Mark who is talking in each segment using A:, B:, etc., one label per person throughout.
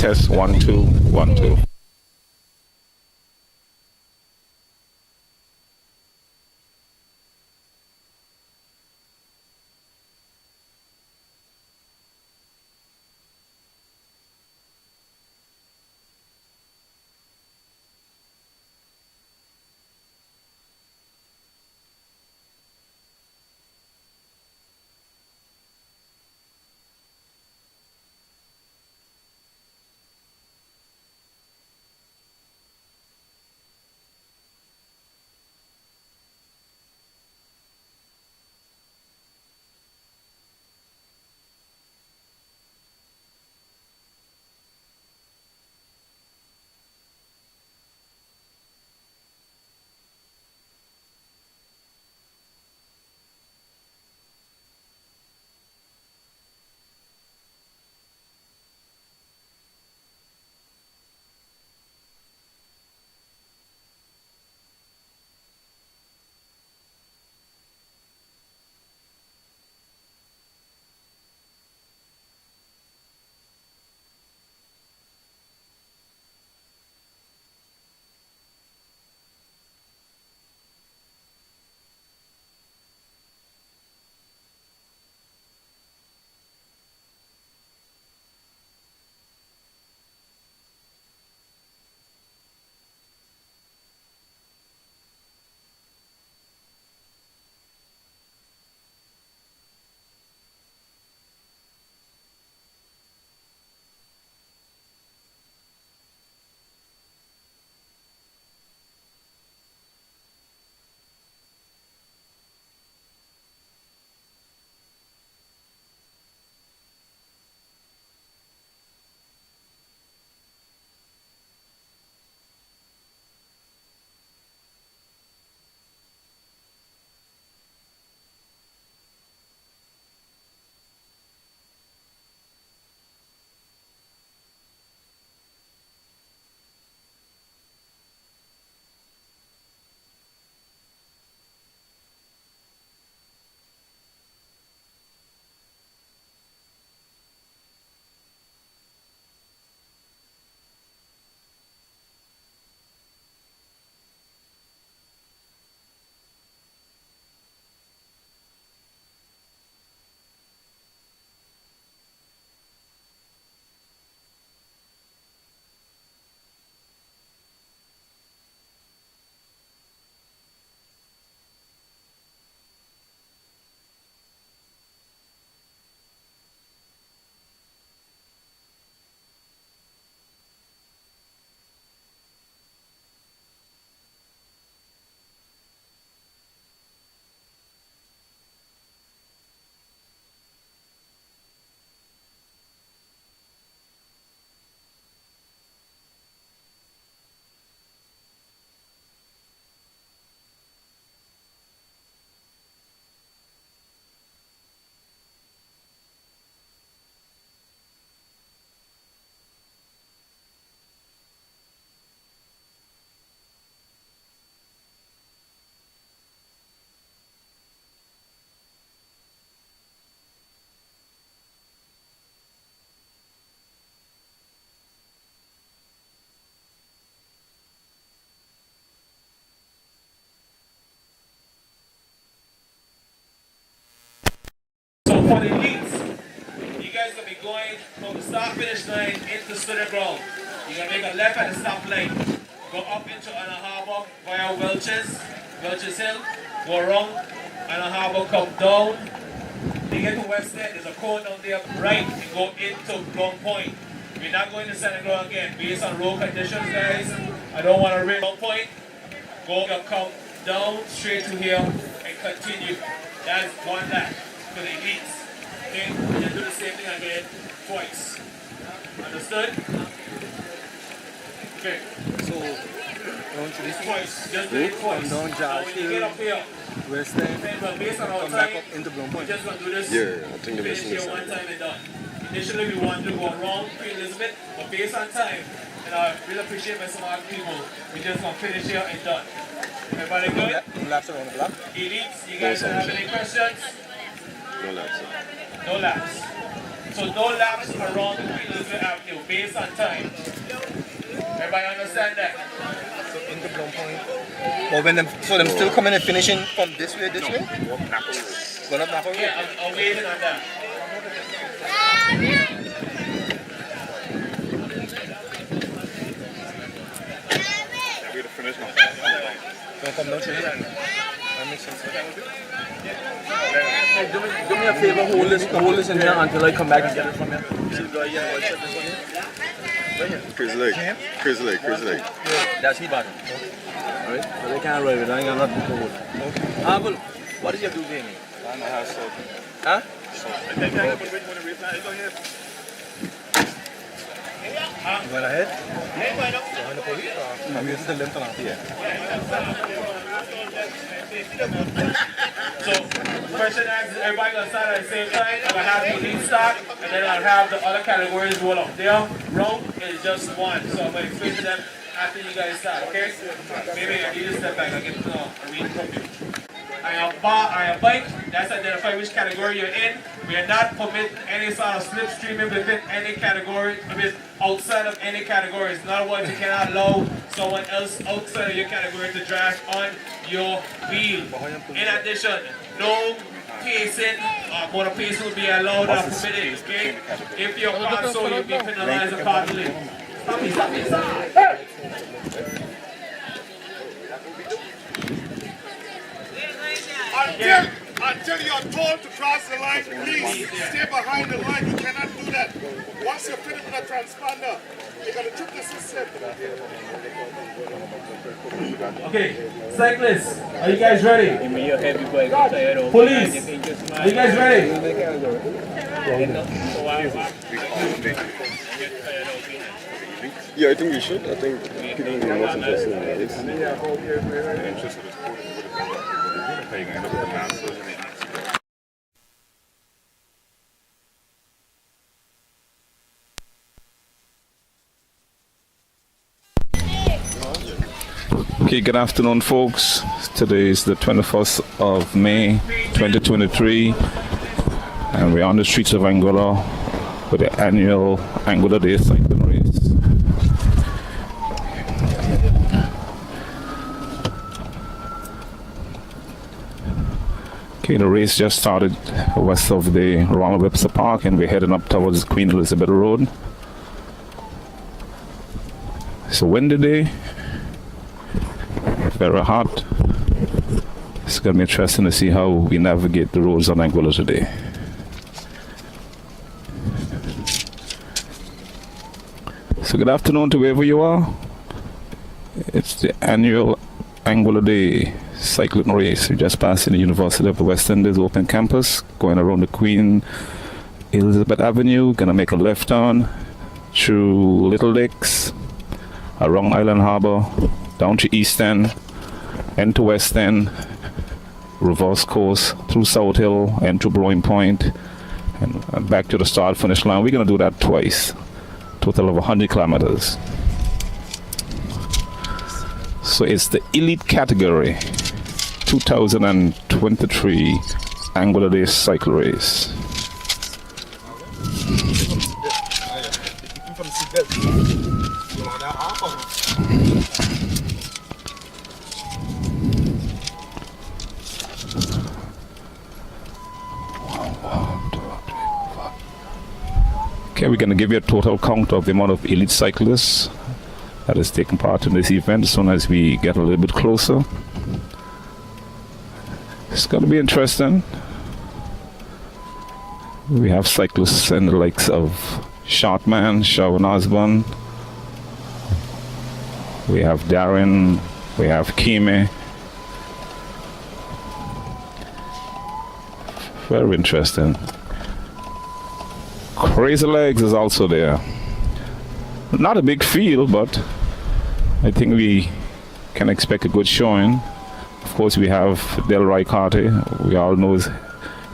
A: test 1 2 1 2.
B: So for the elites, you guys will be going from the start finish line into Student Ground. You're going to make a left at the stop line. Go up into Anna Harbor via Welch's Hill. Go around Anna Harbor, come down. You get to West End, there's a cone down there, right, and go into Ground Point. We're not going to Center Ground again. Based on road conditions, guys, I don't want to raise Ground Point. Come down straight to here and continue. That's one lap for the elites. Okay, and then do the same thing again twice. Understood? Okay.
C: So, going to this
B: Twice. Just do it twice.
C: down
B: Now when you get up here,
C: West End,
B: based on our
C: come
B: time,
C: back up into Bloom
B: we're
C: Point.
B: just going to do this.
A: Yeah, I think the
B: Finish
A: best
B: here
A: is
B: one time and done. Initially we wanted to go around Queen Elizabeth, but based on time, and I really appreciate my smart people, we just going to finish here and done. Everybody good?
C: Laps around the block.
B: Elites, you guys don't have any questions?
A: No laps.
B: No laps. So no laps around the Queen Elizabeth Avenue based on time. Everybody understand that?
C: So in the blown point. Or when them, so them still coming and finishing from this way, this way? Going up Napa Road?
B: Yeah, I'm waiting on that.
A: We're the finish now.
C: Don't come down to here. That makes sense. Hey, do me a favor, hold this in here until I come back and get it from here. See the guy here, I'll check this one here. Right here.
A: Crazy leg. Crazy leg. Crazy leg.
C: Yeah, that's heat bottom. Alright? But I can't ride it, I ain't got nothing to hold. Okay. Well, what did you do, Jamie?
A: I know how so.
C: Huh? You went ahead? Behind the police? I'm using the length on here.
B: So, question asks, everybody gonna start at the same time. I'm gonna have the lead start, and then I'll have the other categories roll up. Their round is just one, so I'm gonna explain to them after you guys start, okay? Maybe I need to step back, I'll get to a read from you. I have bike, that's identify which category you're in. We are not permitting any sort of slipstreaming within any category, outside of any categories. In other words, you cannot allow someone else outside of your category to drive on your wheel. In addition, no pacing, motor pacing will be allowed or permitted, okay? If you're caught so, you'll be penalized accordingly. Stop me, Hey!
D: Until you're told to cross the line, please stay behind the line. You cannot do that. Once you're finished with a transponder, you're going to trip the system.
B: Okay, cyclists, are you guys ready? Police, are you guys ready?
A: Yeah, I think we should. I think people will be more interested in this. They're interested in sporting with the paying and look at the masters. Okay, good afternoon, folks. Today is the 21st of May, 2023, and we're on the streets of Anguilla with the annual Anguilla Day cycling race. Okay, the race just started west of the Ronald Webster Park, and we're heading up towards Queen Elizabeth Road. It's a windy day. Very hot. It's going to be interesting to see how we navigate the roads on Anguilla today. So good afternoon to wherever you are. It's the annual Anguilla Day cycling race. We're just passing the University of the West Indies open campus, going around the Queen Elizabeth Avenue, gonna make a left turn through Little Lakes, around Island Harbor, down to East End, into West End, reverse course through South Hill and to Blowing Point, and back to the start finish line. We're going to do that twice, total of 100 kilometers. So it's the elite category 2023 Anguilla Day cycle race. Okay, we're going to give you a total count of the amount of elite cyclists that is taking part in this event as soon as we get a little bit closer. It's going to be interesting. We have cyclists in the likes of Shotman, Sharon Osborne. We have Darren. We have Kimi. Very interesting. Crazy Legs is also there. Not a big field, but I think we can expect a good showing. Of course, we have Delroy Carty. We all know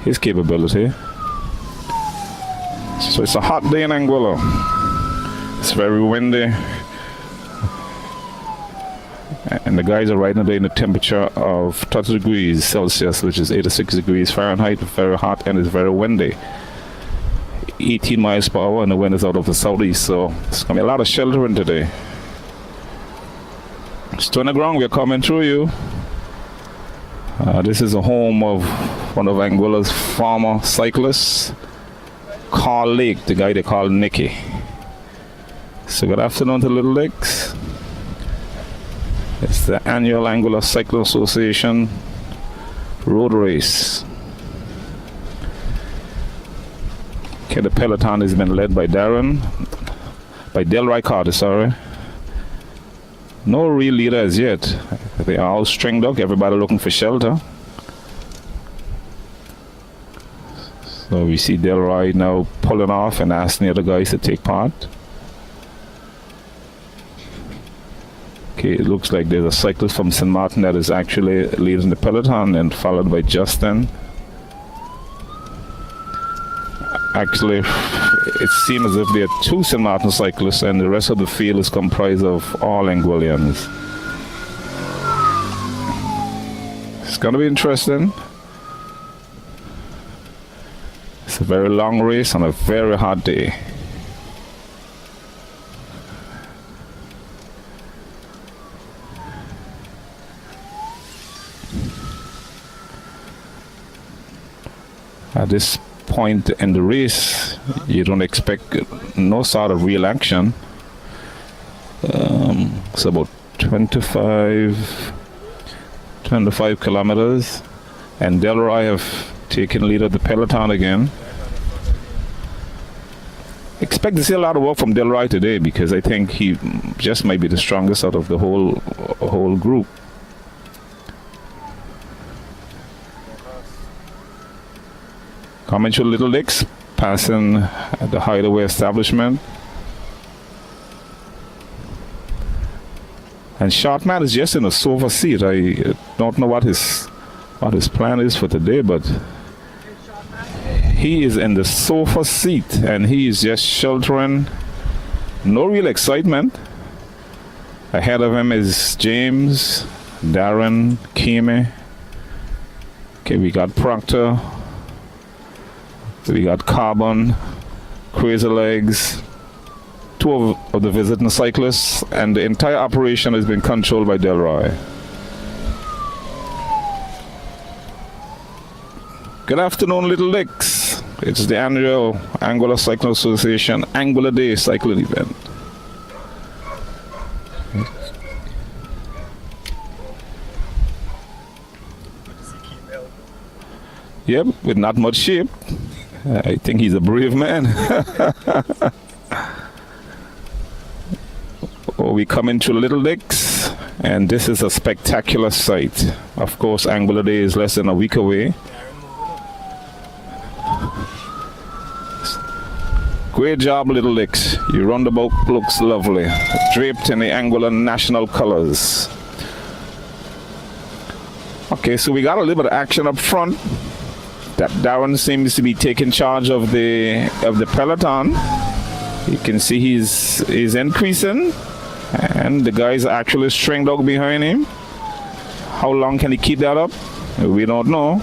A: his capability. So it's a hot day in Anguilla. It's very windy. And the guys are riding today in a temperature of 30 degrees Celsius, which is 86 degrees Fahrenheit. Very hot and it's very windy. 18 miles per hour and the wind is out of the southeast, so it's going to be a lot of sheltering today. Stone ground, we're coming through you. This is a home of one of Anguilla's former cyclists, Carl Lake, the guy they call Nicky. So good afternoon to Little Licks. It's the annual Anguilla Cycling Association road race. Okay, the peloton has been led by Delroy Carter, sorry. No real leader as yet. They are all stringed up, everybody looking for shelter. So we see Delroy now pulling off and asking the other guys to take part. Okay, it looks like there's a cyclist from St. Martin that is actually leading the peloton and followed by Justin. Actually, it seems as if there are 2 St. Martin cyclists and the rest of the field is comprised of all Anguillians. It's going to be interesting. It's a very long race on a very hot day. At this point in the race, you don't expect no sort of real action. It's about 25 kilometers, and Delroy have taken lead of the peloton again. Expect to see a lot of work from Delroy today because I think he just might be the strongest out of the whole group. Coming to Little Licks, passing the Hideaway establishment. And Shortman is just in a sofa seat. I don't know what his plan is for today, but he is in the sofa seat and he is just sheltering. No real excitement. Ahead of him is James, Darren, Kimi. Okay, we got Proctor. We got Carbon, Crazy Legs, 2 of the visiting cyclists, and the entire operation has been controlled by Delroy. Good afternoon, Little Licks. It's the annual Anguilla Cycling Association Anguilla Day cycling event. Yep, with not much shape. I think he's a brave man. We come into Little Licks, and this is a spectacular sight. Of course, Anguilla Day is less than a week away. Great job, Little Licks. Your roundabout looks lovely, draped in the Anguilla national colors. Okay, so we got a little bit of action up front. That Darren seems to be taking charge of the peloton. You can see he's increasing, and the guys are actually stringed out behind him. How long can he keep that up? We don't know.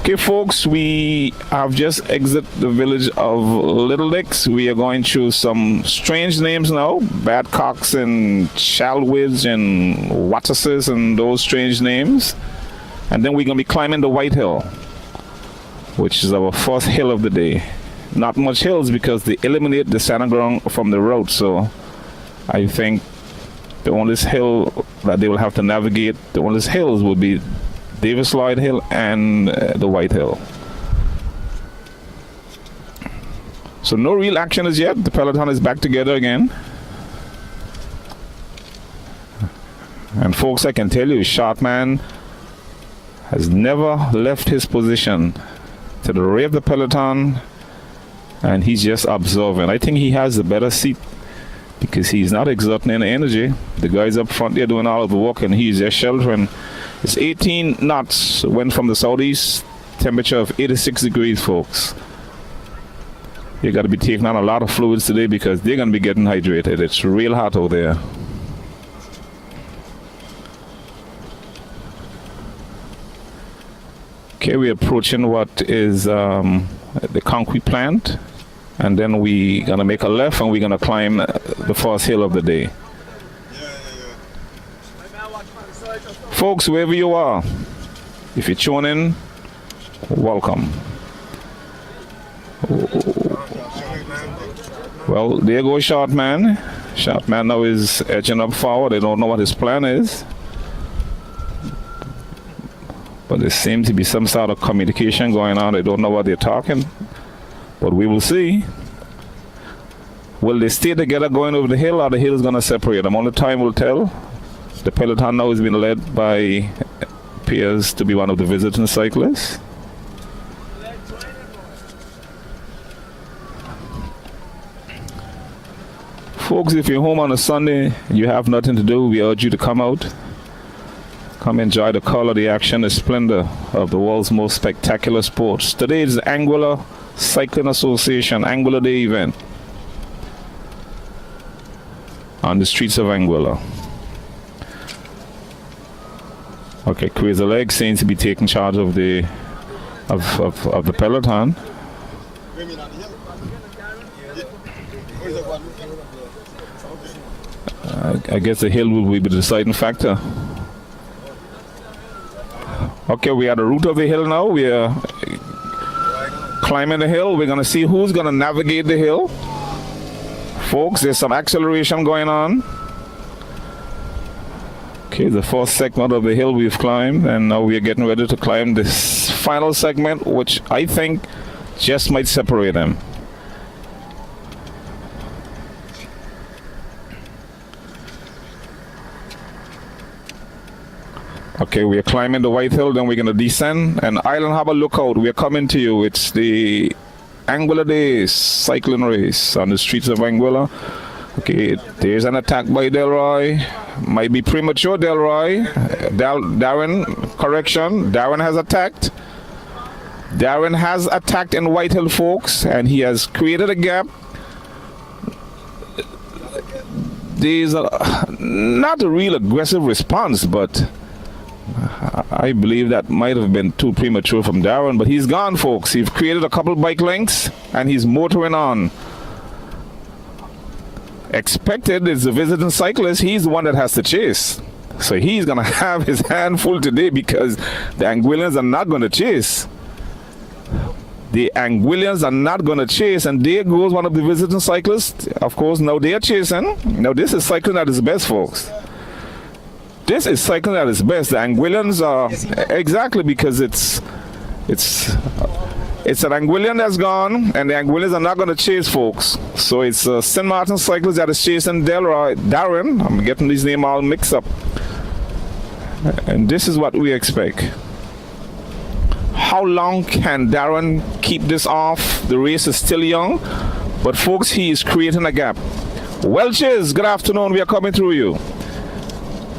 A: Okay, folks, we have just exited the village of Little Licks. We are going through some strange names now. Badcocks and Chalwids and Watterses and those strange names. And then we're going to be climbing the White Hill, which is our first hill of the day. Not much hills because they eliminate the standing ground from the road. So I think the only hill that they will have to navigate, the only hills will be Davis Lloyd Hill and the White Hill. So no real action as yet. The peloton is back together again. And folks, I can tell you, Shortman has never left his position to the rear of the peloton, and he's just observing. I think he has the better seat because he's not exerting any energy. The guys up front, they're doing all of the work, and he's just sheltering. It's 18 knots, wind from the southeast, temperature of 86 degrees, folks. You got to be taking on a lot of fluids today because they're going to be getting hydrated. It's real hot out there. Okay, we're approaching what is the concrete plant, and then we're gonna make a left and we're gonna climb the first hill of the day. Folks, wherever you are, if you're tuning in, welcome. Well, there goes Short Man. Short Man now is edging up forward. They don't know what his plan is. But there seems to be some sort of communication going on. They don't know what they're talking. But we will see. Will they stay together going over the hill, or the hill is going to separate them? Only time will tell. The peloton now has been led by, appears to be one of the visiting cyclists. Folks, if you're home on a Sunday, you have nothing to do, we urge you to come out. Come enjoy the color, the action, the splendor of the world's most spectacular sports. Today is the Anguilla Cycling Association Anguilla Day event on the streets of Anguilla. Okay, Crazy Leg seems to be taking charge of the peloton. I guess the hill will be the deciding factor. Okay, we are at the root of the hill now. We are climbing the hill. We're going to see who's going to navigate the hill. Folks, there's some acceleration going on. Okay, the first segment of the hill we've climbed, and now we are getting ready to climb this final segment, which I think just might separate them. Okay, we are climbing the White Hill, then we're going to descend. And Island Harbor Lookout, we are coming to you. It's the Anguilla Day cycling race on the streets of Anguilla. Okay, there's an attack by Delroy. Might be premature, Delroy. Darren, correction. Darren has attacked. Darren has attacked in White Hill, folks, and he has created a gap. There's not a real aggressive response, but I believe that might have been too premature from Darren, but he's gone, folks. He's created a couple bike links, and he's motoring on. Expected is the visiting cyclist. He's the one that has to chase. So he's going to have his hand full today because the Anguillians are not going to chase. The Anguillians are not going to chase, and there goes one of the visiting cyclists. Of course, now they are chasing. Now this is cycling at its best, folks. This is cycling at its best. The Anguillians are exactly because it's an Anguillian that's gone, and the Anguillians are not going to chase, folks. So it's St. Martin cyclist that is chasing Darren. I'm getting these names all mixed up. And this is what we expect. How long can Darren keep this off? The race is still young, but folks, he is creating a gap. Welches, good afternoon. We are coming through you.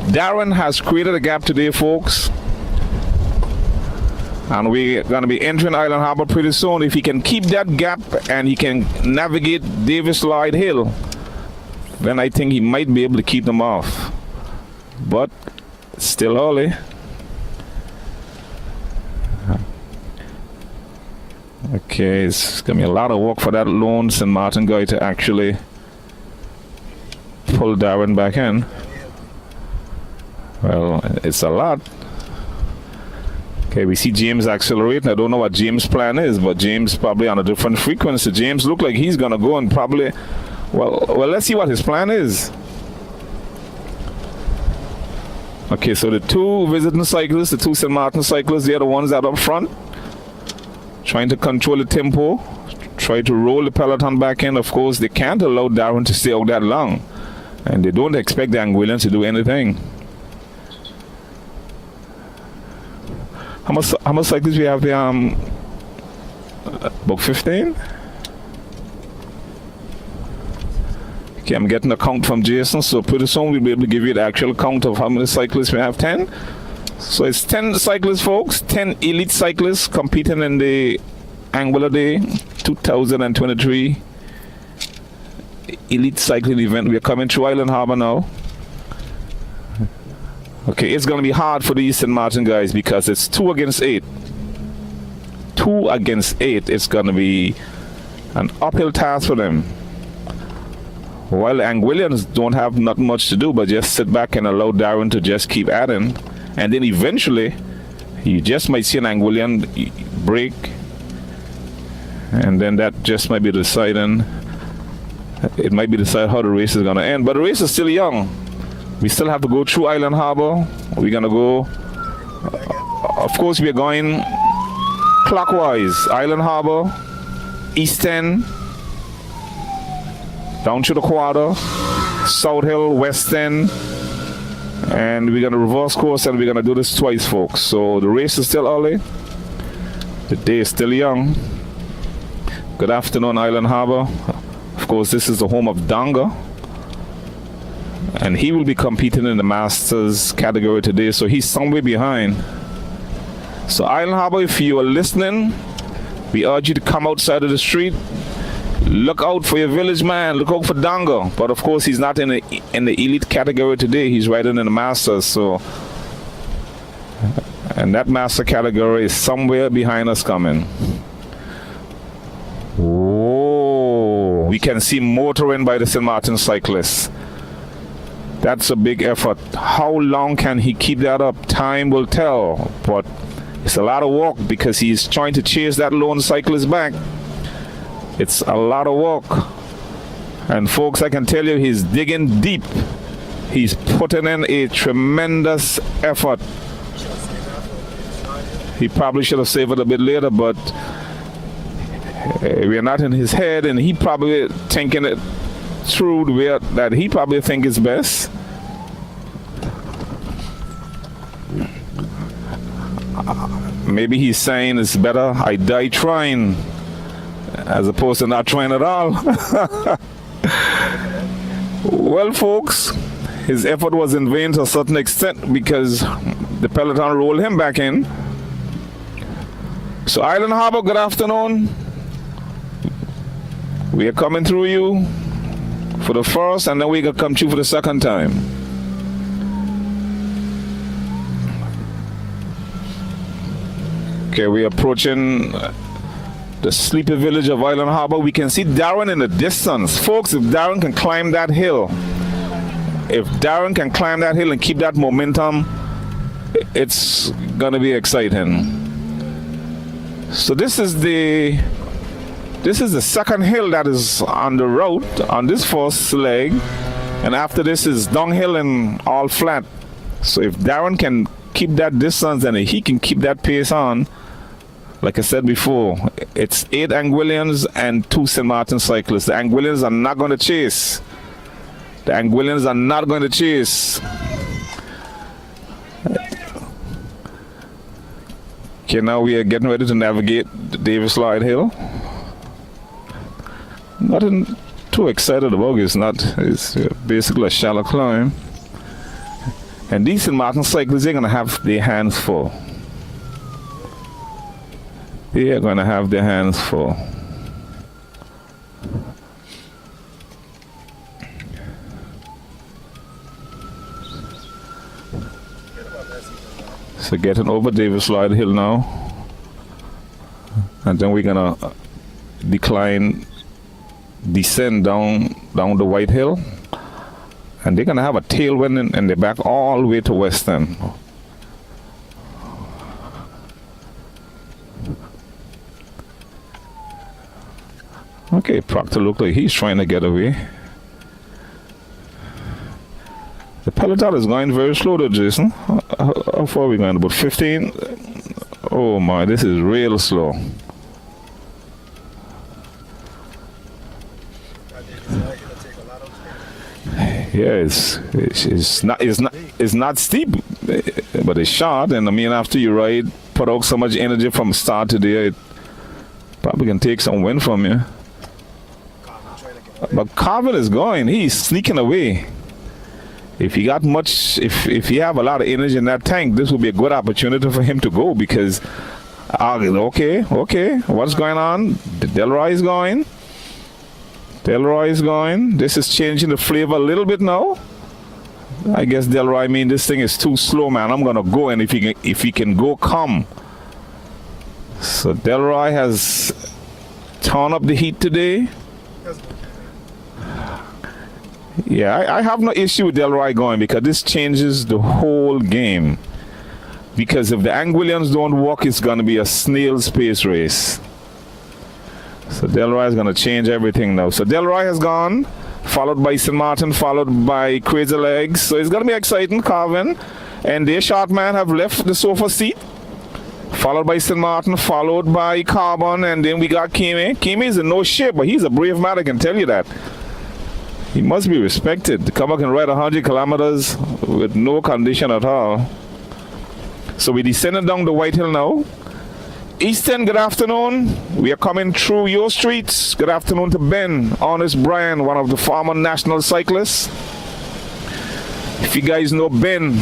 A: Darren has created a gap today, folks. And we're going to be entering Island Harbor pretty soon. If he can keep that gap and he can navigate Davis Lloyd Hill, then I think he might be able to keep them off. But it's still early. Okay, it's going to be a lot of work for that lone St. Martin guy to actually pull Darren back in. Well, it's a lot. Okay, we see James accelerating. I don't know what James' plan is, but James probably on a different frequency. James look like he's going to go and probably... Well, let's see what his plan is. Okay, so the two visiting cyclists, the two St. Martin cyclists, they're the ones that are up front. Trying to control the tempo. Try to roll the peloton back in. Of course, they can't allow Darren to stay out that long. And they don't expect the Anguillians to do anything. How much cyclists we have there? About 15? Okay, I'm getting a count from Jason, so pretty soon we'll be able to give you the actual count of how many cyclists we have. 10. So it's 10 cyclists, folks. 10 elite cyclists competing in the Anguilla Day 2023 elite cycling event. We are coming through Island Harbor now. Okay, it's going to be hard for the St. Martin guys because it's 2 against 8. 2 against 8, it's going to be an uphill task for them. While the Anguillians don't have not much to do but just sit back and allow Darren to just keep adding. And then eventually, you just might see an Anguillian break. And then that just might be deciding. It might be decided how the race is going to end. But the race is still young. We still have to go through Island Harbor. We're going to go, of course, we're going clockwise. Island Harbor, East End, down to the quarter, South Hill, West End, and we're going to reverse course, and we're going to do this twice, folks. So the race is still early. The day is still young. Good afternoon, Island Harbor. Of course, this is the home of Donga, and he will be competing in the Masters category today, so he's somewhere behind. So Island Harbor, if you are listening, we urge you to come outside of the street. Look out for your village man. Look out for Donga. But of course, he's not in the elite category today. He's riding in the Masters. So, and that Master category is somewhere behind us coming. Oh, we can see motoring by the St. Martin cyclist. That's a big effort. How long can he keep that up? Time will tell. But it's a lot of work because he's trying to chase that lone cyclist back. It's a lot of work. And folks, I can tell you, he's digging deep. He's putting in a tremendous effort. He probably should have saved it a bit later, but we're not in his head, and he probably thinking it through the way that he probably think is best. Maybe he's saying it's better I die trying as opposed to not trying at all. Well, folks, his effort was in vain to a certain extent because the peloton rolled him back in. So Island Harbor, good afternoon. We are coming through you for the first, and then we're going to come through for the second time. Okay, we're approaching the sleepy village of Island Harbor. We can see Darren in the distance. Folks, if Darren can climb that hill, and keep that momentum, it's going to be exciting. So this is the second hill that is on the route on this first leg, and after this is downhill and all flat. So if Darren can keep that distance and he can keep that pace on, like I said before, it's 8 Anguillians and 2 St. Martin cyclists. The Anguillians are not going to chase. Okay, now we are getting ready to navigate the Davis Lloyd Hill. Nothing too excited about it. It's basically a shallow climb. And these St. Martin cyclists, they're going to have their hands full. They are going to have their hands full. So getting over Davis Lloyd Hill now. And then we're going to descend down the White Hill. And they're going to have a tailwind in the back all the way to West End. Okay, Proctor looked like he's trying to get away. The peloton is going very slow though, Jason. How far are we going? About 15? Oh my, this is real slow. Yeah, it's not steep, but it's short. And I mean, after you ride, put out so much energy from start to there, it probably can take some wind from you. But Carvin is going. He's sneaking away. If he got much, if he have a lot of energy in that tank, this would be a good opportunity for him to go because, okay, what's going on? Delroy is going. This is changing the flavor a little bit now. I guess Delroy mean this thing is too slow, man. I'm gonna go, and if he can go, come. So Delroy has turned up the heat today. Yeah, I have no issue with Delroy going because this changes the whole game. Because if the Anguillians don't walk, it's going to be a snail's pace race. So Delroy is going to change everything now. So Delroy has gone, followed by St. Martin, followed by Crazy Legs. So it's going to be exciting, Carvin. And their short man have left the sofa seat, followed by St. Martin, followed by Carbon, and then we got Kimi. Kimi is in no shape, but he's a brave man, I can tell you that. He must be respected. To come back and ride 100 kilometers with no condition at all. So we're descending down the White Hill now. Easton, good afternoon. We are coming through your streets. Good afternoon to Ben, Honest Brian, one of the former national cyclists. If you guys know Ben,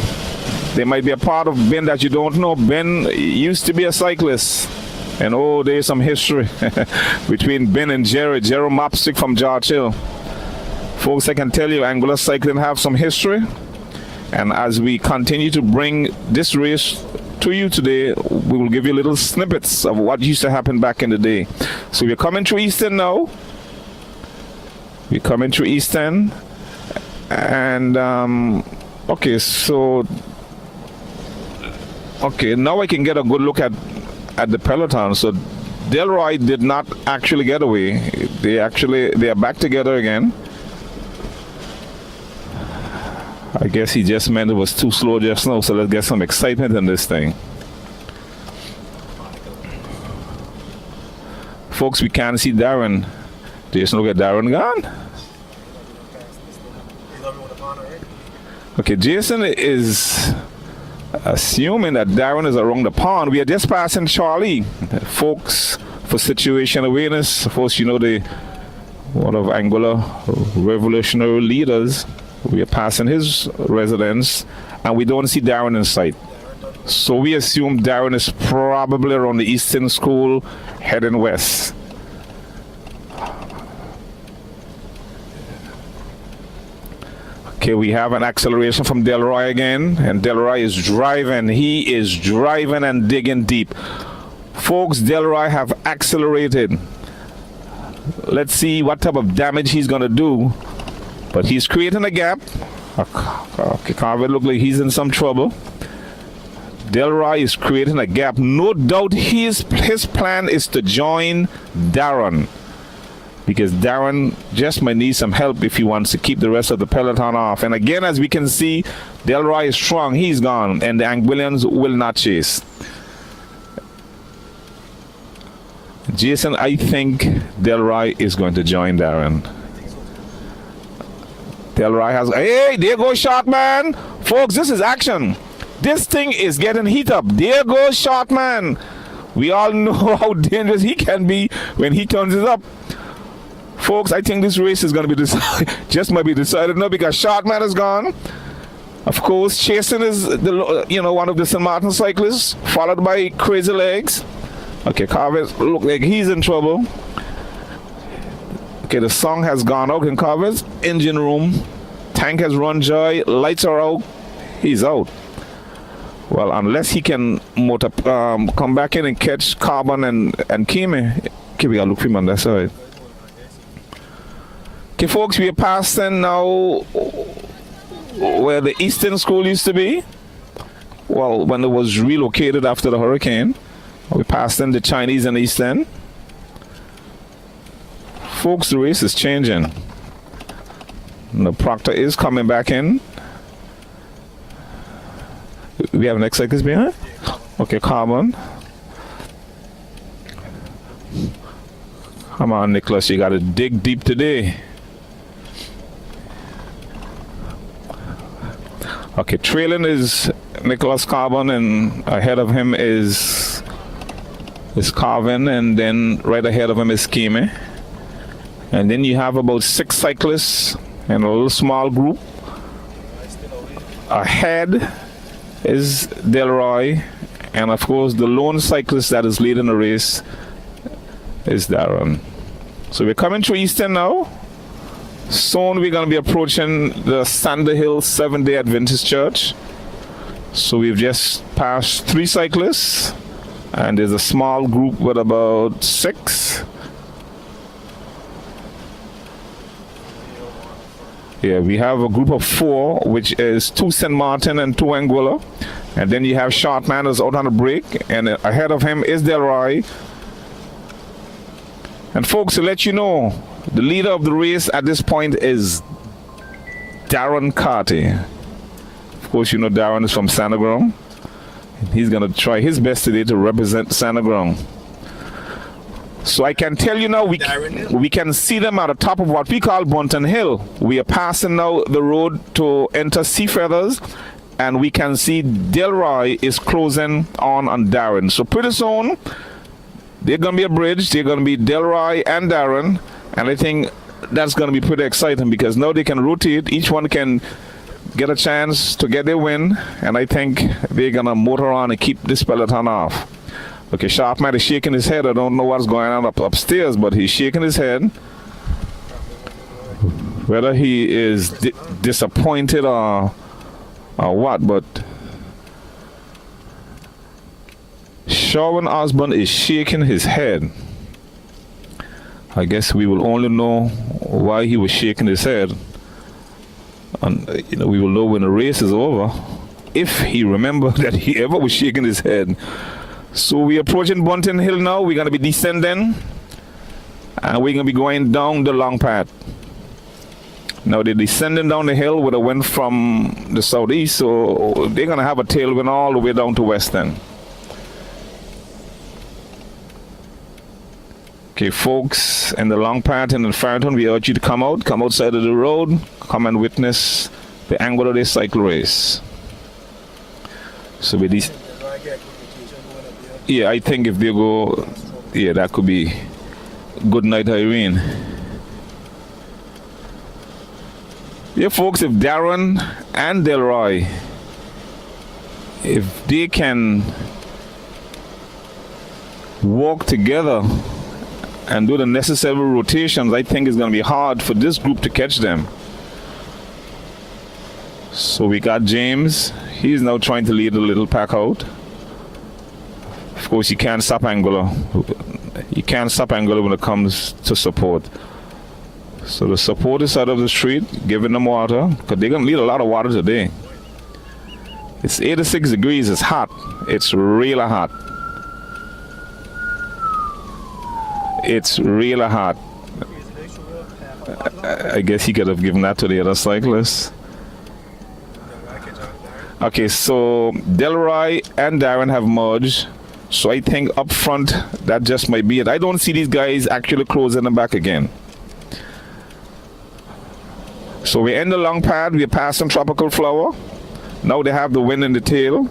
A: there might be a part of Ben that you don't know. Ben used to be a cyclist. And oh, there's some history between Ben and Jared Mopstick from George Hill. Folks, I can tell you, Anguilla cycling have some history. And as we continue to bring this race to you today, we will give you little snippets of what used to happen back in the day. So we're coming through Easton now. We're coming through Easton. And, okay, so... Okay, now I can get a good look at the peloton. So Delroy did not actually get away. They are back together again. I guess he just meant it was too slow just now, so let's get some excitement in this thing. Folks, we can't see Darren. Jason, look at Darren gone. Okay, Jason is assuming that Darren is around the pond. We are just passing Charlie. Folks, for situation awareness, folks, you know, one of Anguilla revolutionary leaders. We are passing his residence, and we don't see Darren in sight. So we assume Darren is probably around the Eastern School, heading west. Okay, we have an acceleration from Delroy again, and Delroy is driving. He is driving and digging deep. Folks, Delroy have accelerated. Let's see what type of damage he's going to do. But he's creating a gap. Okay, Carver look like he's in some trouble. Delroy is creating a gap. No doubt his plan is to join Darren. Because Darren just might need some help if he wants to keep the rest of the peloton off. And again, as we can see, Delroy is strong. He's gone. And the Anguillians will not chase. Jason, I think Delroy is going to join Darren. Delroy has... Hey, there goes Shotman. Folks, this is action. This thing is getting heat up. There goes Shotman. We all know how dangerous he can be when he turns it up. Folks, I think this race is going to be just might be decided now because Shotman is gone. Of course, chasing is one of the St. Martin cyclists, followed by Crazy Legs. Okay, Carver look like he's in trouble. Okay, the song has gone out in Carver's engine room. Tank has run dry. Lights are out. He's out. Well, unless he can come back in and catch Carbon and Kimi. Okay, we gotta look for him on that side. Okay, folks, we are passing now where the Eastern School used to be. Well, when it was relocated after the hurricane. We passed in the Chinese and Eastern. Folks, the race is changing. The Proctor is coming back in. We have next cyclist behind? Okay, Carbon. Come on, Nicholas, you gotta dig deep today. Okay, trailing is Nicholas Carbon, and ahead of him is Carvin, and then right ahead of him is Kimi. And then you have about 6 cyclists in a little small group. Ahead is Delroy, and of course the lone cyclist that is leading the race is Darren. So we're coming through Eastern now. Soon we're going to be approaching the Sander Hill Seventh-day Adventist Church. So we've just passed 3 cyclists. And there's a small group with about 6. Yeah, we have a group of 4, which is 2 St. Martin and 2 Anguilla. And then you have Shortman is out on the break, and ahead of him is Delroy. And folks, to let you know, the leader of the race at this point is Darren Carty. Of course, you know Darren is from Sanaground. He's going to try his best today to represent Sanaground. So I can tell you now, we can see them at the top of what we call Bunton Hill. We are passing now the road to enter Sea Feathers, and we can see Delroy is closing on Darren. So pretty soon, they're going to be a bridge. They're going to be Delroy and Darren, and I think that's going to be pretty exciting because now they can rotate. Each one can get a chance to get their win, and I think they're going to motor on and keep this peloton off. Okay, Sharpman is shaking his head. I don't know what's going on upstairs, but he's shaking his head. Whether he is disappointed or what, but Sherwin Osborne is shaking his head. I guess we will only know why he was shaking his head. And we will know when the race is over, if he remembered that he ever was shaking his head. So we're approaching Bunton Hill now. We're going to be descending, and we're going to be going down the long path. Now they're descending down the hill with a wind from the southeast, so they're going to have a tailwind all the way down to Western. Okay, folks, in the long path in the Farrington, we urge you to come outside of the road, come and witness the Anguilla Day cycle race. So with these, yeah, I think if they go, yeah, that could be good night, Irene. Yeah, folks, if Darren and Delroy, if they can walk together and do the necessary rotations, I think it's going to be hard for this group to catch them. So we got James. He's now trying to lead the little pack out. Of course, you can't stop Anguilla. You can't stop Anguilla when it comes to support. So the support is out of the street, giving them water, because they're going to need a lot of water today. It's 86 degrees. It's hot. It's really hot. It's really hot. I guess he could have given that to the other cyclists. Okay, so Delroy and Darren have merged. So I think up front, that just might be it. I don't see these guys actually closing them back again. So we end the long pad. We're passing Tropical Flower. Now they have the wind in the tail.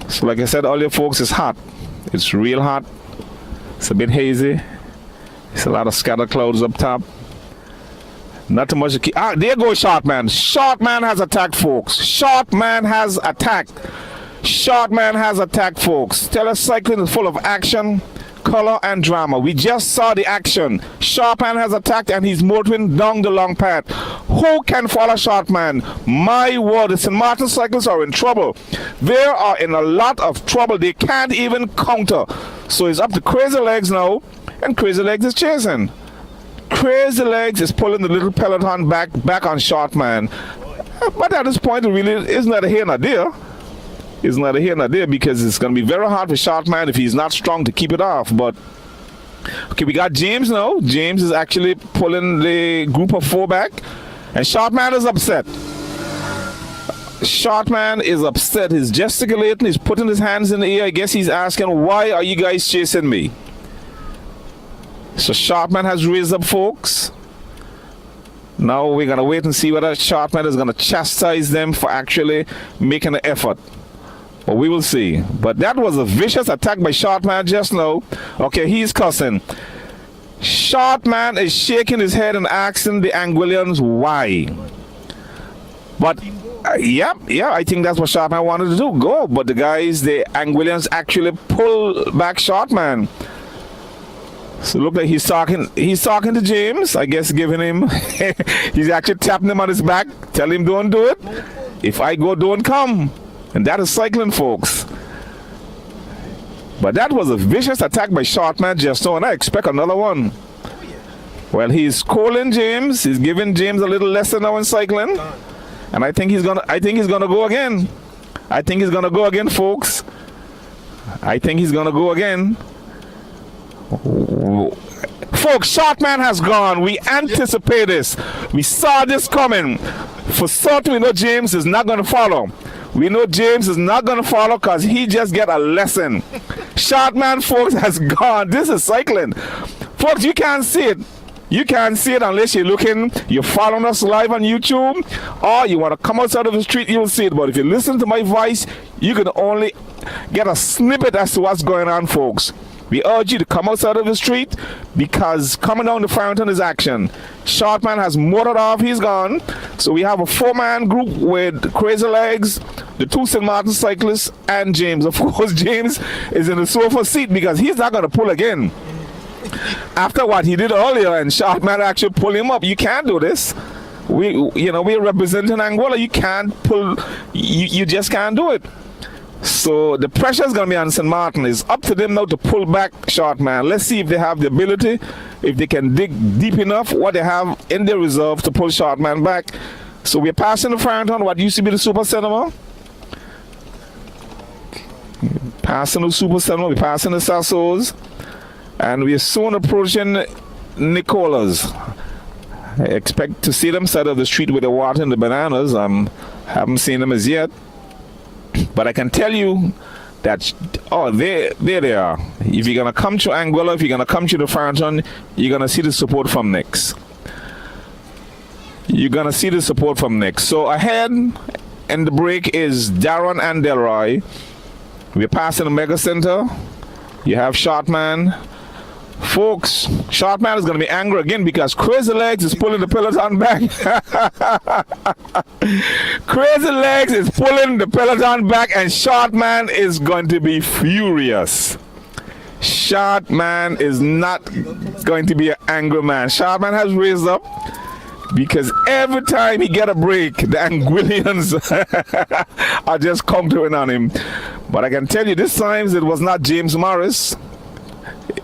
A: So like I said earlier, folks, it's hot. It's real hot. It's a bit hazy. It's a lot of scattered clouds up top. Not too much to keep. Ah, there goes Shortman. Shortman has attacked, folks. Shortman has attacked. Shortman has attacked, folks. Telecycling is full of action, color, and drama. We just saw the action. Shortman has attacked, and he's motoring down the long path. Who can follow Shortman? My word, the St. Martin cyclists are in trouble. They are in a lot of trouble. They can't even counter. So it's up to Crazy Legs now, and Crazy Legs is chasing. Crazy Legs is pulling the little peloton back on Shortman. But at this point, it really is not a here nor there. It's not a here nor there because it's going to be very hard for Shortman if he's not strong to keep it off. But okay, we got James now. James is actually pulling the group of 4 back, and Shortman is upset. Shortman is upset. He's gesticulating. He's putting his hands in the air. I guess he's asking, "Why are you guys chasing me?" So Shortman has raised up, folks. Now we're going to wait and see whether Shortman is going to chastise them for actually making an effort. But we will see. But that was a vicious attack by Shortman just now. Okay, he's cussing. Shortman is shaking his head and asking the Anguillians why. But yeah, I think that's what Shortman wanted to do. Go. But the Anguillians actually pull back Shortman. So look like he's talking to James, I guess, giving him he's actually tapping him on his back, telling him don't do it. If I go, don't come. And that is cycling, folks. But that was a vicious attack by Shortman just now, and I expect another one. Well, he's calling James. He's giving James a little lesson now in cycling. And I think he's gonna go again. I think he's gonna go again, folks. I think he's gonna go again. Folks, Shortman has gone. We anticipate this. We saw this coming. For certain, we know James is not gonna follow. We know James is not gonna follow because he just get a lesson. Shortman, folks, has gone. This is cycling. Folks, you can't see it. You can't see it unless you're looking, you're following us live on YouTube, or you want to come outside of the street, you'll see it. But if you listen to my voice, you can only get a snippet as to what's going on, folks. We urge you to come outside of the street because coming down the fountain is action. Shortman has motored off, he's gone. So we have a 4-man group with Crazy Legs, the 2 St. Martin cyclists, and James. Of course, James is in the sofa seat because he's not going to pull again. After what he did earlier, and Shortman actually pull him up. You can't do this. We're representing Anguilla. You can't pull. You just can't do it. So the pressure is going to be on St. Martin. It's up to them now to pull back Shortman. Let's see if they have the ability, if they can dig deep enough, what they have in their reserve to pull Shortman back. So we're passing the fountain, what used to be the Super Cinema. Passing the Super Cinema, we're passing the Sassos. And we're soon approaching Nicola's. I expect to see them side of the street with the water and the bananas. Haven't seen them as yet. But I can tell you that, there they are. If you're going to come to Anguilla, if you're going to come to the fountain, you're going to see the support from Nix. You're going to see the support from Nix. So ahead in the break is Darren and Delroy. We're passing the Mega Center. You have Shortman. Folks, Shortman is going to be angry again because Crazy Legs is pulling the peloton back. Crazy Legs is pulling the peloton back, and Shortman is going to be furious. Shortman is not going to be an angry man. Shortman has raised up because every time he get a break, the Anguillians are just countering on him. But I can tell you, this time it was not James Morris.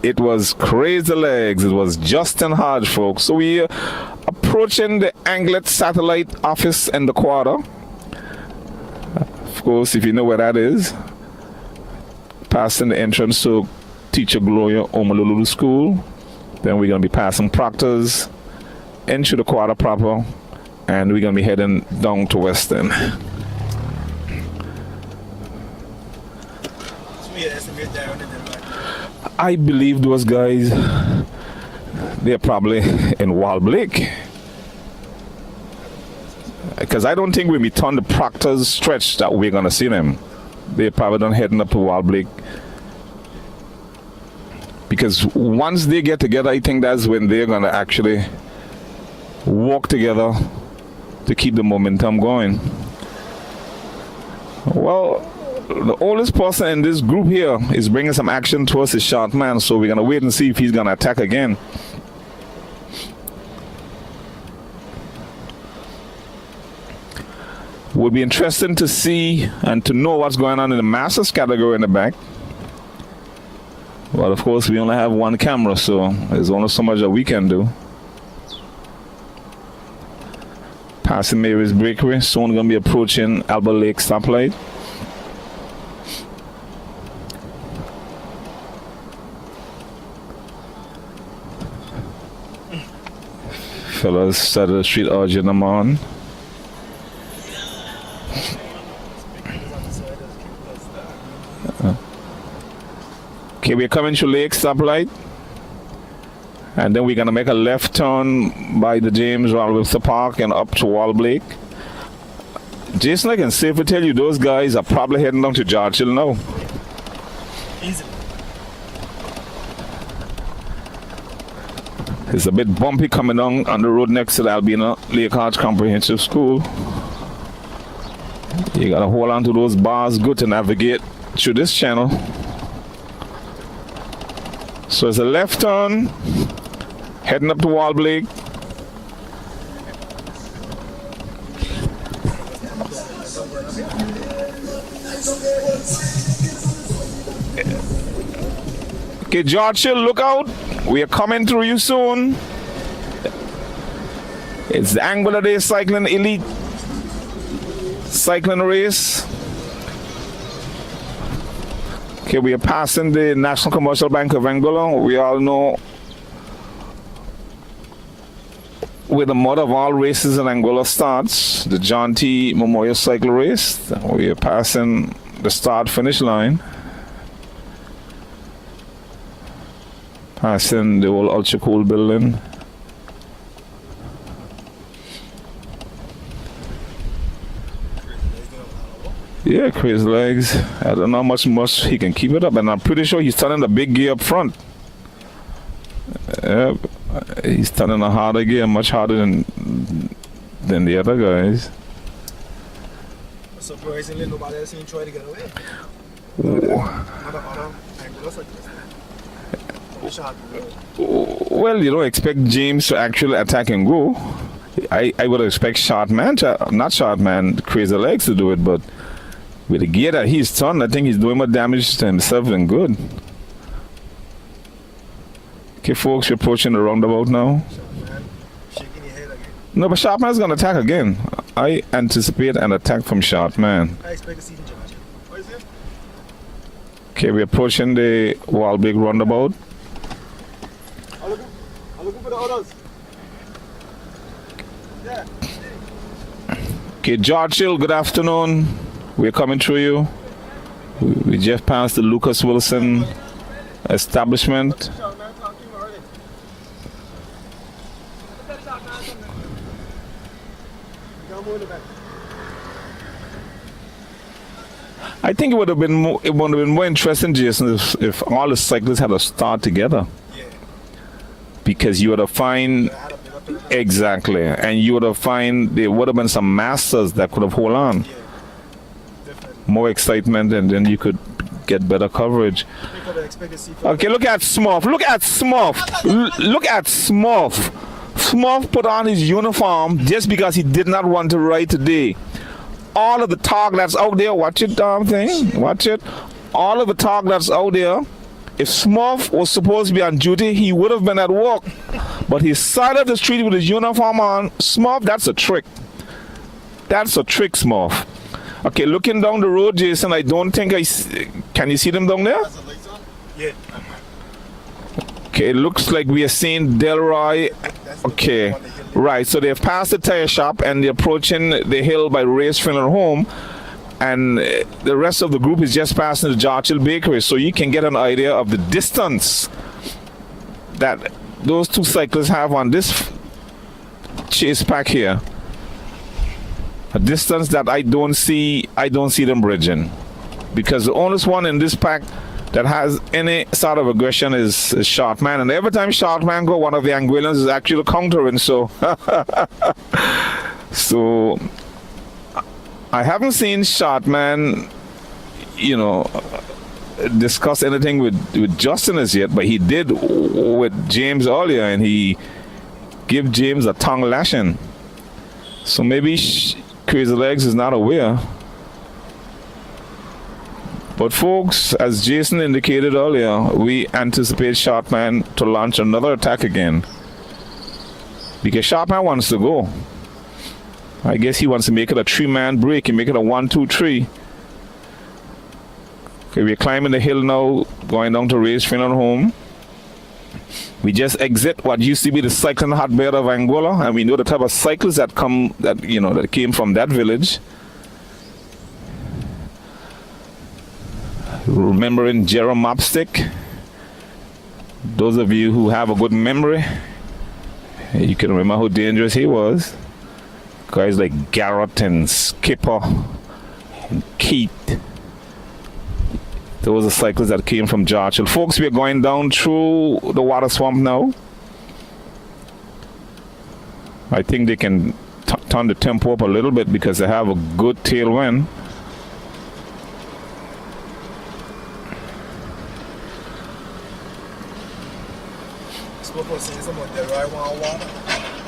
A: It was Crazy Legs. It was Justin Hodge, folks. So we're approaching the Anglet satellite office in the quarter. Of course, if you know where that is, passing the entrance to Teacher Gloria Omalulu School. Then we're going to be passing Proctor's into the quarter proper, and we're going to be heading down to Weston. I believe those guys, they're probably in Wallblake. Because I don't think when we turn the Proctor's stretch that we're going to see them. They're probably done heading up to Wallblake. Because once they get together, I think that's when they're going to actually walk together to keep the momentum going. Well, the oldest person in this group here is bringing some action towards his Shortman, so we're going to wait and see if he's going to attack again. Would be interesting to see and to know what's going on in the Masters category in the back. Well, of course, we only have one camera, so there's only so much that we can do. Passing Mary's Bakery, soon going to be approaching Albert Lake stoplight. Fellas, side of the street urging them on. Okay, we're coming to Lake stoplight, and then we're gonna make a left turn by the James Webster Park and up to Wallblake. Jason, I can safely tell you those guys are probably heading down to George Hill now.
C: Easy.
A: It's a bit bumpy coming down on the road next to the Albina Lake Arch Comprehensive School. You gotta hold on to those bars good to navigate through this channel. So it's a left turn, heading up to Wallblake. Okay, George Hill, look out. We are coming through you soon. It's the Anguilla Day Cycling Elite Cycling Race. Okay, we are passing the National Commercial Bank of Anguilla. We all know where the mother of all races in Anguilla starts, the John T. Memorial Cycle Race. We are passing the start-finish line. Passing the old Ultra Cool building. Yeah, Crazy Legs. I don't know how much he can keep it up, and I'm pretty sure he's turning the big gear up front. He's turning a harder gear, much harder than the other guys.
C: Surprisingly, nobody else even tried to get away.
A: Well, you don't expect James to actually attack and go. I would expect Crazy Legs to do it, but with the gear that he's turned, I think he's doing more damage to himself than good. Okay, folks, we're approaching the roundabout now.
C: Shaking your head again.
A: No, but Sharpman's going to attack again. I anticipate an attack from Sharpman.
C: I expect to see him, George. What is it?
A: Okay, we're approaching the Walbig roundabout.
C: I'm looking for the others. Yeah.
A: Okay, George Hill, good afternoon. We're coming through you. We just passed the Lucas Wilson establishment. I think it would have been more interesting, Jason, if all the cyclists had to start together.
C: Yeah.
A: Because you would have find exactly, and you would have find there would have been some masters that could have hold on.
C: Yeah. Definitely.
A: More excitement, and then you could get better coverage.
C: I could expect to see.
A: Okay, look at Smurf. Look at Smurf. Look at Smurf. Smurf put on his uniform just because he did not want to ride today. All of the talk that's out there, watch it, thing. Watch it. All of the talk that's out there. If Smurf was supposed to be on duty, he would have been at work. But he sided the street with his uniform on. Smurf, that's a trick. That's a trick, Smurf. Okay, looking down the road, Jason, I don't think can you see them down there?
C: Yeah.
A: Okay, it looks like we are seeing Delroy. Okay, right. So they've passed the tire shop and they're approaching the hill by Race Funeral Home. And the rest of the group is just passing the George Hill Bakery. So you can get an idea of the distance that those two cyclists have on this chase pack here. A distance that I don't see them bridging, because the only one in this pack that has any sort of aggression is Sharpman, and every time Sharpman go, one of the Anguillans is actually countering. So, so I haven't seen Sharpman, discuss anything with Justin as yet, but he did with James earlier, and he gave James a tongue lashing. So maybe Crazy Legs is not aware. But folks, as Jason indicated earlier, we anticipate Sharpman to launch another attack again. Because Sharpman wants to go. I guess he wants to make it a 3-man break and make it a 1-2-3. Okay, we're climbing the hill now, going down to Race Funeral Home. We just exit what used to be the cycling hotbed of Anguilla, and we know the type of cyclists that came from that village. Remembering Jerome Mopstick, those of you who have a good memory, you can remember how dangerous he was. Guys like Garrett and Skipper and Keith. Those are cyclists that came from George Hill. Folks, we're going down through the water swamp now. I think they can turn the tempo up a little bit because they have a good tailwind.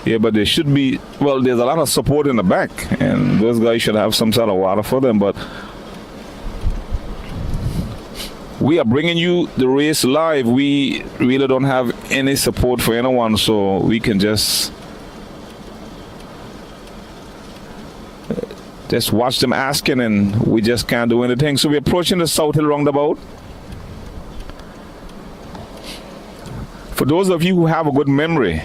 A: Yeah, but there should be, well, there's a lot of support in the back, and those guys should have some sort of water for them, but we are bringing you the race live. We really don't have any support for anyone, so we can just watch them asking, and we just can't do anything. So we're approaching the South Hill roundabout. For those of you who have a good memory,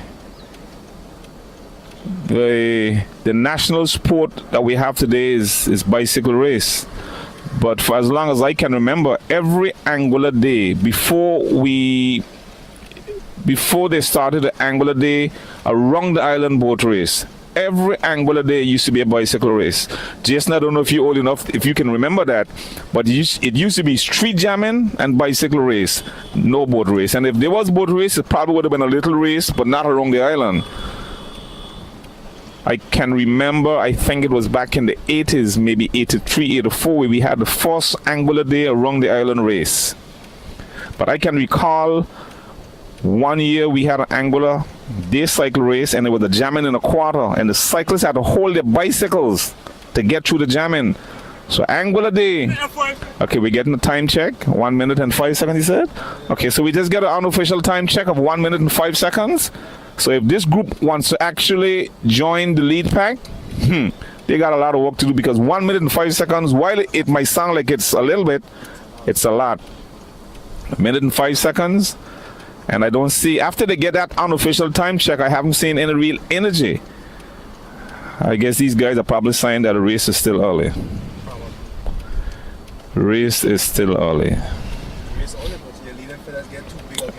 A: the national sport that we have today is bicycle race. But for as long as I can remember, every Anguilla Day, before they started the Anguilla Day around the island boat race, every Anguilla Day used to be a bicycle race. Jason, I don't know if you're old enough, if you can remember that, but it used to be street jamming and bicycle race, no boat race. And if there was boat race, it probably would have been a little race, but not around the island. I can remember, I think it was back in the 80s, maybe 83, 84, where we had the first Anguilla Day around the island race. But I can recall one year we had an Anguilla Day cycle race, and it was a jamming in a quarter, and the cyclists had to hold their bicycles to get through the jamming. So Anguilla Day. Okay, we're getting a time check. 1 minute and 5 seconds, he said. Okay, so we just get an unofficial time check of 1 minute and 5 seconds. So if this group wants to actually join the lead pack, they got a lot of work to do, because 1 minute and 5 seconds, while it might sound like it's a little bit, it's a lot. 1 minute and 5 seconds. And I don't see, after they get that unofficial time check, I haven't seen any real energy. I guess these guys are probably saying that the race is still early. Race is still early.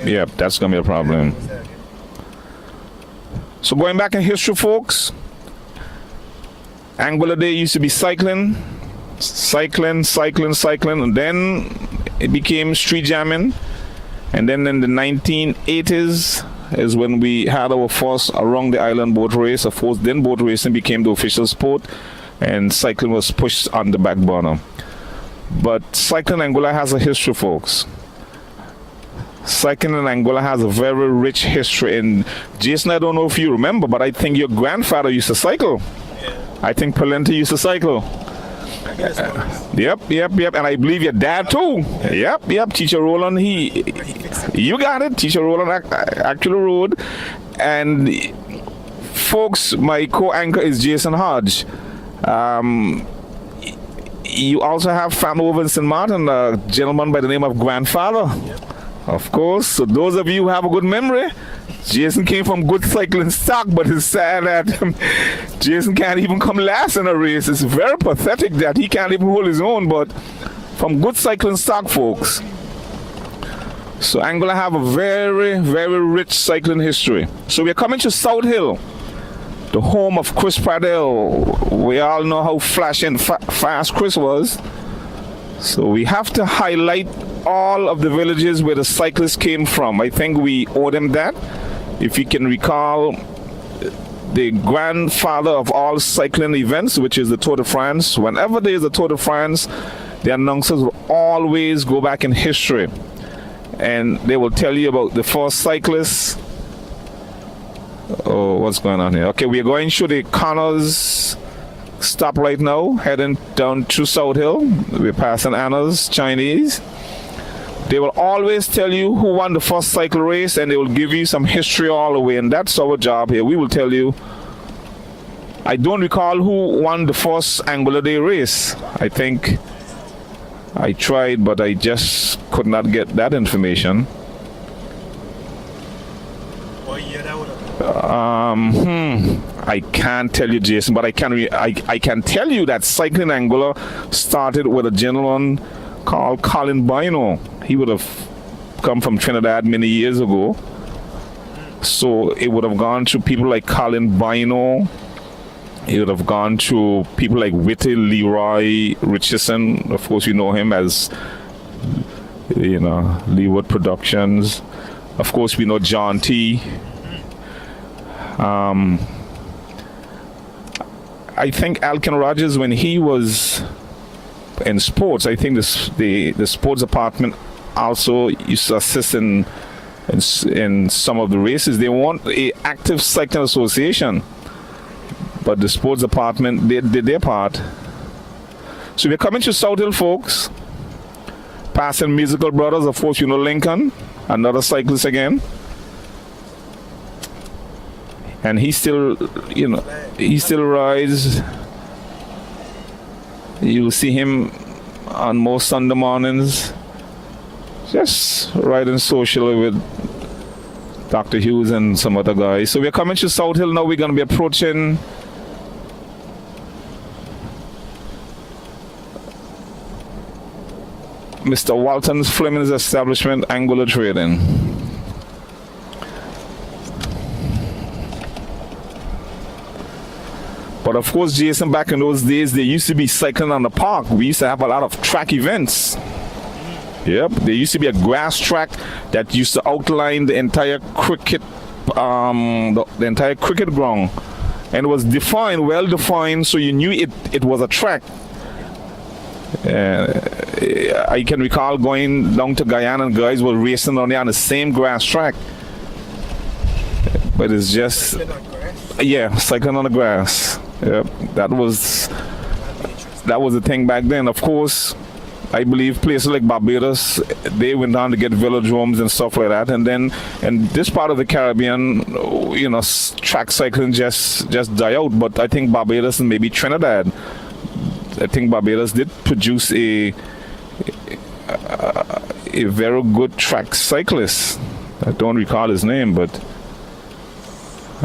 A: Yep, that's going to be a problem. So going back in history, folks, Anguilla Day used to be cycling, and then it became street jamming. And then in the 1980s is when we had our first around the island boat race. Of course, then boat racing became the official sport, and cycling was pushed on the back burner. But cycling in Anguilla has a history, folks. Cycling in Anguilla has a very rich history. And Jason, I don't know if you remember, but I think your grandfather used to cycle. I think Palenta used to cycle. Yep. And I believe your dad too. Yep. Teacher Roland, you got it. Teacher Roland actually rode. And folks, my co-anchor is Jason Hodge. You also have family over in St. Martin, a gentleman by the name of Grandfather. Of course. So those of you who have a good memory, Jason came from good cycling stock, but it's sad that Jason can't even come last in a race. It's very pathetic that he can't even hold his own, but from good cycling stock, folks. So Anguilla have a very, very rich cycling history. So we're coming to South Hill, the home of Chris Pradell. We all know how flashy and fast Chris was. So we have to highlight all of the villages where the cyclists came from. I think we owe them that. If you can recall, the grandfather of all cycling events, which is the Tour de France, whenever there is a Tour de France, the announcers will always go back in history, and they will tell you about the first cyclists. Oh, what's going on here? Okay, we are going through the Connors stop right now, heading down to South Hill. We're passing Anna's Chinese. They will always tell you who won the first cycle race, and they will give you some history all the way, and that's our job here. We will tell you. I don't recall who won the first Anguilla Day race. I think I tried, but I just could not get that information.
C: What year that would have?
A: I can't tell you, Jason, but I can tell you that cycling Anguilla started with a gentleman called Colin Bino. He would have come from Trinidad many years ago. So it would have gone to people like Colin Bino. It would have gone to people like Whitty Leroy Richardson. Of course, you know him as, Leeward Productions. Of course, we know John T. I think Alkin Rogers, when he was in sports, I think the sports department also used to assist in some of the races. They want a active cycling association, but the sports department did their part. So we're coming to South Hill, folks. Passing Musical Brothers, of course, you know Lincoln, another cyclist again. And he still, he still rides. You'll see him on most Sunday mornings, just riding socially with Dr. Hughes and some other guys. So we're coming to South Hill now. We're going to be approaching Mr. Walton Fleming's establishment, Anguilla Trading. But of course, Jason, back in those days, they used to be cycling on the park. We used to have a lot of track events. Yep, there used to be a grass track that used to outline the entire cricket, the entire cricket ground, and it was defined, well defined, so you knew it was a track. I can recall going down to Guyana, and guys were racing on there on the same grass track. But it's just, yeah, cycling on the grass. Yep, that was the thing back then. Of course, I believe places like Barbados, they went on to get velodromes and stuff like that. And then in this part of the Caribbean, track cycling just died out. But I think Barbados and maybe Trinidad, I think Barbados did produce a very good track cyclist. I don't recall his name,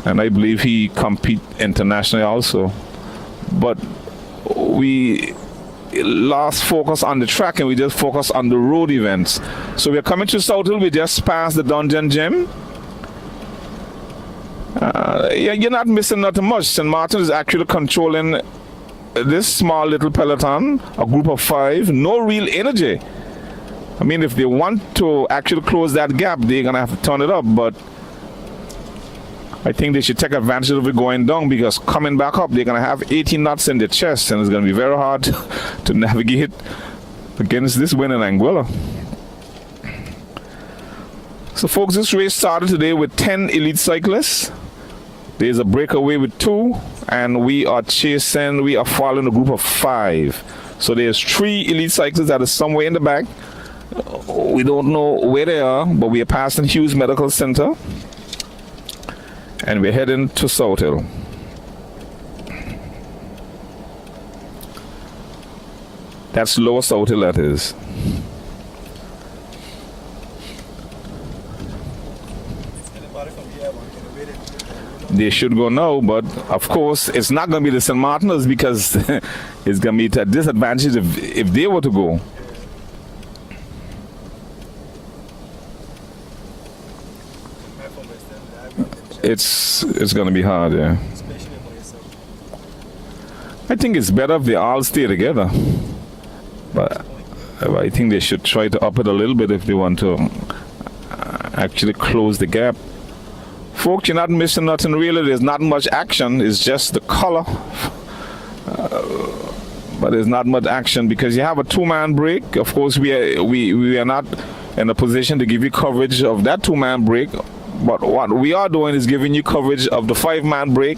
A: and I believe he compete internationally also. But we lost focus on the track and we just focus on the road events. So we're coming to South Hill. We just passed the Dungeon Gym. Yeah, you're not missing nothing much. St. Martin is actually controlling this small little peloton, a group of 5, no real energy. I mean, if they want to actually close that gap, they're going to have to turn it up, but I think they should take advantage of it going down, because coming back up, they're going to have 18 knots in their chest, and it's going to be very hard to navigate against this win in Anguilla. So, folks, this race started today with 10 elite cyclists. There's a breakaway with 2, and we are following a group of 5. So there's 3 elite cyclists that are somewhere in the back. We don't know where they are, but we are passing Hughes Medical Center, and we're heading to South Hill. That's Lower South Hill, that is. They should go now, but of course it's not going to be the St. Martiners, because it's going to be a disadvantage if they were to go. It's going to be hard, yeah. I think it's better if they all stay together, but I think they should try to up it a little bit if they want to actually close the gap. Folks, you're not missing nothing really. There's not much action. It's just the color. But there's not much action because you have a 2-man break. Of course, we are not in a position to give you coverage of that 2-man break. But what we are doing is giving you coverage of the 5-man break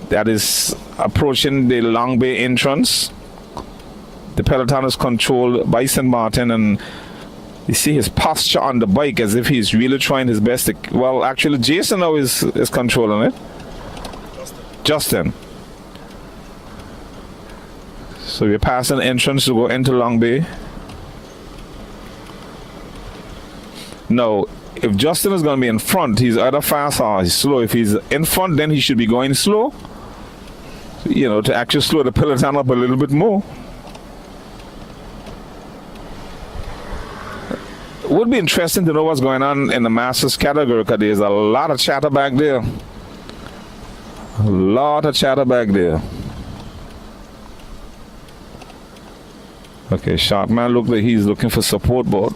A: that is approaching the Long Bay entrance. The peloton is controlled by St. Martin, and you see his posture on the bike as if he's really trying his best to... Well, actually, Jason now is controlling it. Justin. So we're passing the entrance to go into Long Bay. No, if Justin is going to be in front, he's either fast or he's slow. If he's in front, then he should be going slow. To actually slow the peloton up a little bit more. It would be interesting to know what's going on in the Masters category, because there's a lot of chatter back there. A lot of chatter back there. Okay, Sharkman look like he's looking for support, but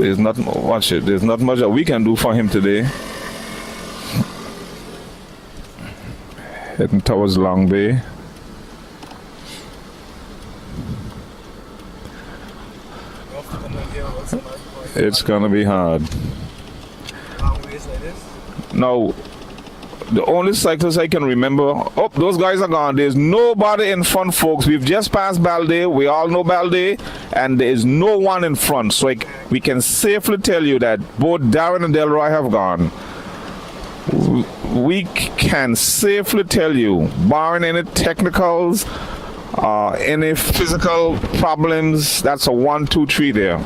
A: there's not much. There's not much that we can do for him today. Heading towards Long Bay. It's gonna be hard.
C: Long ways like this?
A: No, The only cyclists I can remember. Oh, those guys are gone. There's nobody in front, folks. We've just passed Balde. We all know Balde, and there is no one in front. So we can safely tell you that both Darren and Delroy have gone. We can safely tell you, barring any technicals, any physical problems, that's a 1, 2, 3 there.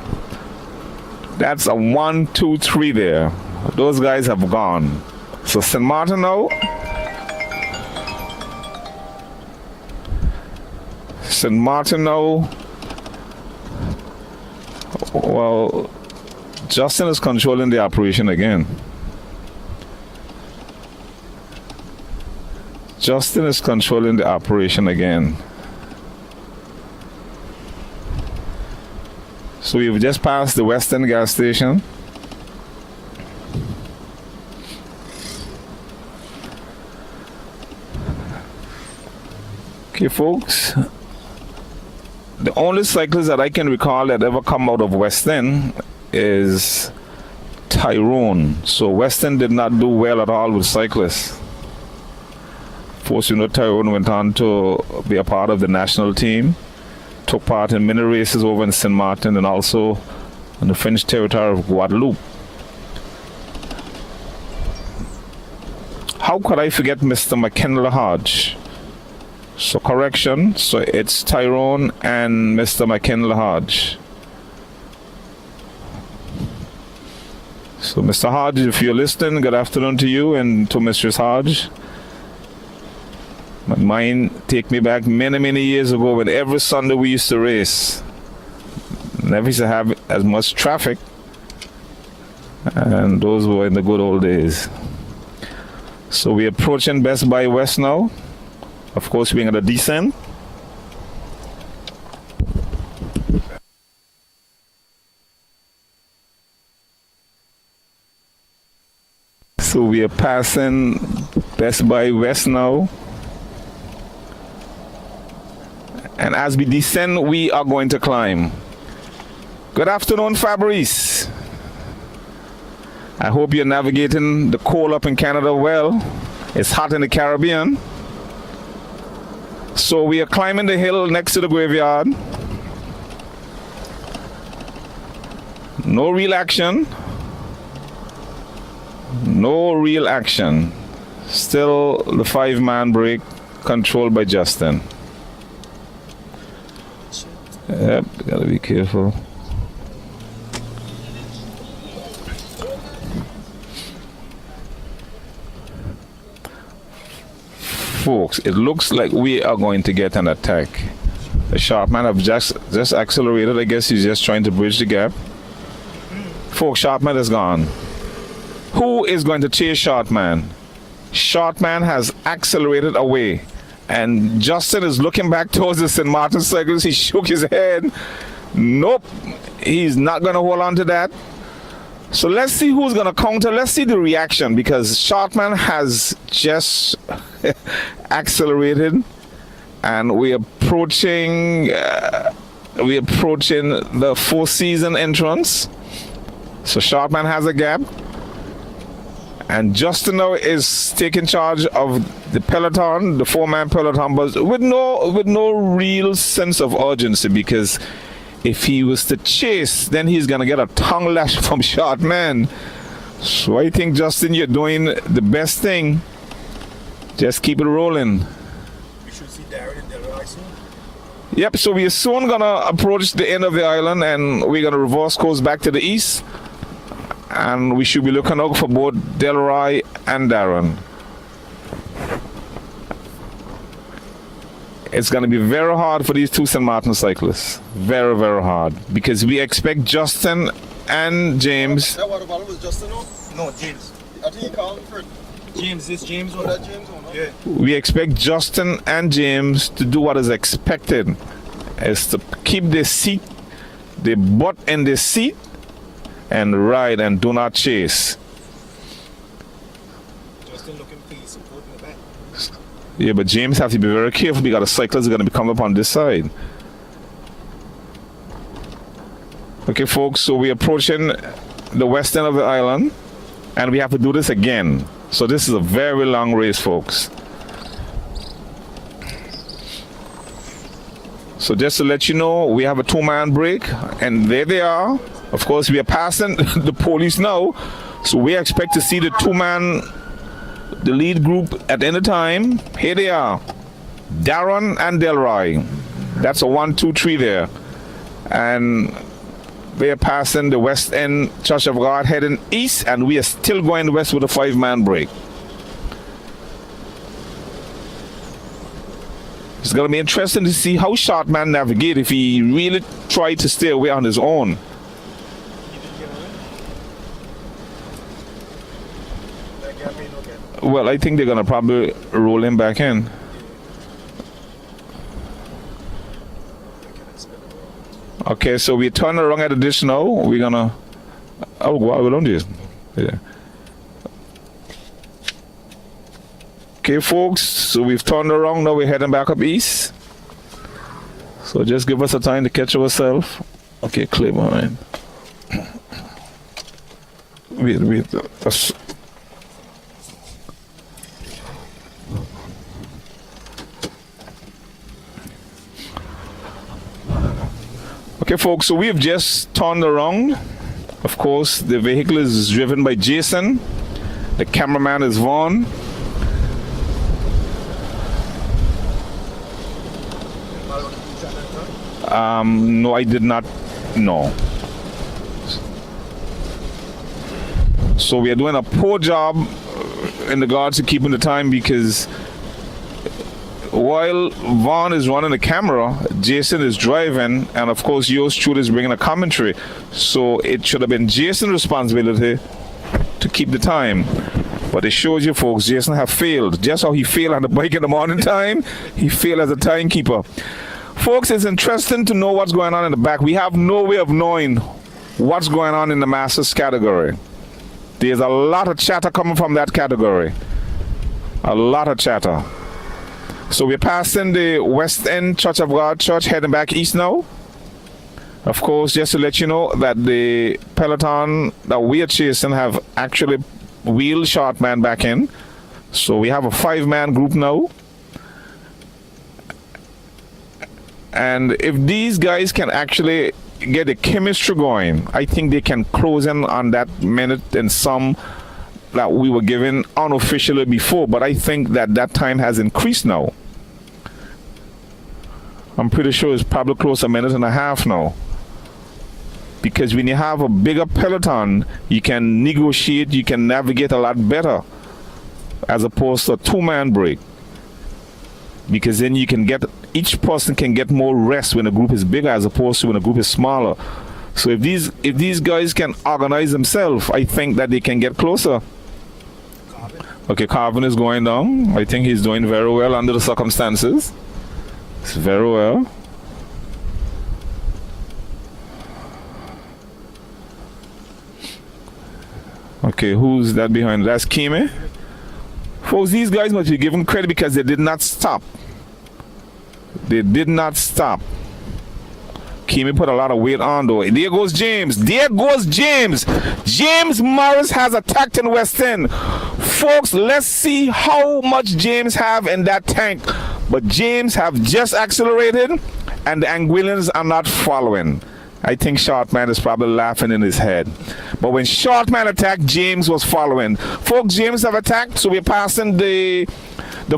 A: That's a 1, 2, 3 there. Those guys have gone. So St. Martin now. St. Martin now. Well, Justin is controlling the operation again. Justin is controlling the operation again. So we've just passed the Western gas station. Okay, folks. The only cyclist that I can recall that ever come out of Western is Tyrone. So Western did not do well at all with cyclists. Of course, you know, Tyrone went on to be a part of the national team, took part in many races over in St. Martin and also in the French territory of Guadeloupe. How could I forget Mr. McKinley Hodge? So correction, so it's Tyrone and Mr. McKinley Hodge. So Mr. Hodge, if you're listening, good afternoon to you and to Mistress Hodge. My mind take me back many years ago when every Sunday we used to race. Never used to have as much traffic. And those were in the good old days. So we're approaching Best Buy West now. Of course, we're going to descend. So we are passing Best Buy West now. And as we descend, we are going to climb. Good afternoon, Fabrice. I hope you're navigating the cold up in Canada well. It's hot in the Caribbean. So we are climbing the hill next to the graveyard. No real action. No real action. Still the 5-man break controlled by Justin. Yep, gotta be careful. Folks, it looks like we are going to get an attack. The Sharpman have just accelerated. I guess he's just trying to bridge the gap. Folks, Sharpman is gone. Who is going to chase Sharpman? Sharpman has accelerated away. And Justin is looking back towards the St. Martin cyclist. He shook his head. Nope. He's not going to hold on to that. So let's see who's going to counter. Let's see the reaction because Sharpman has just accelerated. And we're approaching the Four Seasons entrance. So Sharpman has a gap. And Justin now is taking charge of the peloton, the 4-man peloton, but with no real sense of urgency because if he was to chase, then he's gonna get a tongue lash from Sharpman. So I think Justin, you're doing the best thing. Just keep it rolling.
C: We should see Darren and Delroy soon.
A: Yep. So we're soon gonna approach the end of the island, and we're gonna reverse course back to the east. And we should be looking out for both Delroy and Darren. It's going to be very hard for these two St. Martin cyclists. Very, very hard. Because we expect Justin and James.
C: That water bottle was Justin, no? No, James. I think he called him for James. This James one. That James one, yeah.
A: We expect Justin and James to do what is expected. Is to keep the seat, the butt in the seat, and ride and do not chase.
C: Justin looking for his support in the back.
A: Yeah, but James have to be very careful because the cyclists are going to be coming up on this side. Okay, folks, so we're approaching the west end of the island, and we have to do this again. So this is a very long race, folks. So just to let you know, we have a 2-man break, and there they are. Of course, we are passing the police now, so we expect to see the 2-man, the lead group at any time. Here they are, Darren and Delroy. That's a 1, 2, 3 there, and they are passing the West End Church of God heading east, and we are still going west with a 5-man break. It's going to be interesting to see how Shortman navigate if he really tried to stay away on his own. Well, I think they're going to probably roll him back in. Okay, so we turn around at this now. We're going to... Oh, wow, we don't do this. Yeah. Okay, folks, so we've turned around. Now we're heading back up east. So just give us a time to catch ourselves. Okay, clear behind. Wait. That's... Okay, folks, so we've just turned around. Of course, the vehicle is driven by Jason. The cameraman is Vaughn. No, I did not. No. So we are doing a poor job in regards to keeping the time, because while Vaughn is running the camera, Jason is driving, and of course yours truly is bringing a commentary. So it should have been Jason's responsibility to keep the time. But it shows you, folks, Jason have failed. Just how he failed on the bike in the morning time, he failed as a timekeeper. Folks, it's interesting to know what's going on in the back. We have no way of knowing what's going on in the Masters category. There's a lot of chatter coming from that category. A lot of chatter. So we're passing the West End Church of God Church, heading back east now. Of course, just to let you know that the peloton that we are chasing have actually wheeled Shortman back in. So we have a 5-man group now. And if these guys can actually get the chemistry going, I think they can close in on that minute and some that we were given unofficially before. But I think that that time has increased now. I'm pretty sure it's probably close to a minute and a half now. Because when you have a bigger peloton, you can negotiate, you can navigate a lot better, as opposed to a 2-man break. Because then you can get, each person can get more rest when a group is bigger as opposed to when a group is smaller. So if these guys can organize themselves, I think that they can get closer. Okay, Carvin is going down. I think he's doing very well under the circumstances. It's very well. Okay, who's that behind? That's Kimi. Folks, these guys must be given credit because they did not stop. They did not stop. Kimi put a lot of weight on though. There goes James. There goes James. James Morris has attacked in West End. Folks, let's see how much James have in that tank. But James have just accelerated and the Anguillians are not following. I think Shortman is probably laughing in his head. But when Shortman attacked, James was following. Folks, James have attacked, so we're passing the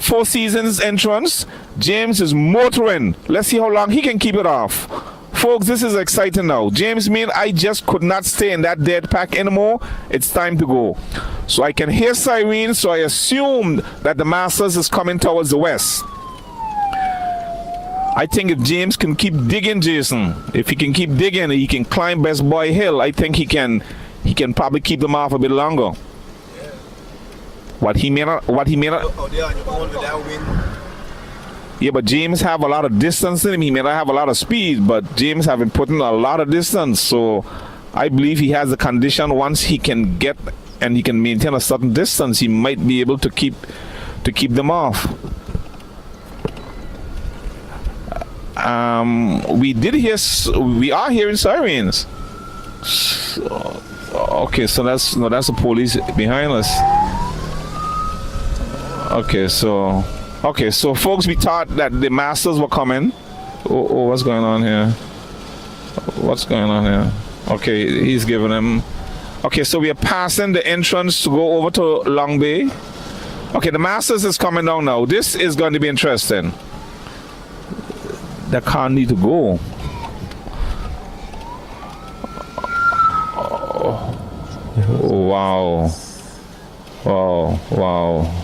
A: Four Seasons entrance. James is motoring. Let's see how long he can keep it off. Folks, this is exciting now. James mean I just could not stay in that dead pack anymore. It's time to go. So I can hear sirens, so I assume that the Masters is coming towards the west. I think if James can keep digging, Jason, if he can keep digging, he can climb Best Boy Hill. I think he can probably keep them off a bit longer. What he may not. Yeah, but James have a lot of distance in him. He may not have a lot of speed, but James have been putting a lot of distance. So I believe he has the condition. Once he can get and he can maintain a certain distance, he might be able to keep them off. We are hearing sirens. So, okay, so that's the police behind us. Okay, so folks, we thought that the masters were coming. Oh, what's going on here? What's going on here? Okay, he's giving them. Okay, so we are passing the entrance to go over to Long Bay. Okay, the masters is coming down now. This is going to be interesting. The car need to go. Oh, wow. Wow, wow.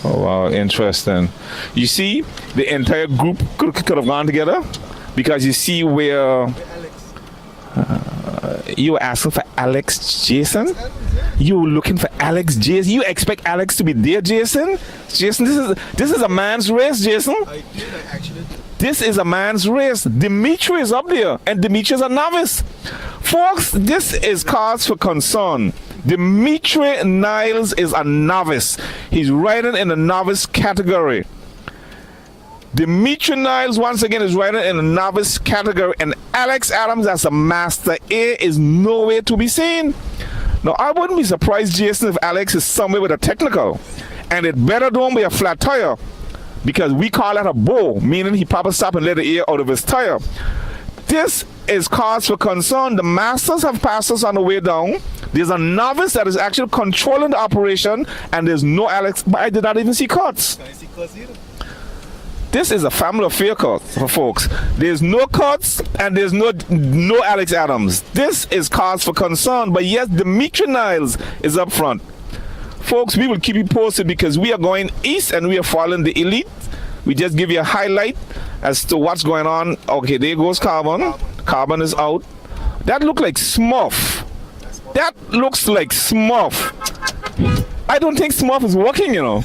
A: Oh, wow, interesting. You see, the entire group could have gone together because you see where you were asking for Alex Jason. You were looking for Alex Jason. You expect Alex to be there, Jason? Jason, this is a man's race, Jason.
C: I actually did.
A: This is a man's race. Dimitri is up there, and Dimitri is a novice. Folks, this is cause for concern. Dimitri Niles is a novice. He's riding in the novice category. Dimitri Niles, once again, is riding in the novice category. And Alex Adams, as a Master A, is nowhere to be seen. Now, I wouldn't be surprised, Jason, if Alex is somewhere with a technical. And it better don't be a flat tire. Because we call that a bow, meaning he probably stopped and let the air out of his tire. This is cause for concern. The masters have passed us on the way down. There's a novice that is actually controlling the operation, and there's no Alex. But I did not even see cuts.
C: Can I see cuts either?
A: This is a family affair, for folks. There's no cuts and there's no Alex Adams. This is cause for concern. But yes, Dimitri Niles is up front. Folks, we will keep you posted because we are going east and we are following the elite. We just give you a highlight as to what's going on. Okay, there goes Carbon. Carbon is out. That looks like Smurf. That looks like Smurf. I don't think Smurf is working, you know.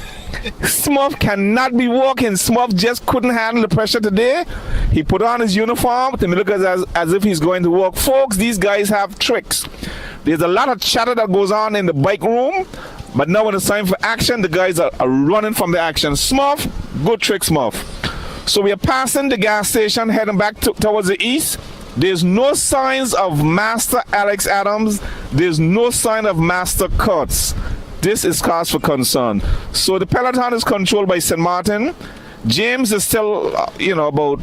A: Smurf cannot be walking. Smurf just couldn't handle the pressure today. He put on his uniform to look as if he's going to work. Folks, these guys have tricks. There's a lot of chatter that goes on in the bike room, but now when it's time for action, the guys are running from the action. Smurf, good trick, Smurf. So we are passing the gas station, heading back towards the east. There's no signs of Master Alex Adams. There's no sign of Master Kurtz. This is cause for concern. So the peloton is controlled by St. Martin. James is still, about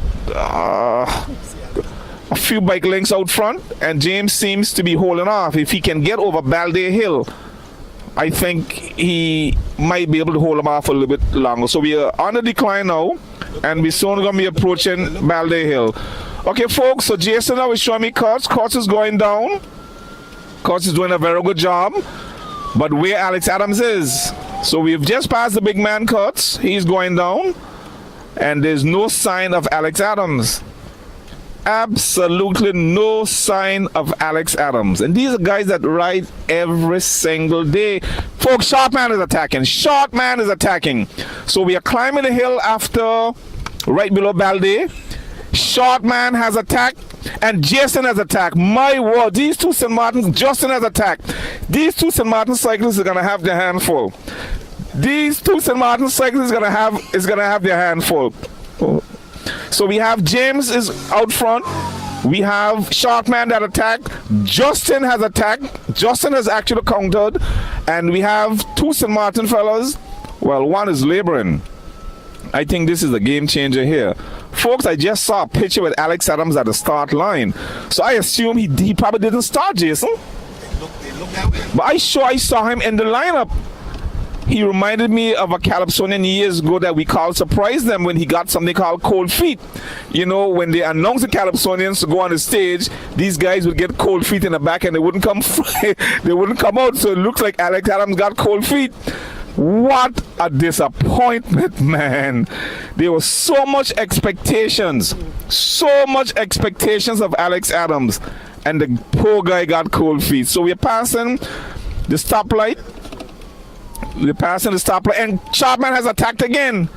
A: a few bike lengths out front, and James seems to be holding off. If he can get over Balde Hill, I think he might be able to hold him off a little bit longer. So we are on the decline now, and we're soon going to be approaching Balde Hill. Okay, folks, so Jason now is showing me Kurtz. Kurtz is going down. Kurtz is doing a very good job. But where Alex Adams is. So we've just passed the big man Kurtz. He's going down. And there's no sign of Alex Adams. Absolutely no sign of Alex Adams. And these are guys that ride every single day. Folks, Shortman is attacking. Shortman is attacking. So we are climbing the hill after, right below Balde. Shortman has attacked. And Jason has attacked. My word, these two St. Martins, Justin has attacked. These two St. Martin cyclists are gonna have their handful. These two St. Martin cyclists is gonna have their handful. So we have James is out front. We have Sharkman that attacked. Justin has attacked. Justin has actually countered. And we have two St. Martin fellas. Well, one is laboring. I think this is a game changer here. Folks, I just saw a picture with Alex Adams at the start line. So I assume he probably didn't start, Jason.
C: They look that way.
A: But I saw him in the lineup. He reminded me of a Calypsonian years ago that we called surprise them when he got something called cold feet. You know, when they announced the Calypsonians to go on the stage, these guys would get cold feet in the back and they wouldn't come they wouldn't come out. So it looks like Alex Adams got cold feet. What a disappointment, man. There was so much expectations of Alex Adams, and the poor guy got cold feet. So we're passing the stoplight. And Shortman has attacked again.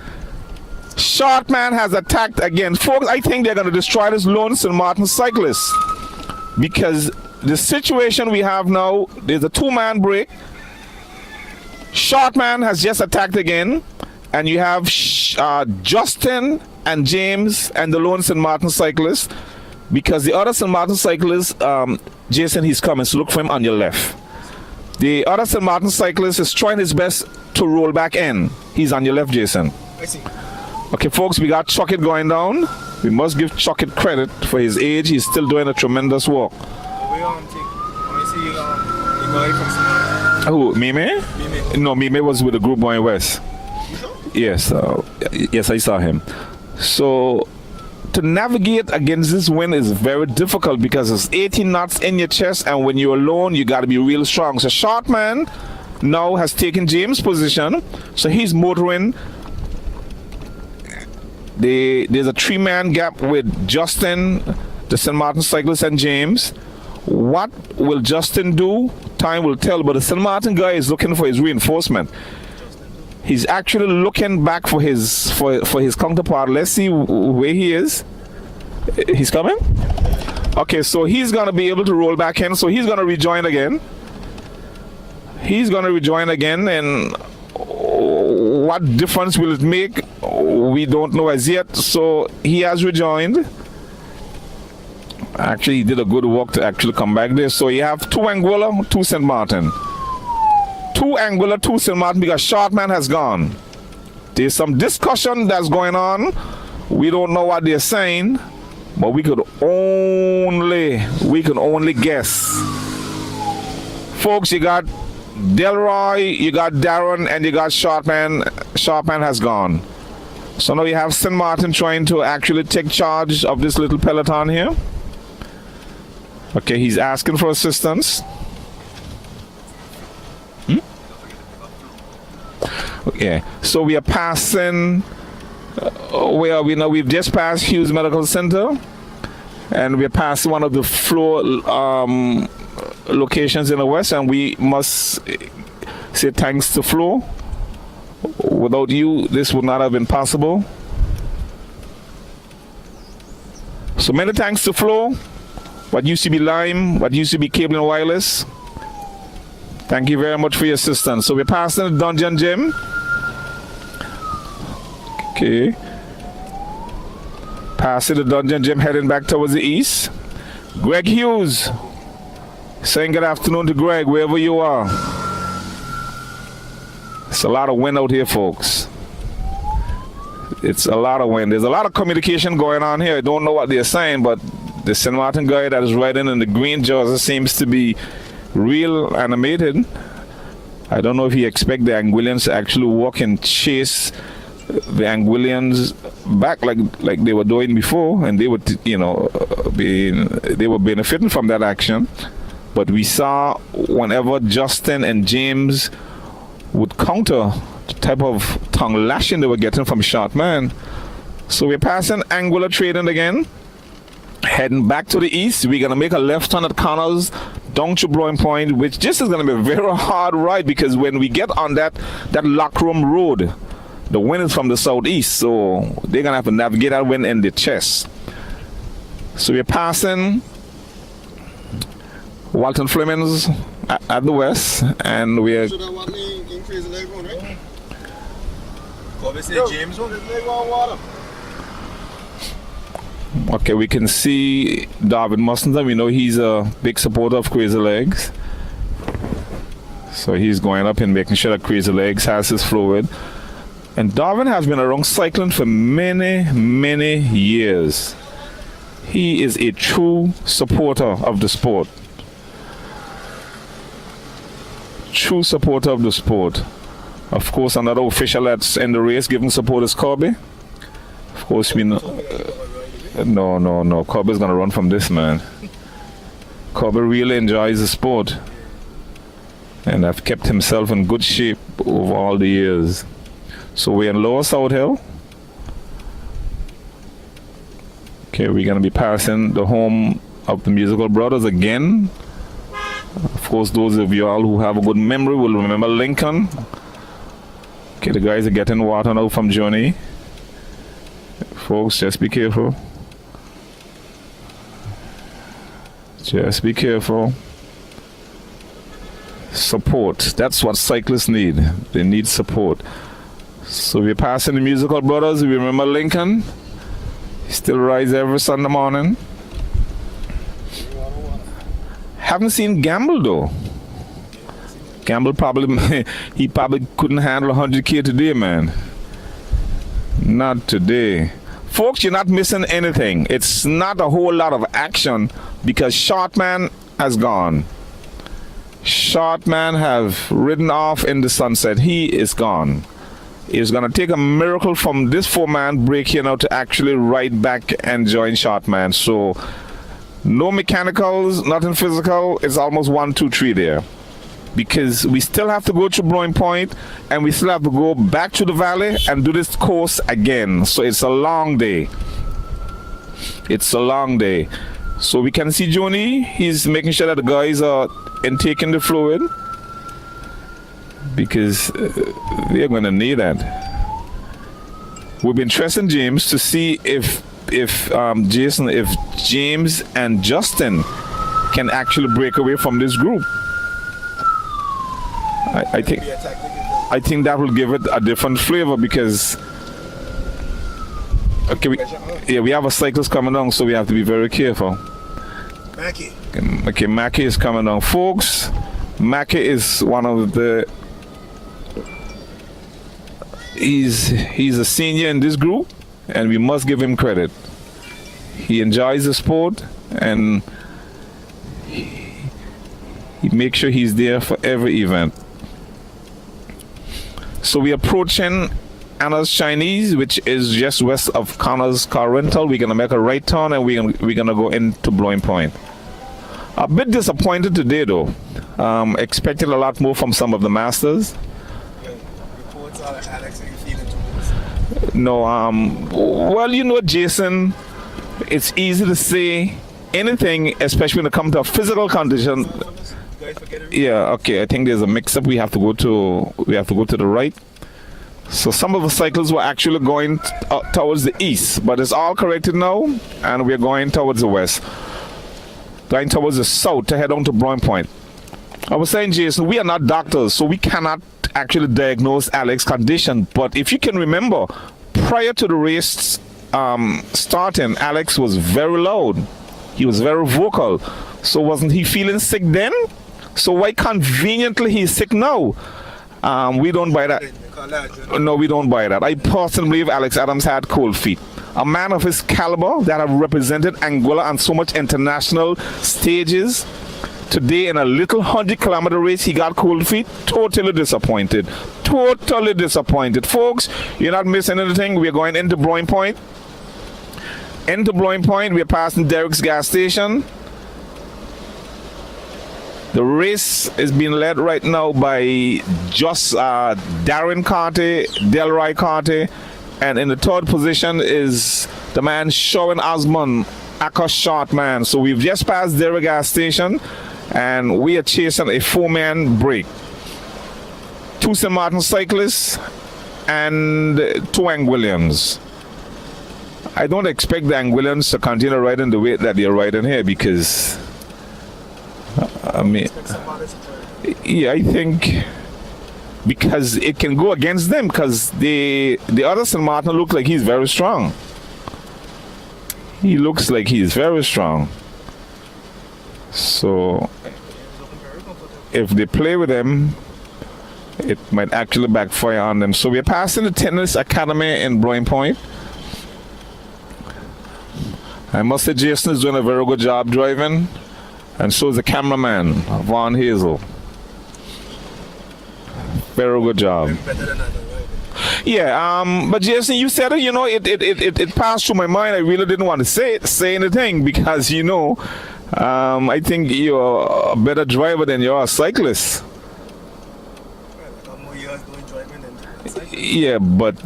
A: Folks, I think they're going to destroy this lone St. Martin cyclist, because the situation we have now, there's a two-man break. Shortman has just attacked again, and you have Justin and James and the lone St. Martin cyclist, because the other St. Martin cyclist, Jason, he's coming, so look for him on your left. The other St. Martin cyclist is trying his best to roll back in. He's on your left, Jason.
C: I see.
A: Okay, folks, we got Chuckett going down. We must give Chuckett credit for his age. He's still doing a tremendous work.
C: We see the guy from St.
A: Who, Mime?
C: Mime.
A: No, Mime was with the group going west.
C: You sure?
A: Yes, yes, I saw him. So, to navigate against this wind is very difficult because it's 18 knots in your chest, and when you're alone, you got to be real strong. So, Shortman now has taken James' position, so he's motoring. There's a 3-man gap with Justin, the St. Martin cyclist, and James. What will Justin do? Time will tell, but the St. Martin guy is looking for his reinforcement. He's actually looking back for his counterpart. Let's see where he is. He's coming? Okay, so he's going to be able to roll back in, so he's going to rejoin again. He's going to rejoin again, and what difference will it make? We don't know as yet. So he has rejoined. Actually, he did a good work to actually come back there. So you have 2 Anguilla, 2 St. Martin. 2 Anguilla, 2 St. Martin because Shortman has gone. There's some discussion that's going on. We don't know what they're saying, but we could only guess. Folks, you got Delroy, you got Darren, and you got Shortman. Shortman has gone. So now you have St. Martin trying to actually take charge of this little peloton here. Okay, he's asking for assistance. Okay, so we are passing. Where are we now? We've just passed Hughes Medical Center, and we're past one of the floor locations in the west, and we must say thanks to Flo. Without you, this would not have been possible. So many thanks to Flo. What used to be Lime, what used to be Cable and Wireless. Thank you very much for your assistance. So we're passing the Dungeon Gym. Okay. Passing the Dungeon Gym, heading back towards the east. Greg Hughes. Saying good afternoon to Greg, wherever you are. It's a lot of wind out here, folks. It's a lot of wind. There's a lot of communication going on here. I don't know what they're saying, but the St. Martin guy that is riding in the green jersey seems to be real animated. I don't know if he expects the Anguillians to actually walk and chase the Anguillians back like they were doing before, and they would, they were benefiting from that action. But we saw whenever Justin and James would counter the type of tongue lashing they were getting from Shortman. So we're passing Anguilla Trading again. Heading back to the east, we're going to make a left-hand at Connors down to Blowing Point, which just is going to be a very hard ride because when we get on that Lockroom Road, the wind is from the southeast, so they're going to have to navigate that wind in the chest. So we're passing Walton Fleming's at the west, and we're...
C: So that one in Crazy Leg one, right? Obviously, James one is leg on water.
A: Okay, we can see Darvin Mussenden. We know he's a big supporter of Crazy Legs. So he's going up and making sure that Crazy Legs has his fluid. And Darvin has been around cycling for many, many years. He is a true supporter of the sport. True supporter of the sport. Of course, another official that's in the race giving support is Corby. Of course, we know... No. Corby's going to run from this, man. Corby really enjoys the sport. And have kept himself in good shape over all the years. So we're in Lower South Hill. Okay, we're going to be passing the home of the Musical Brothers again. Of course, those of you all who have a good memory will remember Lincoln. Okay, the guys are getting water now from Johnny. Folks, just be careful. Just be careful. Support. That's what cyclists need. They need support. So we're passing the Musical Brothers. We remember Lincoln. He still rides every Sunday morning. Haven't seen Gamble though. Campbell probably he probably couldn't handle 100K today, man. Not today. Folks, you're not missing anything. It's not a whole lot of action because Shortman has gone. Shortman have ridden off in the sunset. He is gone. It's going to take a miracle from this 4-man break here now to actually ride back and join Shortman. So no mechanicals, nothing physical. It's almost 1, 2, 3 there. Because we still have to go to Blowing Point and we still have to go back to the valley and do this course again. So it's a long day. It's a long day. So we can see Joni. He's making sure that the guys are intaking the fluid because they're going to need that. We've been trusting James to see if James and Justin can actually break away from this group. I think that will give it a different flavor because we have a cyclist coming down, so we have to be very careful.
C: Mackie.
A: Okay, Mackie is coming down, folks. Mackie is one of the he's a senior in this group, and we must give him credit. He enjoys the sport and he makes sure he's there for every event. So we're approaching Anna's Chinese, which is just west of Connor's Car Rental. We're going to make a right turn and we're going to go into Blowing Point. A bit disappointed today though. Expected a lot more from some of the masters.
C: Reports are that Alex ain't feeling too good.
A: No, well, you know, Jason, it's easy to say anything, especially when it comes to a physical condition. Yeah, okay, I think there's a mix-up. We have to go to the right. So some of the cyclists were actually going towards the east, but it's all corrected now, and we're going towards the west. Going towards the south to head on to Blowing Point. I was saying, Jason, we are not doctors, so we cannot actually diagnose Alex's condition. But if you can remember, prior to the race starting, Alex was very loud. He was very vocal. So wasn't he feeling sick then? So why conveniently he's sick now? We don't buy that. No, we don't buy that. I personally believe Alex Adams had cold feet. A man of his caliber that have represented Anguilla on so much international stages. Today in a little 100-kilometer race, he got cold feet. Totally disappointed. Totally disappointed. Folks, you're not missing anything. We're going into Blowing Point. Into Blowing Point, we're passing Derek's gas station. The race is being led right now by just Darren Carty, Delroy Carty, and in the third position is the man Sharon Osmond, Aka Shortman. So we've just passed Derek gas station, and we are chasing a 4-man break. 2 St. Martin cyclists and 2 Anguillians. I don't expect the Anguillians to continue riding the way that they're riding here because I mean, yeah, I think because it can go against them because the other St. Martin looks like he's very strong. He looks like he's very strong. So if they play with him, it might actually backfire on them. So we're passing the tennis academy in Blowing Point. I must say Jason is doing a very good job driving. And so is the cameraman, Von Hazel. Very good job. Yeah, but Jason, you said it, you know, it passed through my mind. I really didn't want to say anything because, you know, I think you're a better driver than you're a cyclist. Yeah, but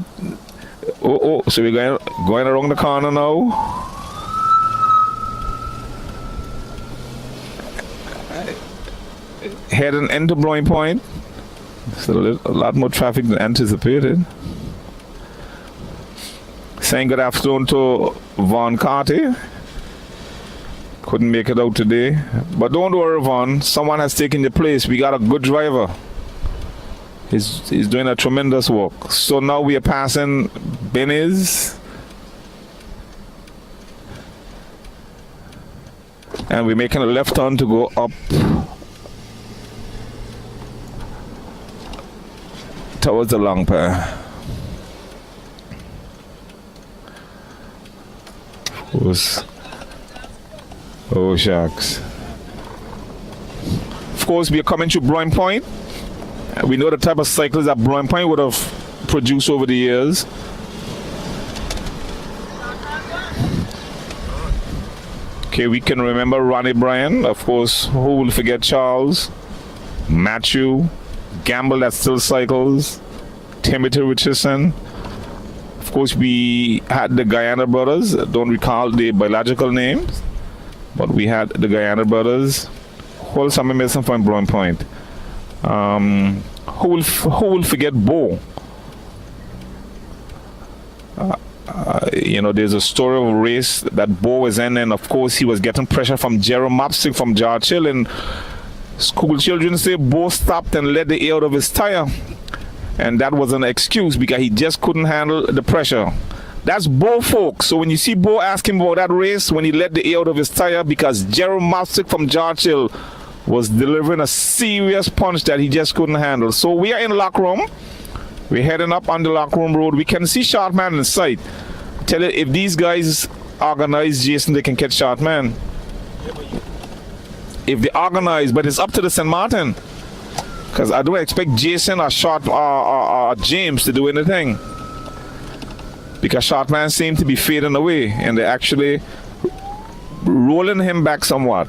A: so we're going around the corner now. Heading into Blowing Point. It's a lot more traffic than anticipated. Saying good afternoon to Von Carty. Couldn't make it out today. But don't worry, Von. Someone has taken your place. We got a good driver. He's doing a tremendous work. So now we are passing Benny's. And we're making a left turn to go up towards the long pair. Of course. Oh, shucks. Of course, we are coming to Brown Point. We know the type of cycles that Brown Point would have produced over the years. Okay, we can remember Ronnie Bryan, of course. Who will forget Charles, Matthew, Gamble that still cycles, Timothy Richardson. Of course, we had the Guyana brothers. Don't recall the biological names, but we had the Guyana brothers. Whole summer missing from Brown Point. Who will forget Bo? You know, there's a story of a race that Bo was in, and of course he was getting pressure from Jerome Mopsick from George Hill, and school children say Bo stopped and let the air out of his tire, and that was an excuse because he just couldn't handle the pressure. That's Bo, folks. So when you see Bo asking about that race, when he let the air out of his tire because Jerome Mopsick from George Hill was delivering a serious punch that he just couldn't handle. So we are in lock room. We're heading up on the lock room road. We can see Sharpman in sight. Tell you, if these guys organize Jason, they can catch Sharpman. If they organize, but it's up to the St. Martin. Because I don't expect Jason or James to do anything. Because Sharpman seemed to be fading away, and they're actually rolling him back somewhat.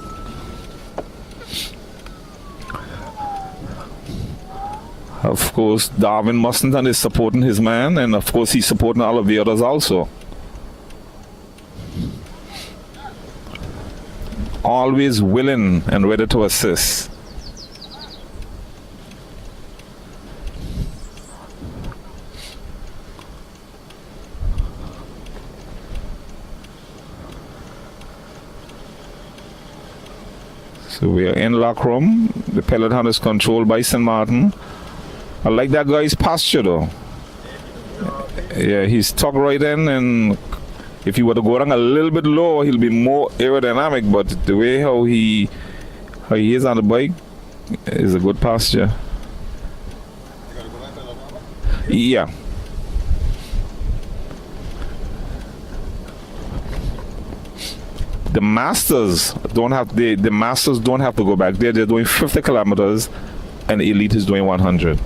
A: Of course, Darwin Mustangton is supporting his man, and of course he's supporting all of the others also. Always willing and ready to assist. So we are in lock room. The peloton is controlled by St. Martin. I like that guy's posture though. Yeah, he's tucked right in, and if he were to go down a little bit lower, he'll be more aerodynamic, but the way how he is on the bike is a good posture. Yeah. The masters don't have the masters don't have to go back there. They're doing 50 kilometers, and elite is doing 100.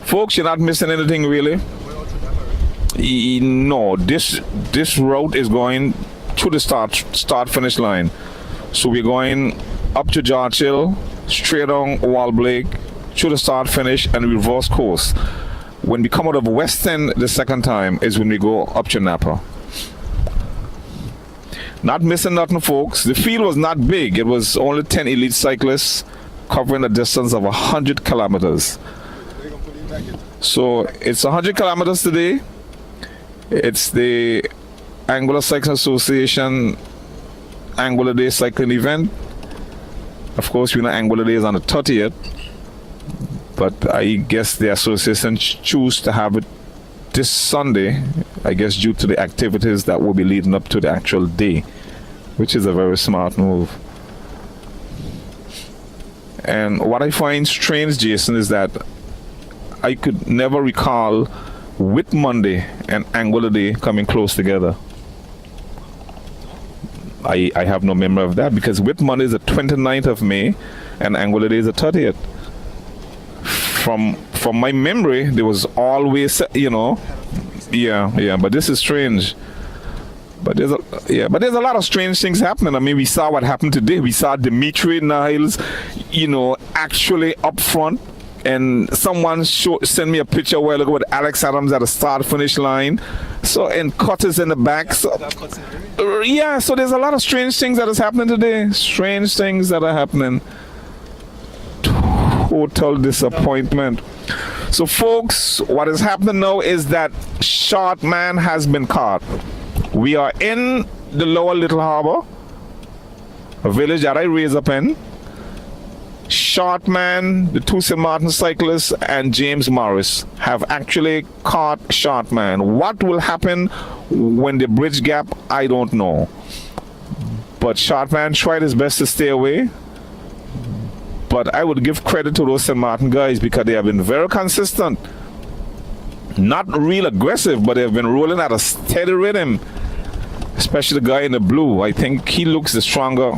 A: Folks, you're not missing anything really. No, this route is going to the start finish line. So we're going up to George Hill, straight on Wall Blake, to the start finish, and reverse course. When we come out of West End the second time is when we go up to Napa. Not missing nothing, folks. The field was not big. It was only 10 elite cyclists covering a distance of 100 kilometers. So it's 100 kilometers today. It's the Anguilla Cycling Association Anguilla Day cycling event. Of course, we know Anguilla Day is on the 30th, but I guess the association choose to have it this Sunday, I guess due to the activities that will be leading up to the actual day, which is a very smart move. And what I find strange, Jason, is that I could never recall Whit Monday and Anguilla Day coming close together. I have no memory of that because Whit Monday is the 29th of May and Anguilla Day is the 30th. From my memory, there was always, you know, yeah, but this is strange. But there's a lot of strange things happening. I mean, we saw what happened today. We saw Dimitri Niles, you know, actually up front. And someone sent me a picture a while ago with Alex Adams at the start finish line. So, and Cutters in the back. So, yeah, so there's a lot of strange things that is happening today. Strange things that are happening. Total disappointment. So, folks, what is happening now is that Sharpman has been caught. We are in the Lower Little Harbor, a village that I raised up in. Sharpman, the two St. Martin cyclists, and James Morris have actually caught Sharpman. What will happen when they bridge gap, I don't know. But Sharpman tried his best to stay away. But I would give credit to those St. Martin guys because they have been very consistent. Not real aggressive, but they've been rolling at a steady rhythm. Especially the guy in the blue. I think he looks the stronger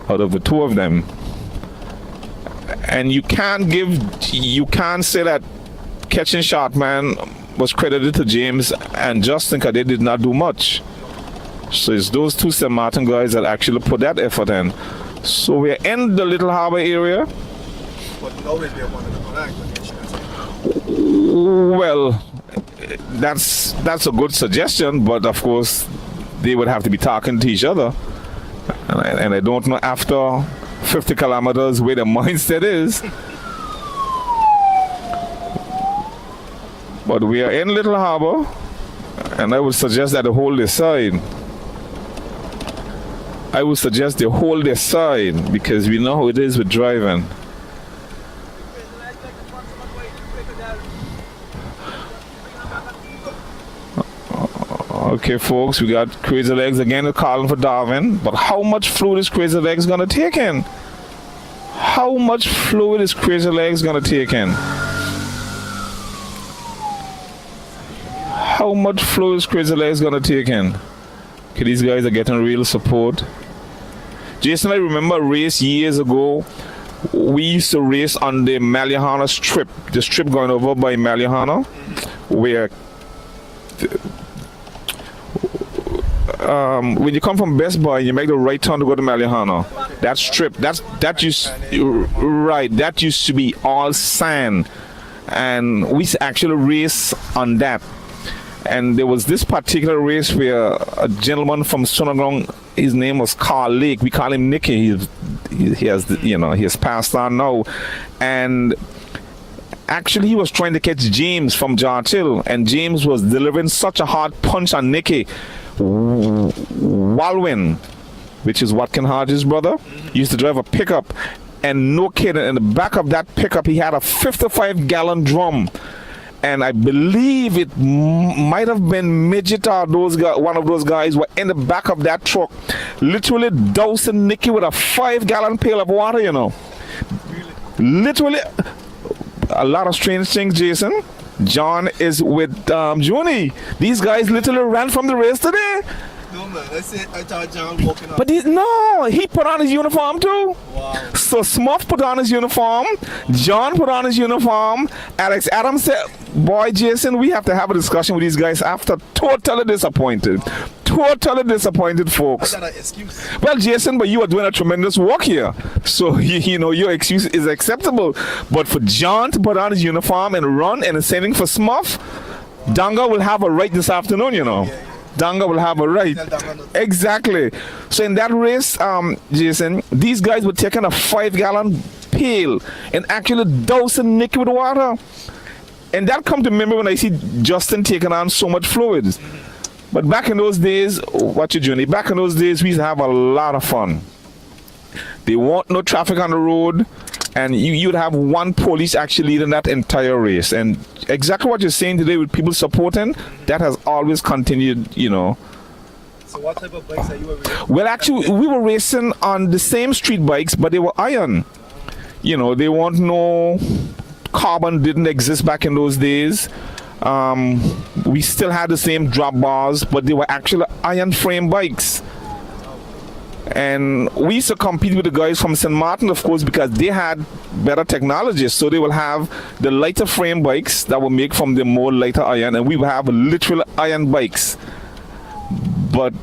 A: out of the two of them. And you can't say that Catching Shot Man was credited to James and Justin because they did not do much. So it's those two St. Martin guys that actually put that effort in. So we're in the Little Harbor area.
C: But always be one of the flag.
A: Well, that's a good suggestion, but of course they would have to be talking to each other. And I don't know after 50 kilometers where the mindset is. But we are in Little Harbor, and I would suggest that they hold their side. I would suggest they hold their side because we know how it is with driving. Okay, folks, we got Crazy Legs again calling for Darwin. But how much fluid is Crazy Legs going to take in? How much fluid is Crazy Legs going to take in? How much fluid is Crazy Legs going to take in? Okay, these guys are getting real support. Jason, I remember a race years ago. We used to race on the Malihana strip. The strip going over by Malihana, where when you come from Best Buy, you make the right turn to go to Malihana. That strip, that used to be all sand, and we used to actually race on that. And there was this particular race where a gentleman from Sonogong, his name was Carl Lake. We call him Nicky. He has passed on now, and actually he was trying to catch James from George Hill, and James was delivering such a hard punch on Nicky. Walwyn, which is Watkin Hodges' brother, used to drive a pickup, and no kidding, in the back of that pickup he had a 55-gallon drum, and I believe it might have been Midget or one of those guys were in the back of that truck, literally dousing Nicky with a 5-gallon pail of water, you know. Literally, a lot of strange things, Jason. John is with Junie. These guys literally ran from the race today.
C: No man, I thought John walking up.
A: But he put on his uniform too.
C: Wow.
A: So Smuff put on his uniform. John put on his uniform. Alex Adams said, boy, Jason, we have to have a discussion with these guys after. Totally disappointed. Totally disappointed, folks.
C: I got an excuse.
A: Well, Jason, but you are doing a tremendous work here. So, you know, your excuse is acceptable. But for John to put on his uniform and run and sending for Smuff, Danga will have a right this afternoon, you know. Yeah. Danga will have a right. Exactly. So in that race, Jason, these guys were taking a 5-gallon pail and actually dousing Nicky with water. And that come to memory when I see Justin taking on so much fluids. But back in those days, back in those days, we used to have a lot of fun. There weren't no traffic on the road, and you'd have one police actually leading that entire race. And exactly what you're saying today with people supporting, that has always continued, you know.
C: So what type of bikes are you racing?
A: Well, actually, we were racing on the same street bikes, but they were iron. You know, they weren't no carbon, didn't exist back in those days. We still had the same drop bars, but they were actually iron frame bikes. And we used to compete with the guys from St. Martin, of course, because they had better technology. So they will have the lighter frame bikes that were made from the more lighter iron, and we will have literal iron bikes. But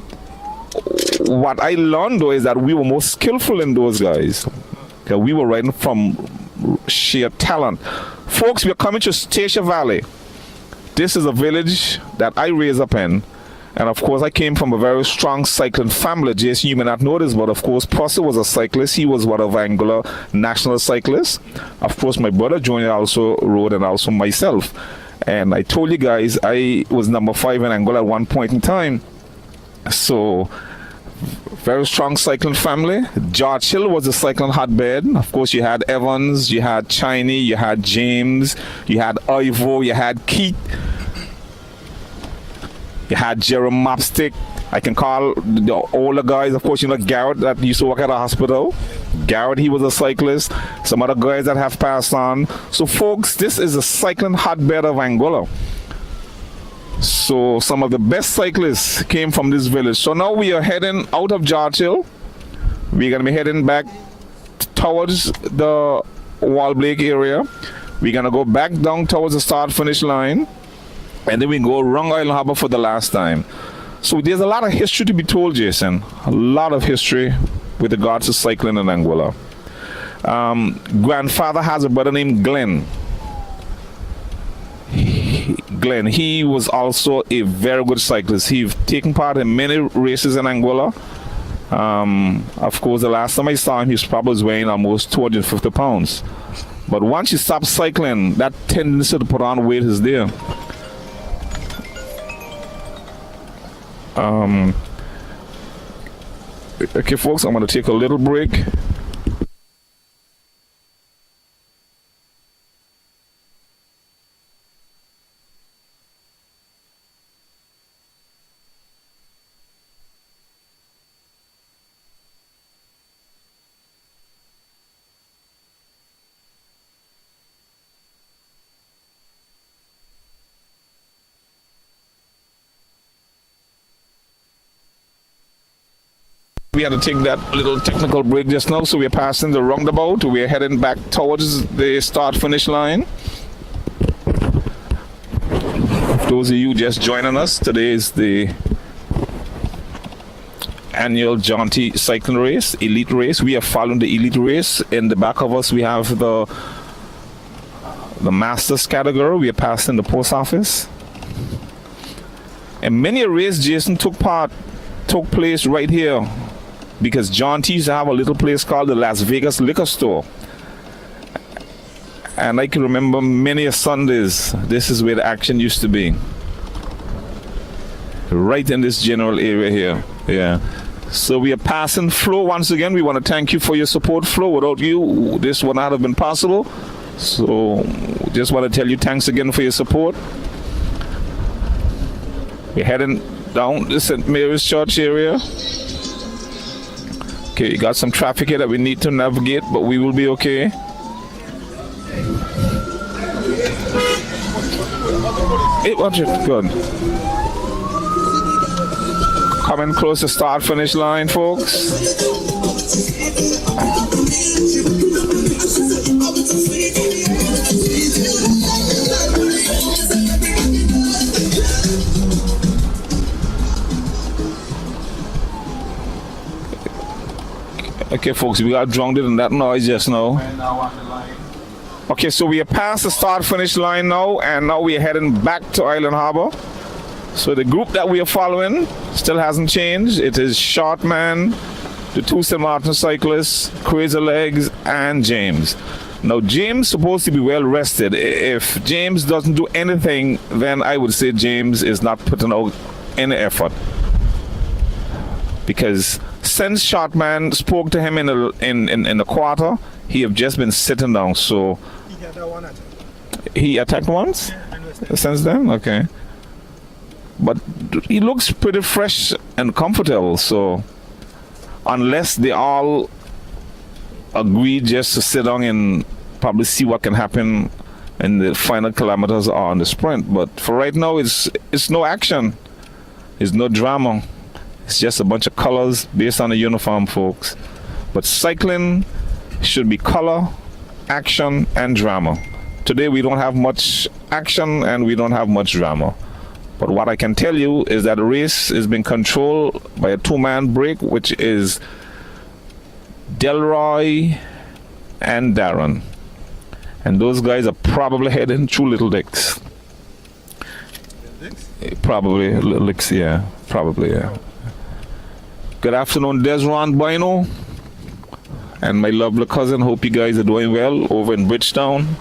A: what I learned, though, is that we were more skillful than those guys. Okay, we were riding from sheer talent. Folks, we're coming to Statia Valley. This is a village that I raised up in. And of course, I came from a very strong cycling family. Jason, you may not know this, but of course, Prosser was a cyclist. He was one of Anguilla national cyclists. Of course, my brother Junior also rode, and also myself. And I told you guys, I was number 5 in Anguilla at one point in time. So, very strong cycling family. George Hill was a cycling hotbed. Of course, you had Evans, you had Chiney, you had James, you had Ivo, you had Keith. You had Jerome Mopstick, I can call the older guys, of course, you know, Garrett that used to work at a hospital. Garrett, he was a cyclist. Some other guys that have passed on. So, folks, this is a cycling hotbed of Anguilla. So, some of the best cyclists came from this village. So, now we are heading out of George Hill. We're going to be heading back towards the Wallblake area. We're going to go back down towards the start-finish line. And then we go around Island Harbor for the last time. So there's a lot of history to be told, Jason. A lot of history with regards to cycling in Anguilla. Grandfather has a brother named Glenn. Glenn, he was also a very good cyclist. He's taken part in many races in Anguilla. Of course, the last time I saw him, he was probably weighing almost 250 pounds. But once you stop cycling, that tendency to put on weight is there. Okay, folks, I'm going to take a little break. We had to take that little technical break just now, so we're passing the roundabout. We're heading back towards the start-finish line. For those of you just joining us, today is the annual Jaunty cycling race, elite race. We are following the elite race. In the back of us, we have the Masters category. We are passing the post office. And many a race, Jason, took place right here. Because Jaunty used to have a little place called the Las Vegas Liquor Store. And I can remember many a Sundays, this is where the action used to be. Right in this general area here. Yeah. So we are passing Flo once again. We want to thank you for your support, Flo. Without you, this would not have been possible. So just want to tell you thanks again for your support. We're heading down the St. Mary's Church area. Okay, you got some traffic here that we need to navigate, but we will be okay. Hey, watch it. Good. Coming close to start-finish line, folks. Okay, folks, we got drowned in that noise just now. Okay, so we are past the start-finish line now, and now we are heading back to Island Harbor. So the group that we are following still hasn't changed. It is Shortman, the two St. Martin cyclists, Crazy Legs, and James. Now, James supposed to be well rested. If James doesn't do anything, then I would say James is not putting out any effort. Because since Shortman spoke to him in the quarter, he have just been sitting down. So he attacked once since then. Okay, but he looks pretty fresh and comfortable. So unless they all agree just to sit down and probably see what can happen in the final kilometers or on the sprint, but for right now, it's no action. It's no drama. It's just a bunch of colors based on the uniform, folks. But cycling should be color, action, and drama. Today we don't have much action and we don't have much drama. But what I can tell you is that the race is being controlled by a two-man break, which is Delroy and Darren. And those guys are probably heading through Little Dicks. Probably Little Dicks, yeah. Probably, yeah. Good afternoon, Desron Bueno and my lovely cousin. Hope you guys are doing well over in Bridgetown.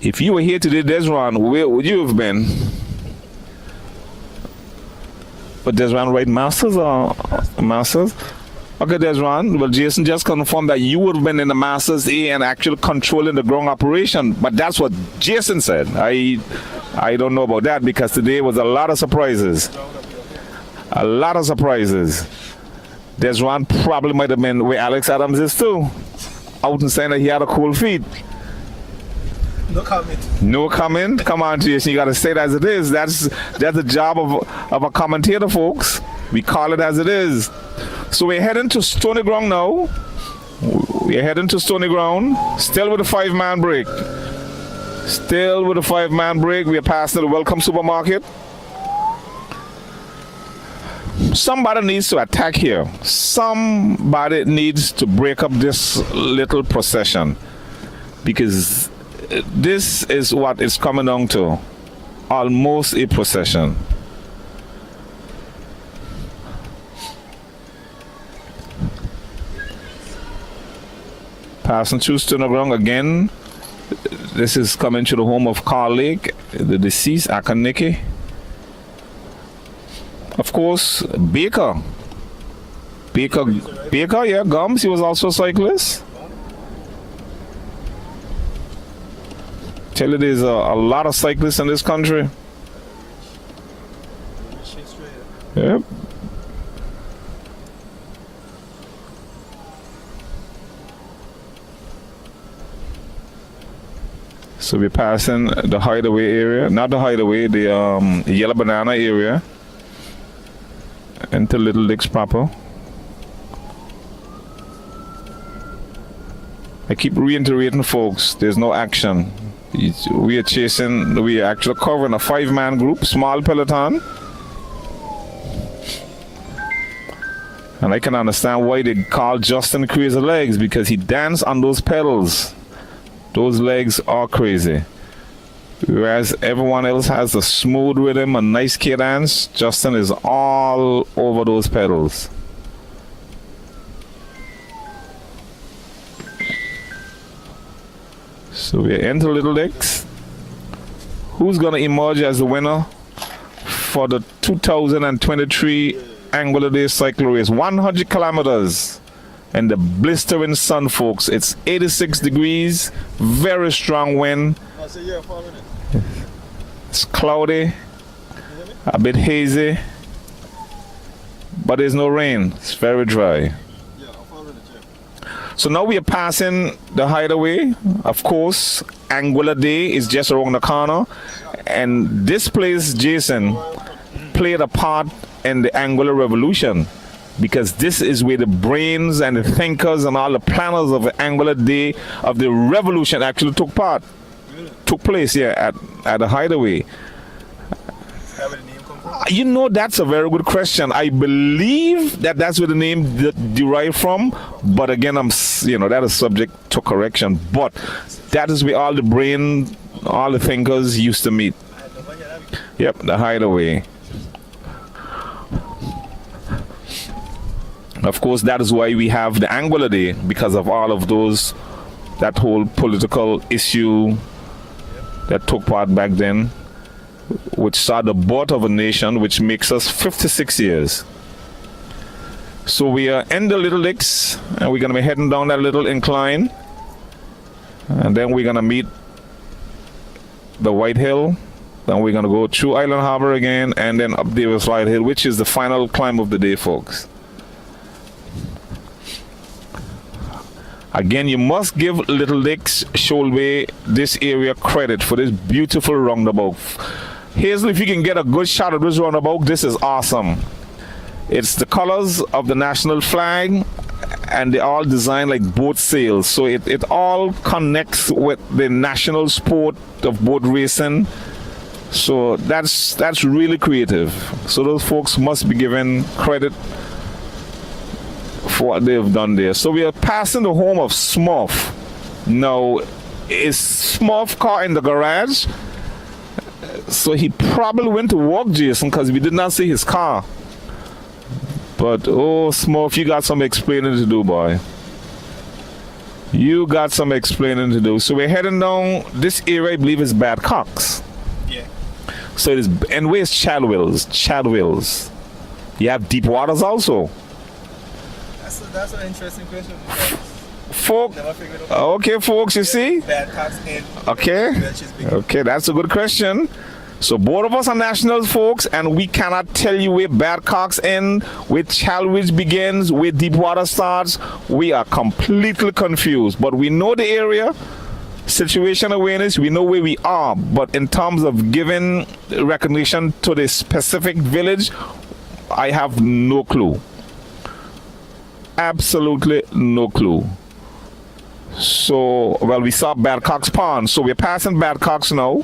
A: If you were here today, Desron, where would you have been? But Desron, right, Masters or Masters? Okay, Desron. Well, Jason just confirmed that you would have been in the Masters A and actually controlling the ground operation. But that's what Jason said. I don't know about that because today was a lot of surprises. A lot of surprises. There's one probably might have been where Alex Adams is too. Out and saying that he had a cold feet.
C: No comment.
A: No comment? Come on, Jason. You got to say it as it is. That's the job of a commentator, folks. We call it as it is. So we're heading to Stony Ground now. We're heading to Stony Ground. Still with a 5-man break. Still with a 5-man break. We are passing the Welcome Supermarket. Somebody needs to attack here. Somebody needs to break up this little procession. Because this is what it's coming down to. Almost a procession. Passing through Stony Ground again. This is coming to the home of Carl Lake, the deceased Akaniki. Of course, Baker, yeah, Gums, he was also a cyclist. Tell you there's a lot of cyclists in this country. Yep. So we're passing the Hideaway area, not the Hideaway, the Yellow Banana area, into Little Licks proper. I keep reiterating, folks, there's no action. We are actually covering a 5-man group, small peloton. And I can understand why they call Justin Crazy Legs, because he danced on those pedals. Those legs are crazy. Whereas everyone else has a smooth rhythm, a nice cadence, Justin is all over those pedals. So we're into Little Licks. Who's going to emerge as the winner for the 2023 Anguilla Day Cycle Race? 100 kilometers. And the blistering sun, folks. It's 86 degrees, very strong wind. It's cloudy, a bit hazy, but there's no rain. It's very dry. So now we are passing the Hideaway. Of course, Anguilla Day is just around the corner. And this place, Jason, played a part in the Anguilla Revolution. Because this is where the brains and the thinkers and all the planners of the Anguilla Day of the revolution actually took place here at the Hideaway.
C: Where did the name come from?
A: You know, that's a very good question. I believe that's where the name derived from, but again, that is subject to correction. But that is where all the brain, all the thinkers used to meet. Yep, the Hideaway. Of course, that is why we have the Anguilla Day, because of all of that whole political issue that took part back then, which saw the birth of a nation, which makes us 56 years. So we are in the Little Licks, and we're going to be heading down that little incline, and then we're going to meet the White Hill, then we're going to go through Island Harbor again, and then up Davis White Hill, which is the final climb of the day, folks. Again, you must give Little Licks, Shoalway, this area credit for this beautiful roundabout. Hazel, if you can get a good shot of this roundabout, this is awesome. It's the colors of the national flag, and they're all designed like boat sails. So it all connects with the national sport of boat racing. So that's really creative. So those folks must be given credit for what they've done there. So we are passing the home of Smurf. Now, is Smurf car in the garage? So he probably went to work, Jason, because we did not see his car. But, oh, Smurf, you got some explaining to do, boy. You got some explaining to do. So we're heading down this area, I believe is Bad Cox.
C: Yeah.
A: So it is, and where's Chadwells? Chadwells. You have Deep Waters also.
C: That's an interesting question.
A: Okay, folks, you see?
C: Bad Cox and
A: Okay, that's a good question. So both of us are nationals, folks, and we cannot tell you where Badcock's end, where Chalwich begins, where Deepwater starts. We are completely confused, but we know the area. Situation awareness, we know where we are, but in terms of giving recognition to the specific village, I have no clue. Absolutely no clue. So, well, we saw Badcock's Pond, so we're passing Badcock's now,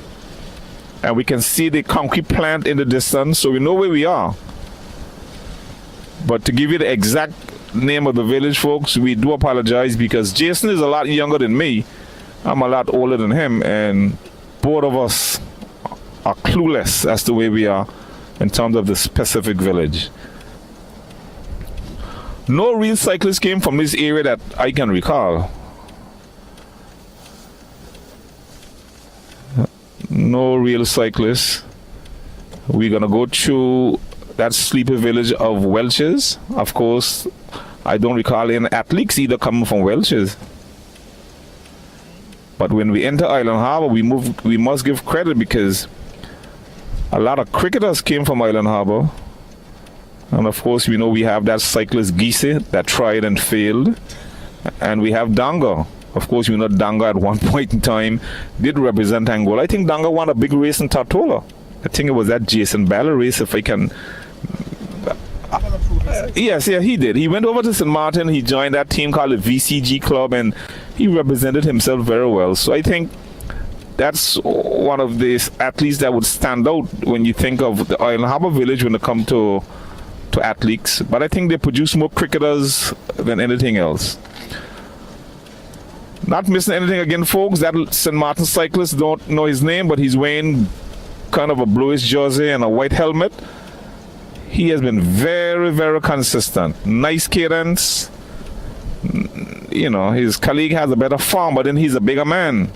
A: and we can see the concrete plant in the distance, so we know where we are. But to give you the exact name of the village, folks, we do apologize, because Jason is a lot younger than me. I'm a lot older than him, and both of us are clueless as to where we are in terms of the specific village. No real cyclists came from this area that I can recall. No real cyclists. We're gonna go through that sleepy village of Welches. Of course, I don't recall any athletes either coming from Welches. But when we enter Island Harbor, we must give credit, because a lot of cricketers came from Island Harbor. And of course, we know we have that cyclist Gise that tried and failed. And we have Danga. Of course, we know Danga at one point in time did represent Angola. I think Danga won a big race in Tortola. I think it was that Jason Ballard race, if I can. Yes, yeah, he did. He went over to St. Martin. He joined that team called the VCG Club, and he represented himself very well. So I think that's one of the athletes that would stand out when you think of the Island Harbor Village when it comes to athletes. But I think they produce more cricketers than anything else. Not missing anything again, folks. That St. Martin cyclist, don't know his name, but he's wearing kind of a bluish jersey and a white helmet. He has been very, very consistent. Nice cadence. You know, his colleague has a better farm, but then he's a bigger man.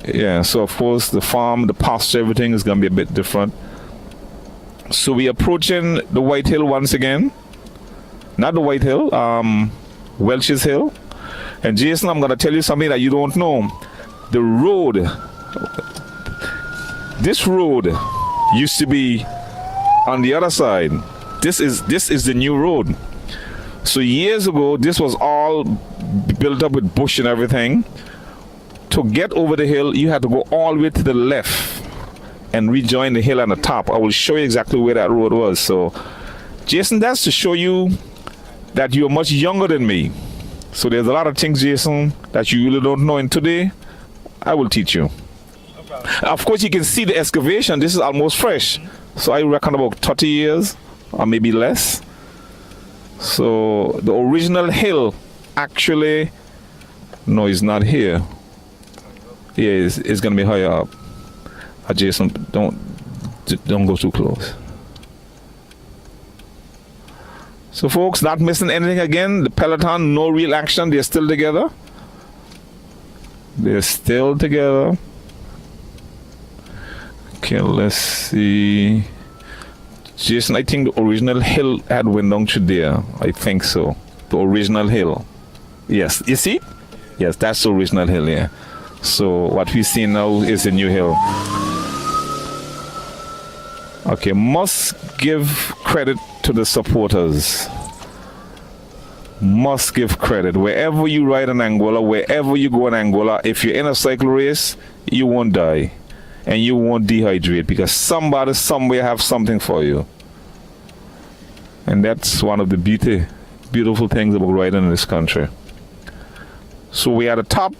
A: Yeah, so of course the farm, the pasture, everything is going to be a bit different. So we're approaching the White Hill once again. Not the White Hill, Welch's Hill. And Jason, I'm going to tell you something that you don't know. The road, this road used to be on the other side. This is the new road. So years ago, this was all built up with bush and everything. To get over the hill, you had to go all the way to the left and rejoin the hill on the top. I will show you exactly where that road was. So, Jason, that's to show you that you're much younger than me. So there's a lot of things, Jason, that you really don't know. And today, I will teach you. Of course, you can see the excavation. This is almost fresh. So I reckon about 30 years or maybe less. So the original hill actually, no, it's not here. Yeah, it's going to be higher up. Jason, don't go too close. So folks, not missing anything again. The peloton, no real action. They're still together. They're still together. Okay, let's see. Jason, I think the original hill had went down to there. I think so. The original hill. Yes, you see? Yes, that's the original hill, yeah. So what we see now is the new hill. Okay, must give credit to the supporters. Must give credit. Wherever you ride in Angola, wherever you go in Angola, if you're in a cycle race, you won't die. And you won't dehydrate, because somebody somewhere have something for you. And that's one of the beautiful things about riding in this country. So we are at the top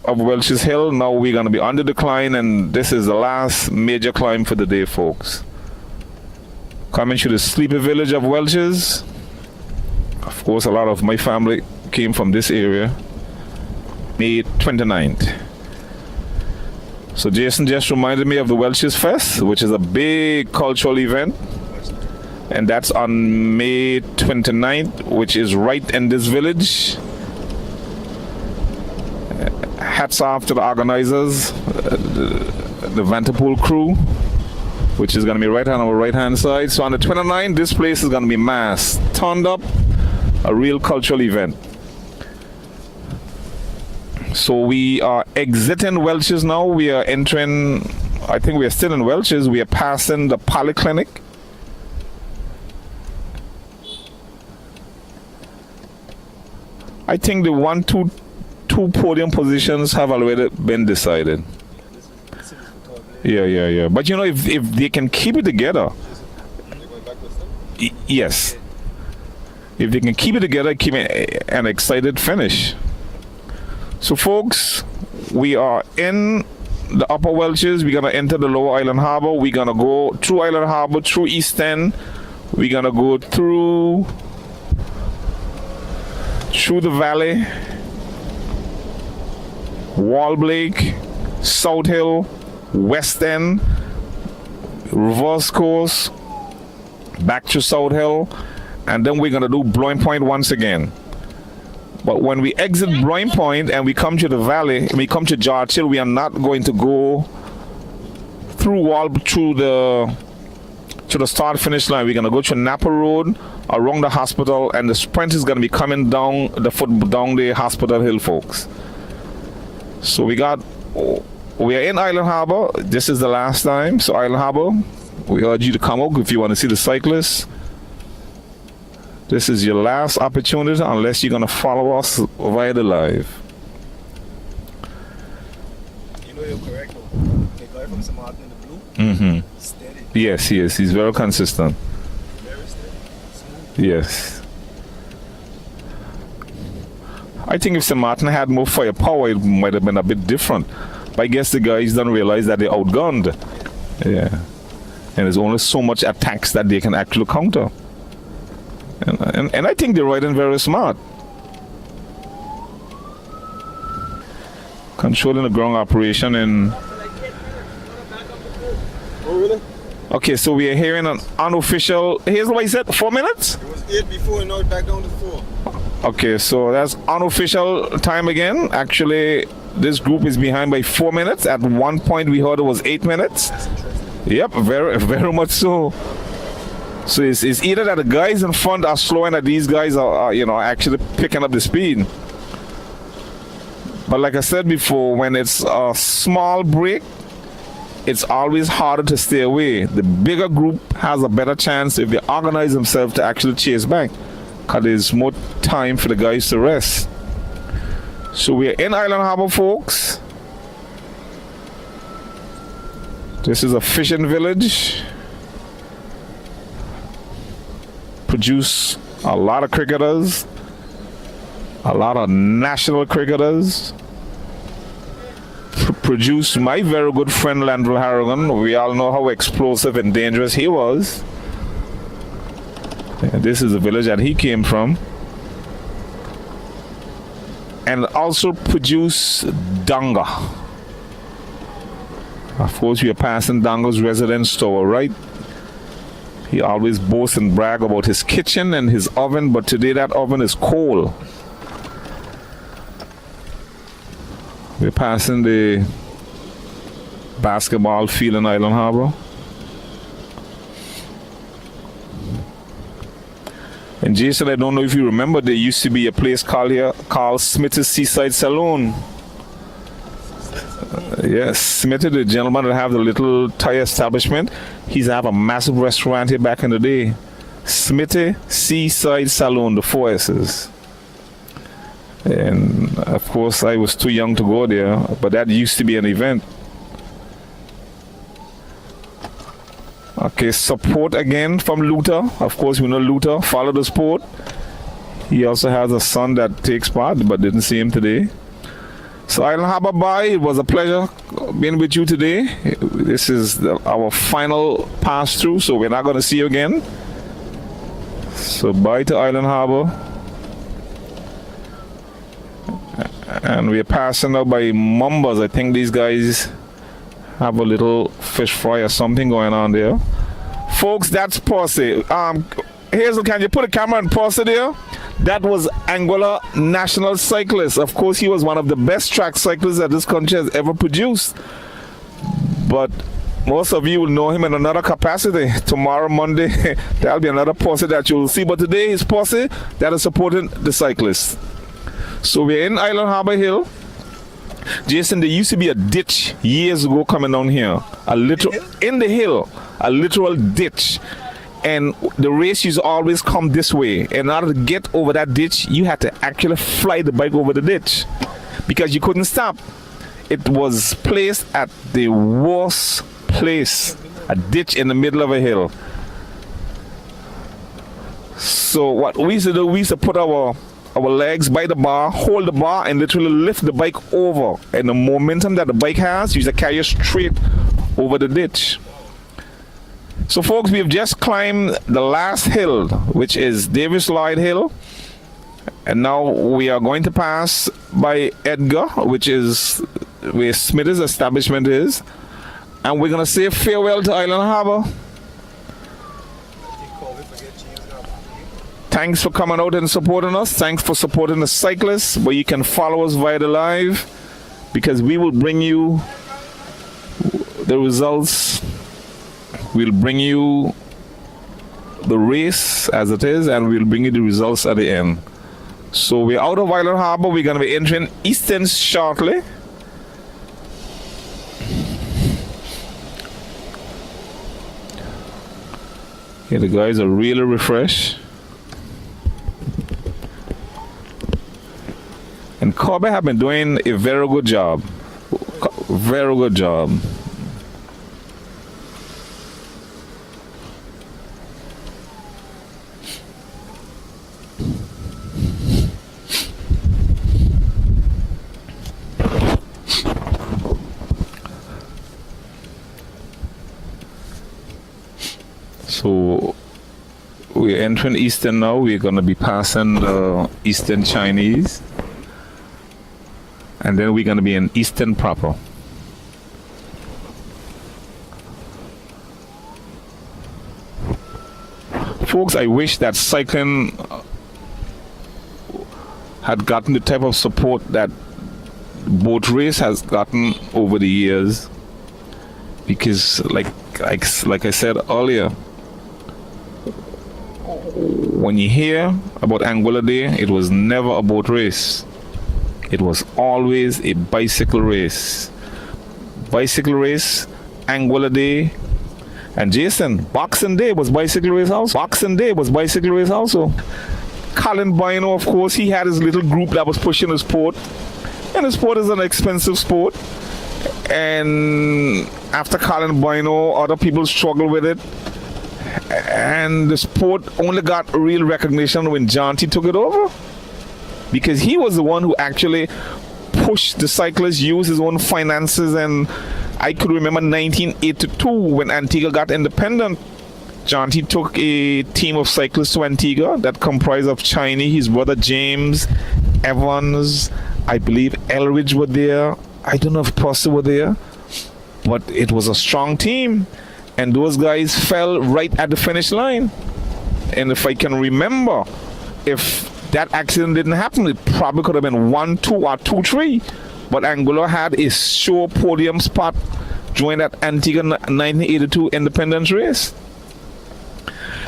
A: of Welch's Hill. Now we're going to be on the decline, and this is the last major climb for the day, folks. Coming to the sleepy village of Welch's. Of course, a lot of my family came from this area. May 29th. So Jason just reminded me of the Welch's Fest, which is a big cultural event. And that's on May 29th, which is right in this village. Hats off to the organizers, the Vanderpool crew, which is going to be right on our right hand side. So on the 29th, this place is going to be mass, turned up, a real cultural event. So we are exiting Welch's now. We are entering I think we are still in Welch's. We are passing the polyclinic. I think the two podium positions have already been decided. Yeah. But you know, if they can keep it together, yes. If they can keep it together, keep an excited finish. So, folks, we are in the Upper Welches. We're gonna enter the Lower Island Harbor. We're gonna go through Island Harbor, through East End. We're gonna go through the valley, Wall Blake, South Hill, West End, reverse course, back to South Hill, and then we're gonna do Blowing Point once again. But when we exit Blowing Point and we come to the valley, we come to George Hill, we are not going to go through the start finish line. We're gonna go to Napa Road, around the hospital, and the sprint is gonna be coming down the hospital hill, folks. So we are in Island Harbor. This is the last time. So Island Harbor, we urge you to come out if you want to see the cyclists. This is your last opportunity unless you're gonna follow us via the live.
C: You know you're correct. The guy from St. Martin in the blue. Steady.
A: Yes, he's very consistent.
C: Very steady. Smooth.
A: Yes. I think if St. Martin had more firepower, it might have been a bit different. But I guess the guys don't realize that they're outgunned. Yeah. And there's only so much attacks that they can actually counter. And I think they're riding very smart. Controlling the ground operation in...
C: Oh, really?
A: Okay, so we are hearing an unofficial... Here's what I said, 4 minutes?
C: It was 8 before, and now it's back down to 4.
A: Okay, so that's unofficial time again. Actually, this group is behind by 4 minutes. At one point, we heard it was 8 minutes. Yep, very, very much so. So it's either that the guys in front are slowing, or these guys are actually picking up the speed. But like I said before, when it's a small break, it's always harder to stay away. The bigger group has a better chance if they organize themselves to actually chase back, because there's more time for the guys to rest. So we're in Island Harbor, folks. This is a fishing village. Produce a lot of cricketers, a lot of national cricketers. Produce my very good friend Landry Harrigan. We all know how explosive and dangerous he was. And this is the village that he came from. And also produce Danga. Of course, we are passing Danga's residence to our right. He always boasts and brag about his kitchen and his oven, but today that oven is cold. We're passing the basketball field in Island Harbor. And Jason, I don't know if you remember, there used to be a place called Smitty's Seaside Saloon. Yes, Smitty, the gentleman that have the little Thai establishment, he's have a massive restaurant here back in the day. Smitty Seaside Saloon, the 4 S's. And of course, I was too young to go there, but that used to be an event. Okay, support again from Luther. Of course, we know Luther. Follow the sport. He also has a son that takes part, but didn't see him today. So Island Harbor, bye. It was a pleasure being with you today. This is our final pass through, so we're not going to see you again. So bye to Island Harbor. And we're passing out by Mumbas. I think these guys have a little fish fry or something going on there. Folks, that's Posse. Hazel, can you put a camera on Posse there? That was Anguilla national cyclist. Of course, he was one of the best track cyclists that this country has ever produced. But most of you will know him in another capacity. Tomorrow, Monday, there'll be another Posse that you'll see. But today, his Posse that is supporting the cyclists. So we're in Island Harbor Hill. Jason, there used to be a ditch years ago coming down here. In the hill, a literal ditch. And the race used to always come this way. In order to get over that ditch, you had to actually fly the bike over the ditch because you couldn't stop. It was placed at the worst place, a ditch in the middle of a hill. So what we used to do, we used to put our legs by the bar, hold the bar, and literally lift the bike over. And the momentum that the bike has, you used to carry it straight over the ditch. So folks, we have just climbed the last hill, which is Davis Lloyd Hill. And now we are going to pass by Edgar, which is where Smith's establishment is. And we're going to say farewell to Island Harbor. Thanks for coming out and supporting us. Thanks for supporting the cyclists. But you can follow us via the live because we will bring you the results. We'll bring you the race as it is, and we'll bring you the results at the end. So we're out of Island Harbor. We're going to be entering Easton shortly. Yeah, the guys are really refreshed. And Kobe have been doing a very good job. Very good job. So we're entering Eastern now. We're going to be passing the Eastern Chinese. And then we're going to be in Eastern proper. Folks, I wish that cycling had gotten the type of support that boat race has gotten over the years. Because like I said earlier, when you hear about Anguilla Day, it was never a boat race. It was always a bicycle race. Bicycle race, Anguilla Day, and Jason, Boxing Day was bicycle race also. Boxing Day was bicycle race also. Colin Bino, of course, he had his little group that was pushing the sport. And the sport is an expensive sport. And after Colin Bino, other people struggle with it. And the sport only got real recognition when John T took it over. Because he was the one who actually pushed the cyclists, used his own finances. And I could remember 1982 when Antigua got independent. John T took a team of cyclists to Antigua that comprised of Chinese, his brother James, Evans, I believe Elridge were there. I don't know if Prosser were there. But it was a strong team. And those guys fell right at the finish line. And if I can remember, if that accident didn't happen, it probably could have been 1-2 or 2-3. But Anguilla had a sure podium spot during that Antigua 1982 independence race.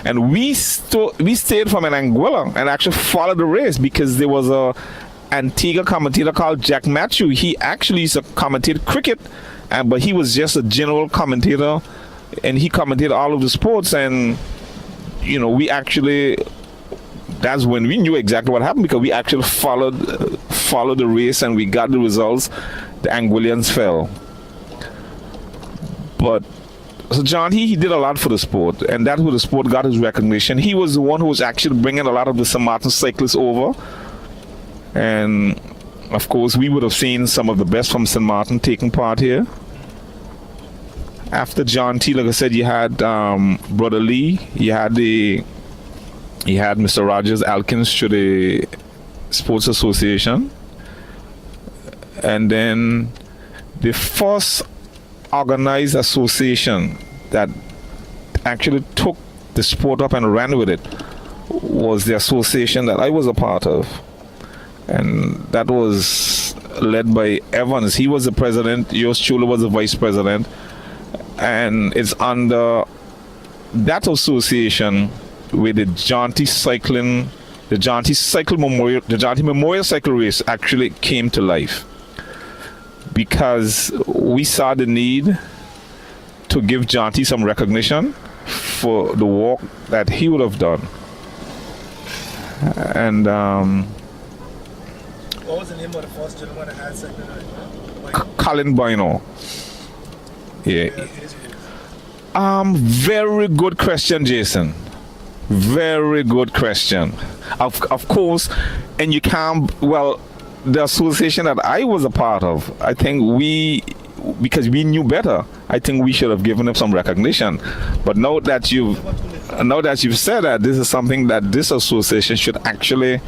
A: And we stayed from an Anguilla and actually followed the race because there was a Antigua commentator called Jack Matthew. He actually used to commentate cricket, but he was just a general commentator, and he commentated all of the sports. And you know, we actually, that's when we knew exactly what happened, because we actually followed the race and we got the results. The Anguillians fell. But so John, he did a lot for the sport, and that's where the sport got his recognition. He was the one who was actually bringing a lot of the St. Martin cyclists over. And of course, we would have seen some of the best from St. Martin taking part here. After John T, like I said, you had Brother Lee, you had Mr. Rogers Alkins to the Sports Association. And then the first organized association that actually took the sport up and ran with it was the association that I was a part of. And that was led by Evans. He was the president, Yost Chula was the vice president. And it's under that association where the Jaunty Memorial Cycle Race actually came to life. because we saw the need to give Jonty some recognition for the work that he would have done. And
C: What was the name of the first gentleman that had second?
A: Colin Boino. Yeah. Very good question, Jason. Very good question. Of course, and you can't, well, the association that I was a part of, I think because we knew better, I think we should have given him some recognition. But now that you've said that, this is something that this association should actually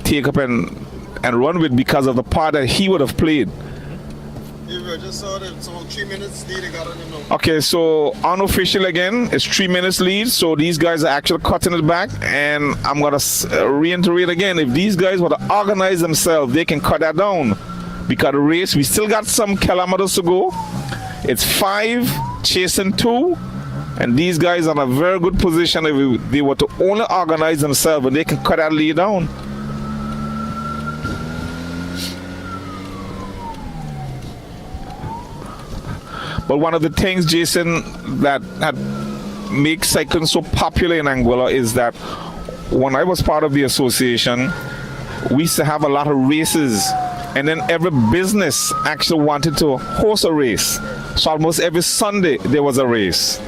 A: take up and run with, because of the part that he would have played.
D: I just saw them. So 3 minutes lead, they got on him now.
A: Okay, so unofficial again, it's 3 minutes lead. So these guys are actually cutting it back, and I'm gonna reiterate again: if these guys were to organize themselves, they can cut that down. Because the race, we still got some kilometers to go. It's 5 chasing 2, and these guys are in a very good position. If they were to only organize themselves, and they can cut that lead down. But one of the things, Jason, that makes cycling so popular in Anguilla is that when I was part of the association, we used to have a lot of races, and then every business actually wanted to host a race. So almost every Sunday there was a race.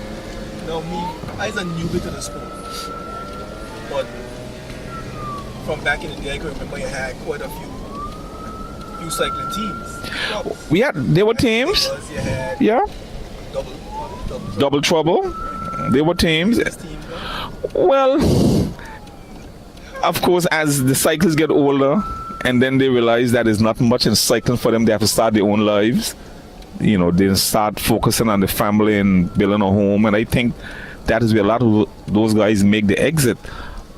C: Now me, I was a newbie to the sport. But from back in the day, I can remember you had quite a few cycling teams.
A: There were teams.
C: You had
A: Yeah.
C: double
A: Trouble. There were teams. Well, of course, as the cyclists get older, and then they realize that there's not much in cycling for them, they have to start their own lives. You know, they start focusing on the family and building a home, and I think that is where a lot of those guys make the exit.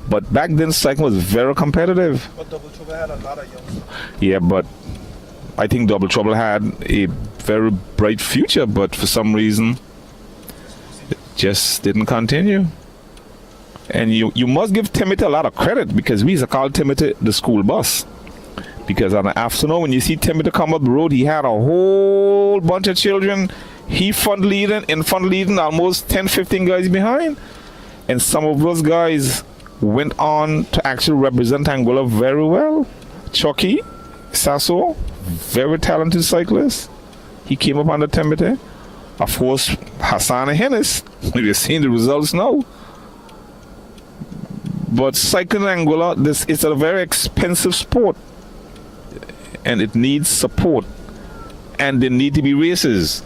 A: But back then, cycling was very competitive.
C: But Double Trouble had a lot of youngsters.
A: Yeah, but I think Double Trouble had a very bright future, but for some reason, it just didn't continue. And you must give Timothy a lot of credit, because we used to call Timothy the school bus. Because on the afternoon, when you see Timothy come up the road, he had a whole bunch of children. He front leading almost 10, 15 guys behind. And some of those guys went on to actually represent Anguilla very well. Chucky Sasso, very talented cyclist. He came up under Timothy. Of course, Hassan and Hennis, we've seen the results now. But cycling in Anguilla, it's a very expensive sport. And it needs support. And there need to be races.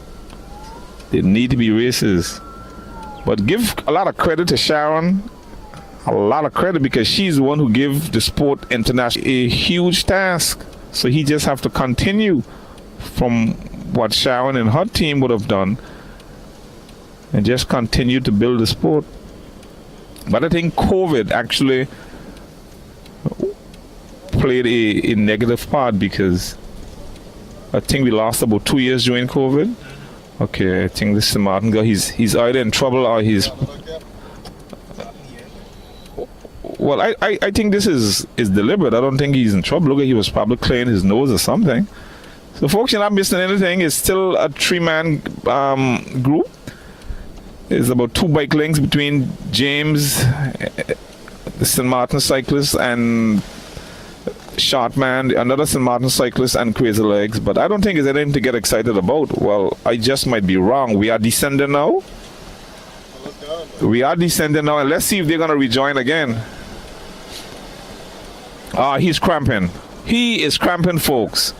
A: But give a lot of credit to Sharon. A lot of credit, because she's the one who gave the sport international a huge task. So he just have to continue from what Sharon and her team would have done, and just continue to build the sport. But I think COVID actually played a negative part, because I think we lost about 2 years during COVID. Okay, I think this is Martin guy. He's either in trouble or he's. Well, I think this is deliberate. I don't think he's in trouble. Look, he was probably clearing his nose or something. So, folks, you're not missing anything. It's still a 3-man group. There's about 2 bike links between James, the St. Martin cyclist, and Shortman, another St. Martin cyclist, and Crazy Legs. But I don't think there's anything to get excited about. Well, I just might be wrong. We are descending now. And let's see if they're going to rejoin again. He's cramping. He is cramping, folks.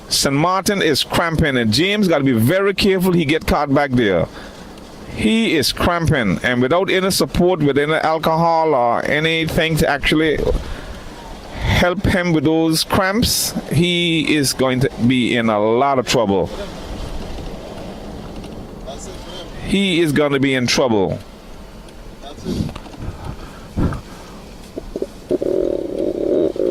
A: St. Martin is cramping, and James got to be very careful he get caught back there. He is cramping, and without any support, with any alcohol or anything to actually help him with those cramps, he is going to be in a lot of trouble. He is going to be in trouble.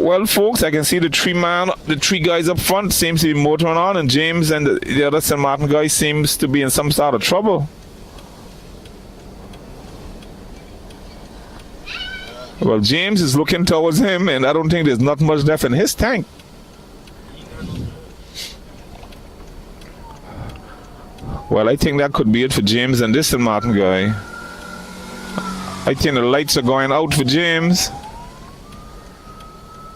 A: Well, folks, I can see the 3 guys up front seems to be motoring on, and James and the other St. Martin guy seems to be in some sort of trouble. Well, James is looking towards him, and I don't think there's not much left in his tank. Well, I think that could be it for James and this St. Martin guy. I think the lights are going out for James.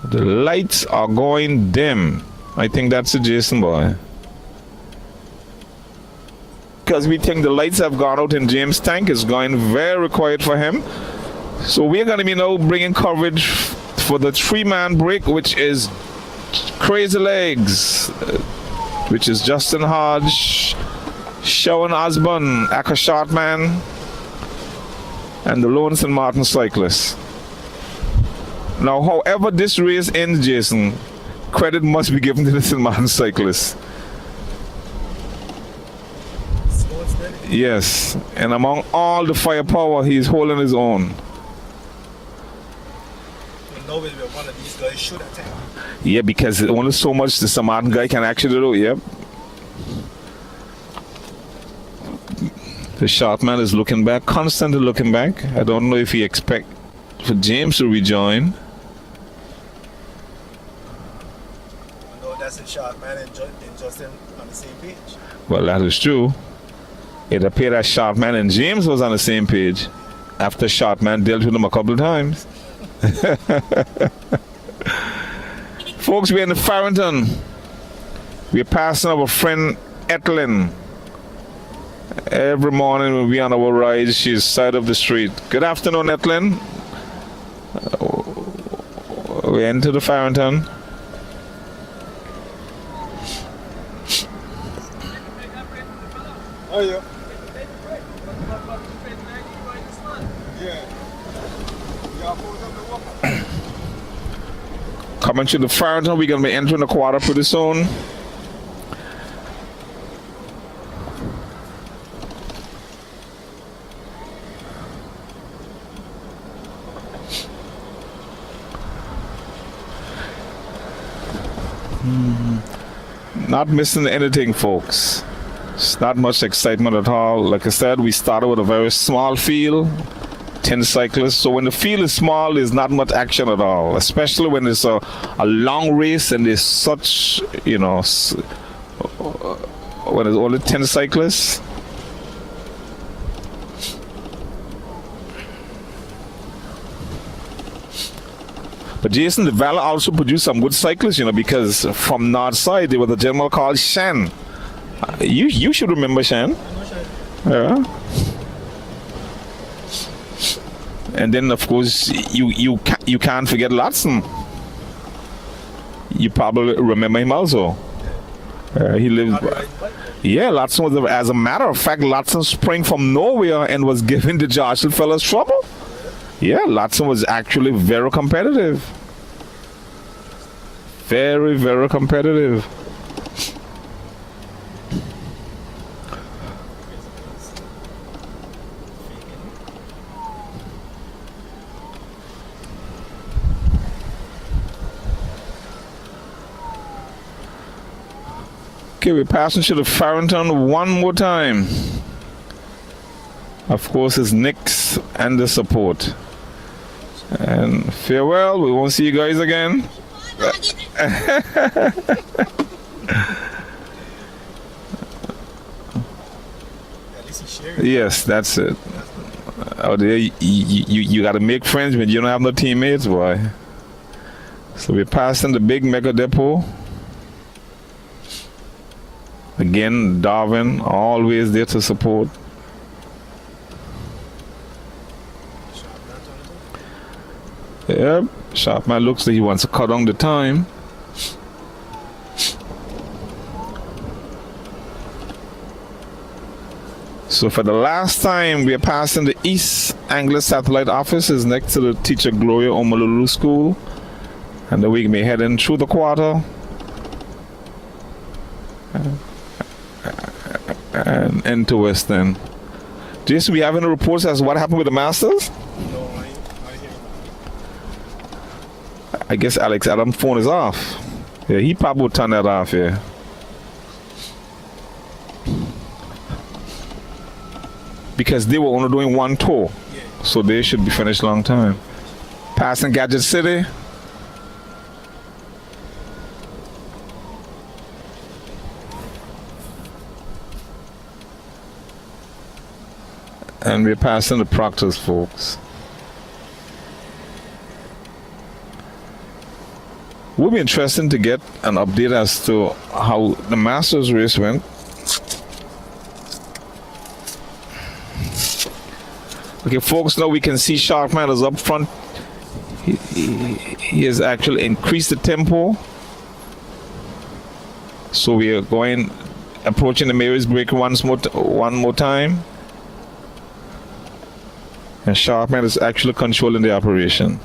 A: The lights are going dim. I think that's a Jason boy. Because we think the lights have gone out in James' tank. It's going very quiet for him. So we're going to be now bringing coverage for the 3-man break, which is Crazy Legs, which is Justin Hodge, Shawn Osborne, Aka Shortman, and the Lone St. Martin cyclist. Now, however this race ends, Jason, credit must be given to the St. Martin cyclist. Yes, and among all the firepower, he's holding his own.
C: No way one of these guys should attack.
A: Yeah, because only so much the St. Martin guy can actually do. Yep. The short man is looking back, constantly looking back. I don't know if he expect for James to rejoin.
C: No, that's a short man and Justin on the same page.
A: Well, that is true. It appeared that Sharpman and James was on the same page after Sharpman dealt with him a couple of times. Folks, we're in the Farrington. We're passing our friend Etlin. Every morning when we're on our rides, she's side of the street. Good afternoon, Etlin. We enter the Farrington.
C: Oh, yeah.
A: Coming to the Farrington, we're going to be entering the quarter pretty soon. Not missing anything, folks. It's not much excitement at all. Like I said, we started with a very small field, 10 cyclists. So when the field is small, there's not much action at all, especially when it's a long race and there's such, when there's only 10 cyclists. But Jason, the Valley also produced some good cyclists, because from north side there was a gentleman called Shan. You should remember Shan. Yeah. And then of course you can't forget Latson. You probably remember him also. He lived. Yeah, Latson was. As a matter of fact, Latson sprang from nowhere and was giving the Joshua fellas trouble. Yeah, Latson was actually very competitive. Very, very competitive. Okay, we're passing to the Farrington one more time. Of course, it's Nick's and the support. And farewell, we won't see you guys again. Yes, that's it. Out there, you got to make friends when you don't have no teammates, boy. So we're passing the big mega depot. Again, Darwin, always there to support. Yep, Sharpman looks like he wants to cut down the time. So for the last time, we are passing the East Anglia Satellite Office, is next to the Teacher Gloria Omalulu School. And then we may head in through the quarter. And into West End. Jason, we have any reports as to what happened with the Masters?
C: No, I hear.
A: I guess Alex Adams' phone is off. Yeah, he probably would turn that off, yeah. Because they were only doing one tour.
C: Yeah.
A: So they should be finished long time. Passing Gadget City. And we're passing the practice, folks. Would be interesting to get an update as to how the Masters race went. Okay, folks, now we can see Sharkman is up front. He has actually increased the tempo. So we are approaching the Mary's break one more time. And Sharkman is actually controlling the operation.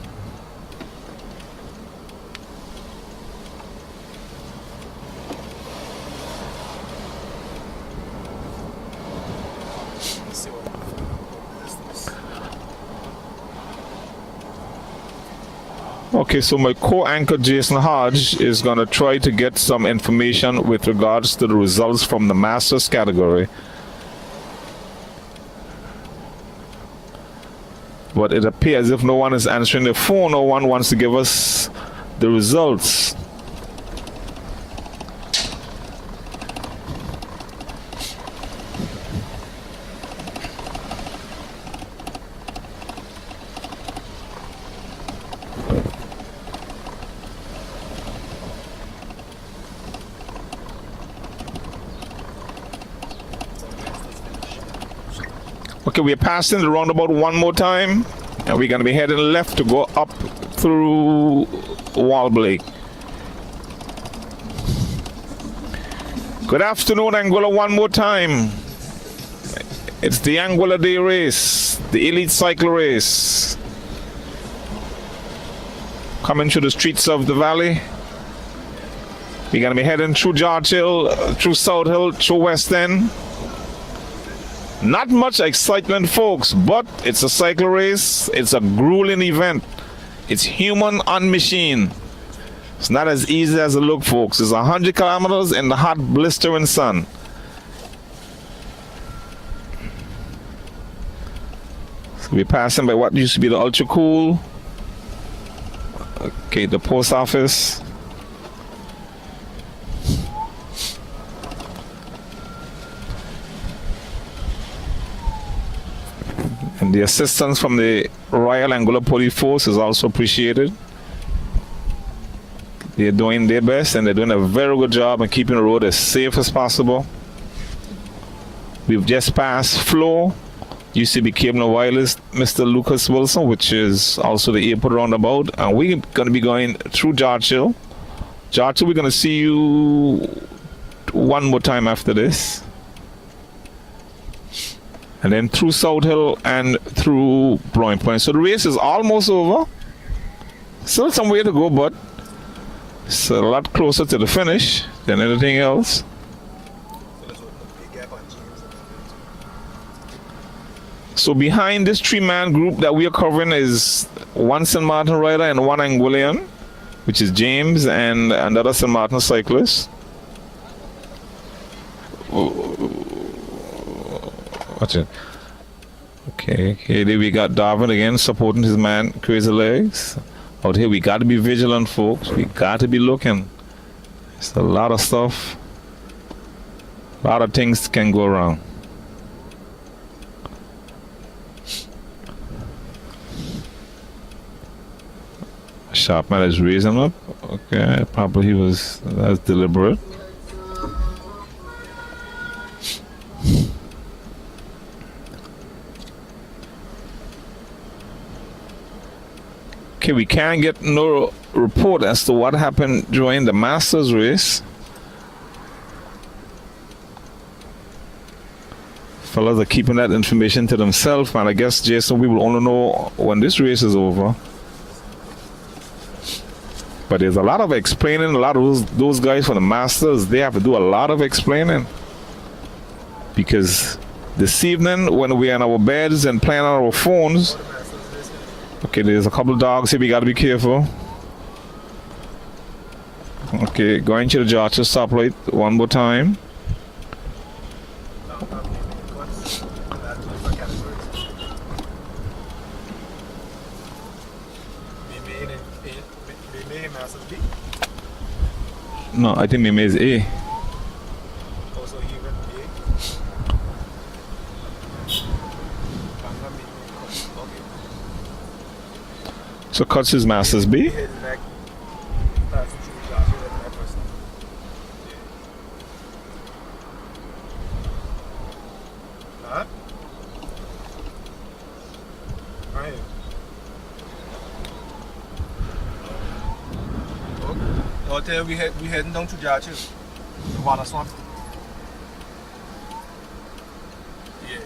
A: Okay, so my co-anchor Jason Hodge is going to try to get some information with regards to the results from the Masters category. But it appears as if no one is answering the phone, no one wants to give us the results. Okay, we're passing the roundabout one more time, and we're going to be heading left to go up through Wallblake. Good afternoon, Anguilla, one more time. It's the Anguilla Day race, the elite cycle race. Coming through the streets of the valley. We're going to be heading through George Hill, through South Hill, through West End. Not much excitement, folks, but it's a cycle race. It's a grueling event. It's human on machine. It's not as easy as it looks, folks. It's 100 kilometers in the hot, blistering sun. So we're passing by what used to be the Ultra Cool. Okay, the post office. And the assistance from the Royal Anguilla Police Force is also appreciated. They're doing their best and they're doing a very good job in keeping the road as safe as possible. We've just passed Flo, used to be Cable and Wireless, Mr. Lucas Wilson, which is also the airport roundabout. And we're going to be going through George Hill. George Hill, we're going to see you one more time after this. And then through South Hill and through Blowing Point. So the race is almost over. Still some way to go, but it's a lot closer to the finish than anything else. So behind this three-man group that we are covering is one St. Martin rider and one Anguillian, which is James and another St. Martin cyclist. Watch it. Okay, here we got Darwin again supporting his man Crazy Legs. Out here we got to be vigilant, folks. We got to be looking. It's a lot of stuff. A lot of things can go wrong. Sharpman is raising up. Okay, probably that's deliberate. Okay, we can't get no report as to what happened during the Masters race. Fellas are keeping that information to themselves, and I guess, Jason, we will only know when this race is over. But there's a lot of explaining. A lot of those guys from the Masters, they have to do a lot of explaining. Because this evening, when we're in our beds and playing on our phones, okay, there's a couple of dogs here. We got to be careful. Okay, going to the Georgia stoplight one more time. No, I think Meme is A. So Cuts is Masters B.
C: His neck. Passing through Josh. He's looking at first. Huh? Right. Out there we heading down to Jarches. The water swamp. Yeah.